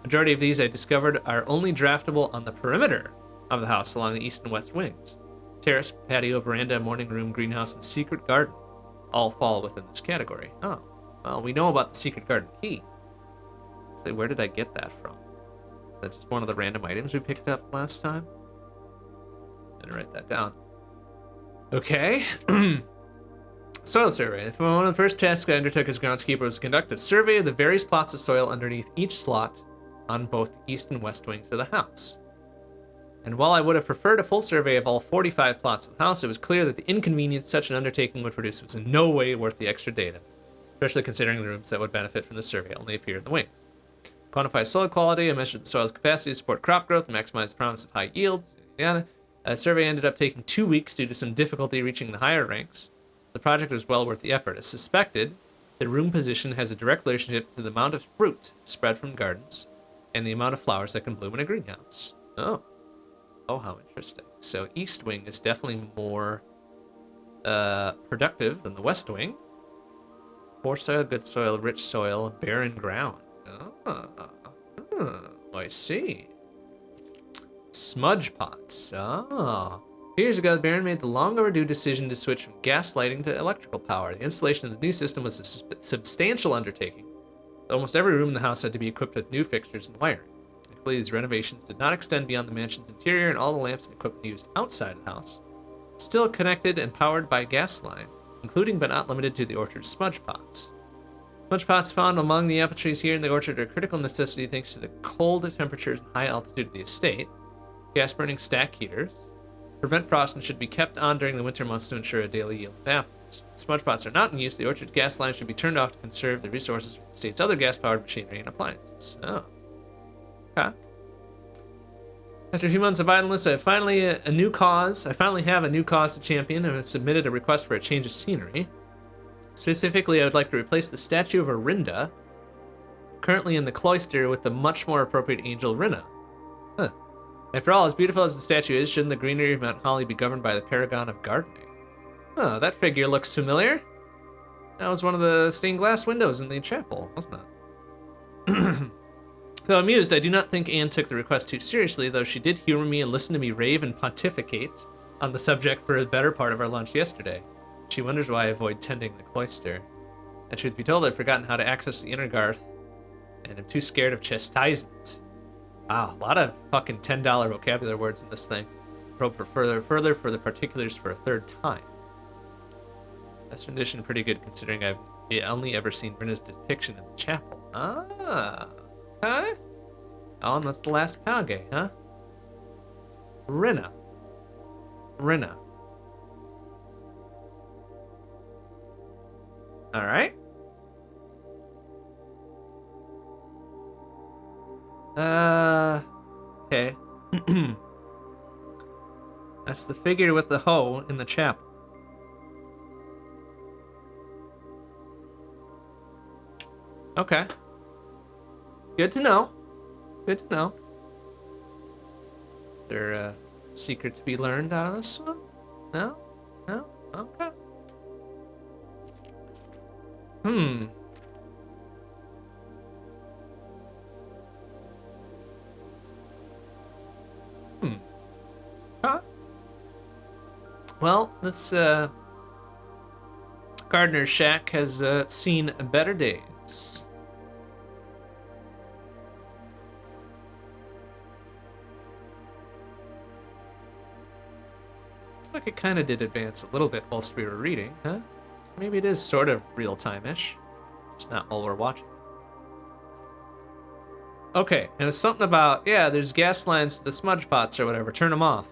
Majority of these I discovered are only draftable on the perimeter of the house along the east and west wings. Terrace, patio, veranda, morning room, greenhouse, and secret garden all fall within this category. Oh, well, we know about the secret garden key. So where did I get that from? Is that just one of the random items we picked up last time? I'm gonna write that down. Okay. Soil survey. One of the first tasks I undertook as groundskeeper was to conduct a survey of the various plots of soil underneath each slot on both the east and west wings of the house. And while I would have preferred a full survey of all 45 plots of the house, it was clear that the inconvenience such an undertaking would produce was in no way worth the extra data, especially considering the rooms that would benefit from the survey only appear in the wings. Quantify soil quality, I measured the soil's capacity to support crop growth and maximize the promise of high yields. A survey ended up taking 2 weeks due to some difficulty reaching the higher ranks. The project was well worth the effort. As suspected, the room position has a direct relationship to the amount of fruit spread from gardens and the amount of flowers that can bloom in a greenhouse. Oh, how interesting. So East Wing is definitely more productive than the West Wing. Poor soil, good soil, rich soil, barren ground. I see. Smudge pots. Years ago, the Baron made the long overdue decision to switch from gas lighting to electrical power. The installation of the new system was a substantial undertaking. Almost every room in the house had to be equipped with new fixtures and wiring. Thankfully, these renovations did not extend beyond the mansion's interior, and all the lamps and equipment used outside the house still connected and powered by gas line, including but not limited to the orchard's smudge pots. Smudge pots found among the apple trees here in the orchard are a critical necessity thanks to the cold temperatures and high altitude of the estate. Gas-burning stack heaters prevent frost and should be kept on during the winter months to ensure a daily yield of apples. If smudge pots are not in use, the orchard gas line should be turned off to conserve the resources from the state's other gas-powered machinery and appliances. Oh. Okay. After a few months of idleness, I finally have a new cause to champion and have submitted a request for a change of scenery. Specifically, I would like to replace the statue of Orinda, currently in the cloister, with the much more appropriate angel Rinna. Huh. After all, as beautiful as the statue is, shouldn't the greenery of Mount Holly be governed by the paragon of gardening? Oh, that figure looks familiar. That was one of the stained glass windows in the chapel, wasn't it? Though amused, I do not think Anne took the request too seriously, though she did humor me and listen to me rave and pontificate on the subject for a better part of our lunch yesterday. She wonders why I avoid tending the cloister. And truth be told, I've forgotten how to access the inner garth, and I'm too scared of chastisement. Wow, a lot of fucking $10 vocabulary words in this thing. Probe for further for the particulars for a third time. This rendition pretty good considering I've only ever seen Rinna's depiction in the chapel. Okay. Oh, and that's the last Page, huh? Rinna. Alright. Okay. That's the figure with the hoe in the chapel. Okay. Good to know. Is there a secret to be learned out of this one? No? Okay. Huh? Well, this gardener's shack has seen better days. Looks like it kind of did advance a little bit whilst we were reading, huh? So maybe it is sort of real-time-ish. Just not while we're watching. Okay, it was something about, yeah, there's gas lines to the smudge pots or whatever. Turn them off.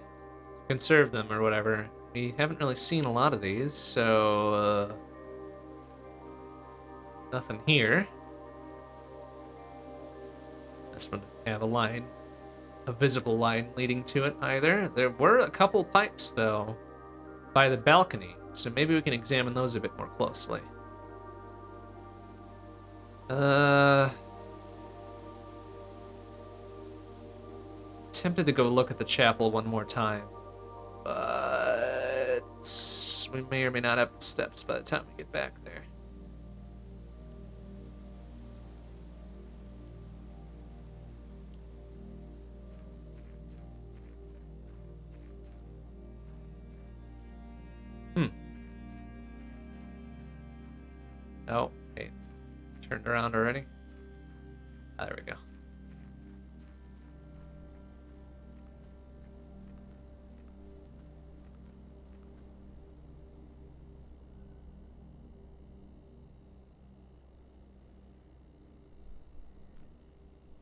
Conserve them or whatever. We haven't really seen a lot of these, so nothing here. This one didn't have a line, a visible line leading to it either. There were a couple pipes though by the balcony, so maybe we can examine those a bit more closely. Tempted to go look at the chapel one more time, but we may or may not have the steps by the time we get back there. Oh, hey, turned around already? Ah, there we go.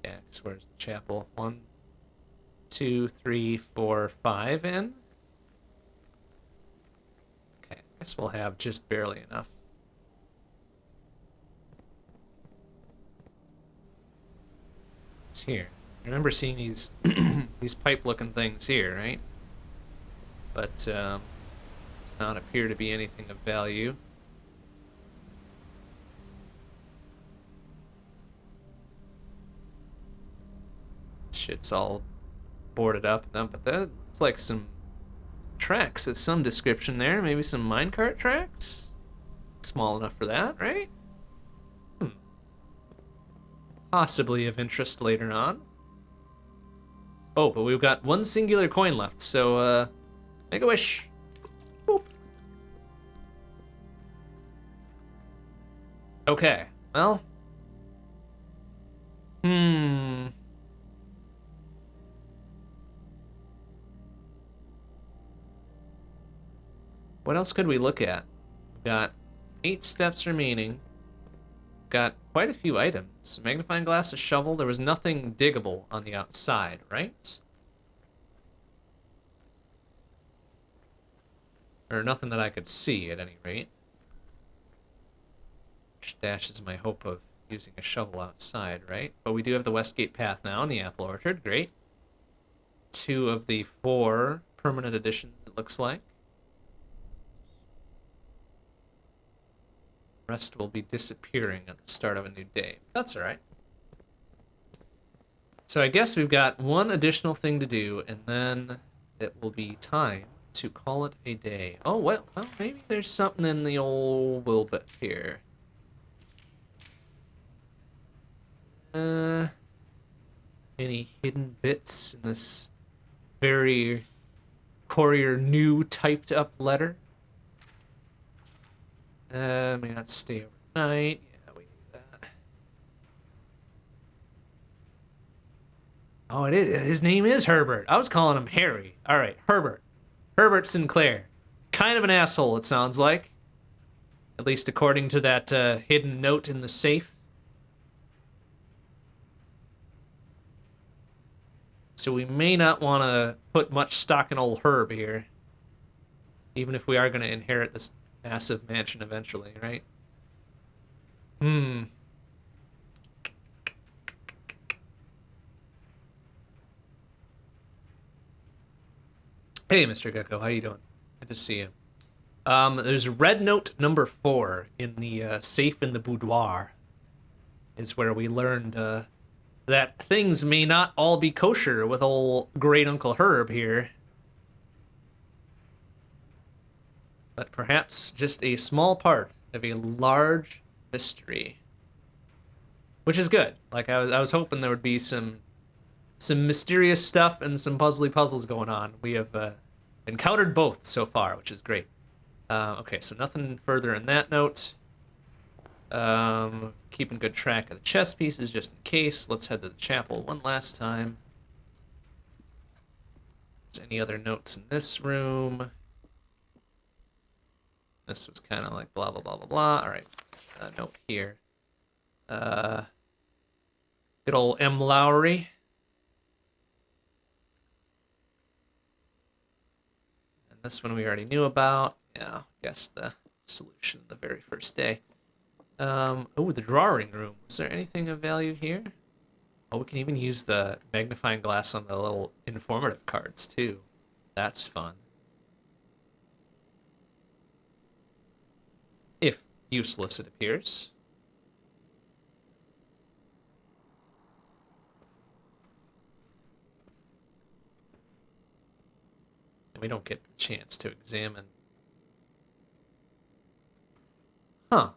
Yeah, because where's the chapel? 1, 2, 3, 4, 5 in? Okay, I guess we'll have just barely enough. It's here. I remember seeing these these pipe-looking things here, right? But does not appear to be anything of value. Shit's all boarded up, but that looks like some tracks of some description there. Maybe some minecart tracks? Small enough for that, right? Possibly of interest later on. Oh, but we've got one singular coin left, so make a wish. Boop. Okay, well. What else could we look at? We've got 8 steps remaining. Got quite a few items. Magnifying glass, a shovel. There was nothing diggable on the outside, right? Or nothing that I could see, at any rate. Which dashes my hope of using a shovel outside, right? But we do have the Westgate Path now in the Apple Orchard. Great. 2 of the 4 permanent additions, it looks like. The rest will be disappearing at the start of a new day. That's alright. So I guess we've got one additional thing to do, and then it will be time to call it a day. Oh, well, maybe there's something in the old Wilbit here. Any hidden bits in this very courier new typed up letter? May not stay overnight. Yeah, we need that. Oh, it is. His name is Herbert. I was calling him Harry. All right, Herbert. Herbert Sinclair. Kind of an asshole, it sounds like. At least according to that hidden note in the safe. So we may not want to put much stock in old Herb here. Even if we are going to inherit this massive mansion eventually, right? Hey, Mr. Gecko, how you doing? Good to see you. There's red note number 4 in the safe in the boudoir. Is where we learned that things may not all be kosher with old great Uncle Herb here. But perhaps just a small part of a large mystery. Which is good. Like, I was hoping there would be some mysterious stuff and some puzzly puzzles going on. We have encountered both so far, which is great. Okay, so nothing further in that note. Keeping good track of the chess pieces just in case. Let's head to the chapel one last time. Is any other notes in this room? This was kind of like blah, blah, blah, blah, blah. All right, note here. Good old M. Lowry. And this one we already knew about. Yeah, guess the solution the very first day. Oh, the drawing room. Is there anything of value here? Oh, we can even use the magnifying glass on the little informative cards, too. That's fun. If useless, it appears. And we don't get the chance to examine. Huh.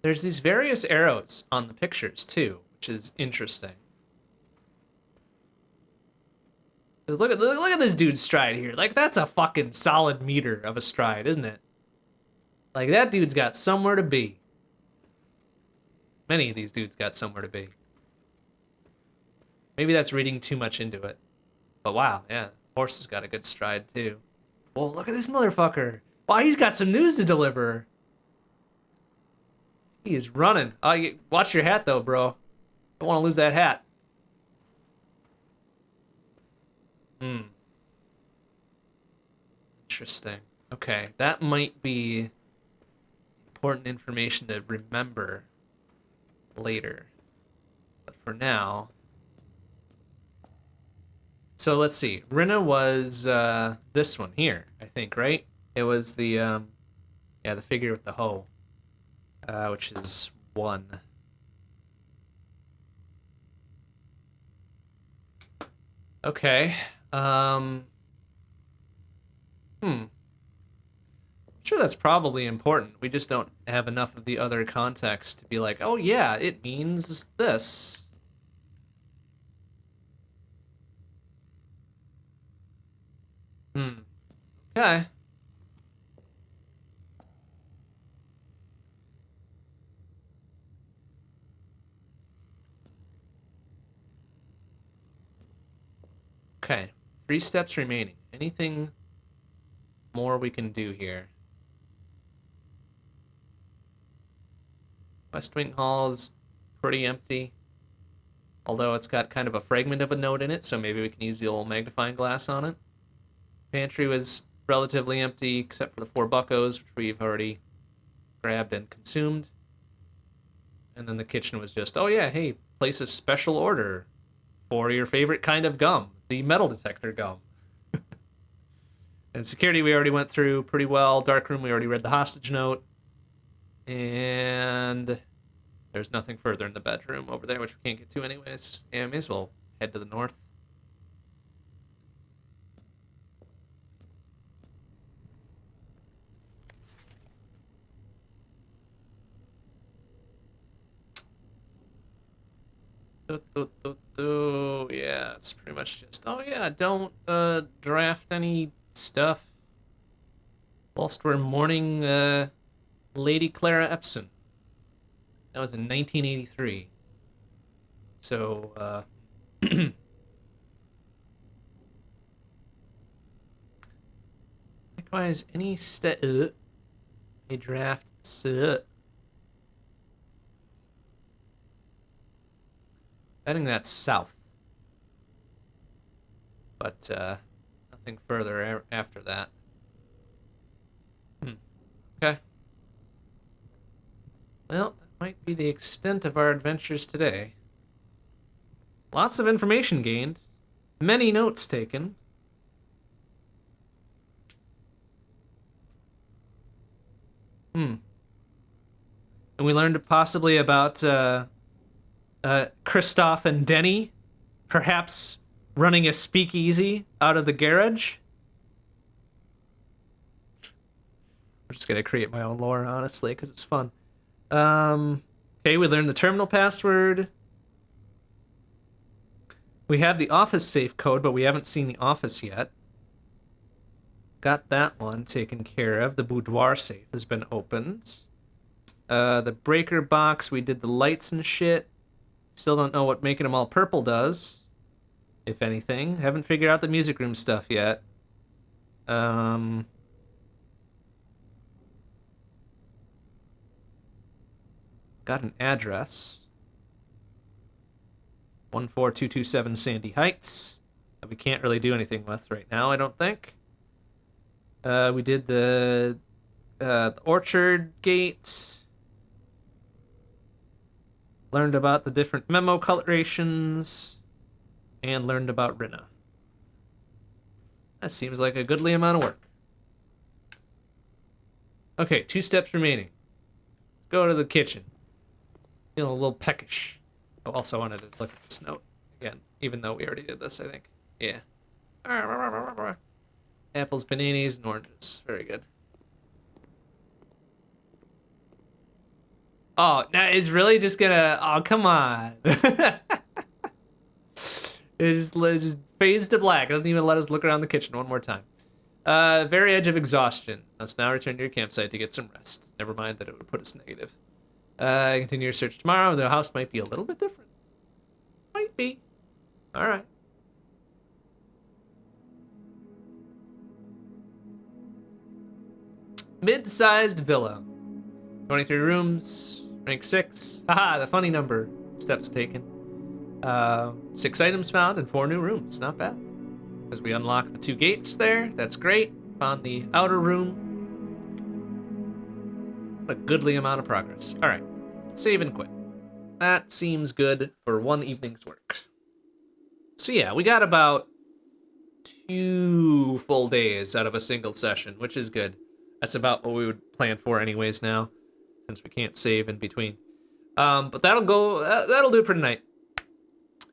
There's these various arrows on the pictures, too, which is interesting. Look at this dude's stride here. Like, that's a fucking solid meter of a stride, isn't it? Like, that dude's got somewhere to be. Many of these dudes got somewhere to be. Maybe that's reading too much into it. But wow, yeah, horse has got a good stride, too. Whoa, look at this motherfucker. Wow, he's got some news to deliver. He is running. Oh, watch your hat, though, bro. Don't want to lose that hat. Hmm. Interesting. Okay, that might be important information to remember later. But for now... So let's see. Rinna was this one here, I think, right? It was the, yeah, the figure with the hoe, which is 1. Okay. I'm sure that's probably important. We just don't have enough of the other context to be like, oh yeah, it means this. Hmm. Okay. Okay. 3 steps remaining. Anything more we can do here? West Wing Hall is pretty empty. Although it's got kind of a fragment of a note in it, so maybe we can use the old magnifying glass on it. Pantry was relatively empty, except for the 4 buckos, which we've already grabbed and consumed. And then the kitchen was just, oh yeah, hey, place a special order for your favorite kind of gum, the metal detector gum. And security we already went through pretty well. Darkroom we already read the hostage note. And there's nothing further in the bedroom over there, which we can't get to anyways. Yeah, may as well head to the north. Yeah, it's pretty much just, oh yeah, don't draft any stuff whilst we're mourning Lady Clara Epson. That was in 1983. So, likewise, any a draft betting that's south. But nothing further after that. Okay. Well, that might be the extent of our adventures today. Lots of information gained, many notes taken. And we learned possibly about Christoph and Denny, perhaps running a speakeasy out of the garage. I'm just gonna create my own lore, honestly, because it's fun. Okay, we learned the terminal password. We have the office safe code, but we haven't seen the office yet. Got that one taken care of. The boudoir safe has been opened. The breaker box, we did the lights and shit. Still don't know what making them all purple does, if anything. Haven't figured out the music room stuff yet. Got an address. 14227 Sandy Heights. That we can't really do anything with right now, I don't think. We did the Orchard Gate. Learned about the different memo colorations. And learned about Rinna. That seems like a goodly amount of work. Okay, 2 steps remaining. Go to the kitchen. Feeling a little peckish. Oh, also wanted to look at this note again, even though we already did this, I think. Yeah. Apples, bananas, and oranges. Very good. Oh, now it's really just gonna... Oh, come on. It just fades to black. Doesn't even let us look around the kitchen one more time. Very edge of exhaustion. Let's now return to your campsite to get some rest. Never mind that it would put us negative. Continue your search tomorrow. The house might be a little bit different. Might be. All right. Mid-sized villa. 23 rooms. Rank 6. Haha, the funny number. Steps taken. 6 items found and 4 new rooms. Not bad. Because we unlocked the 2 gates there. That's great. Found the outer room. A goodly amount of progress. All right. Save and quit. That seems good for 1 evening's work. So yeah, we got about 2 full days out of a single session, which is good. That's about what we would plan for anyways now, since we can't save in between. But that'll do it for tonight.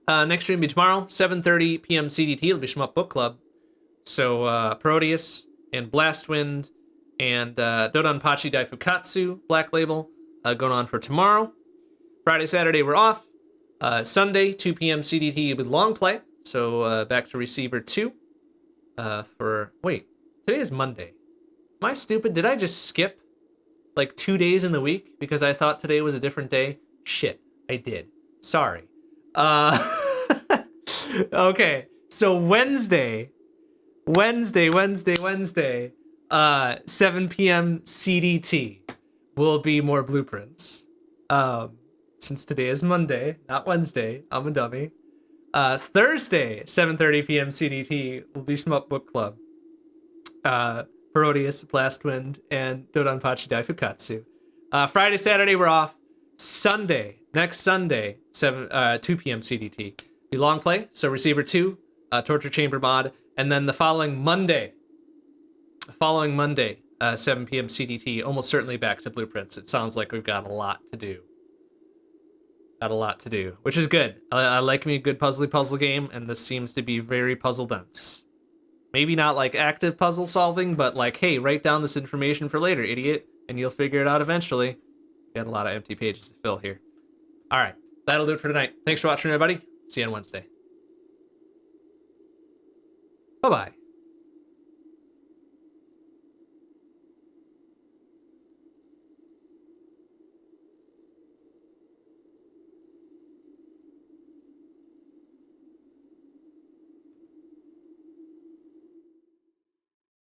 Next stream will be tomorrow, 7:30 p.m. CDT. It'll be Shmup Book Club. So Proteus and Blastwind and Dodonpachi Daifukatsu, Black Label, going on for tomorrow. Friday, Saturday, we're off. Sunday, 2 p.m. CDT with Long Play. So back to Receiver 2. Wait, today is Monday. Am I stupid? Did I just skip like 2 days in the week because I thought today was a different day? Shit, I did. Sorry. Okay, so Wednesday, 7 p.m. CDT will be more blueprints. Since today is Monday, not Wednesday, I'm a dummy. Thursday, 7:30 p.m. CDT will be Shmup Book Club. Parodius, Blastwind, and Dodonpachi Daifukatsu. Friday, Saturday, we're off. Sunday, next Sunday, 2 p.m. CDT. Be Long Play, so Receiver 2, Torture Chamber mod, and then the following Monday, 7 p.m. CDT, almost certainly back to Blueprints. It sounds like we've got a lot to do. Which is good. I like me a good puzzle game, and this seems to be very puzzle dense. Maybe not like active puzzle solving, but like, hey, write down this information for later, idiot, and you'll figure it out eventually. Got a lot of empty pages to fill here. All right, that'll do it for tonight. Thanks for watching, everybody. See you on Wednesday. Bye-bye.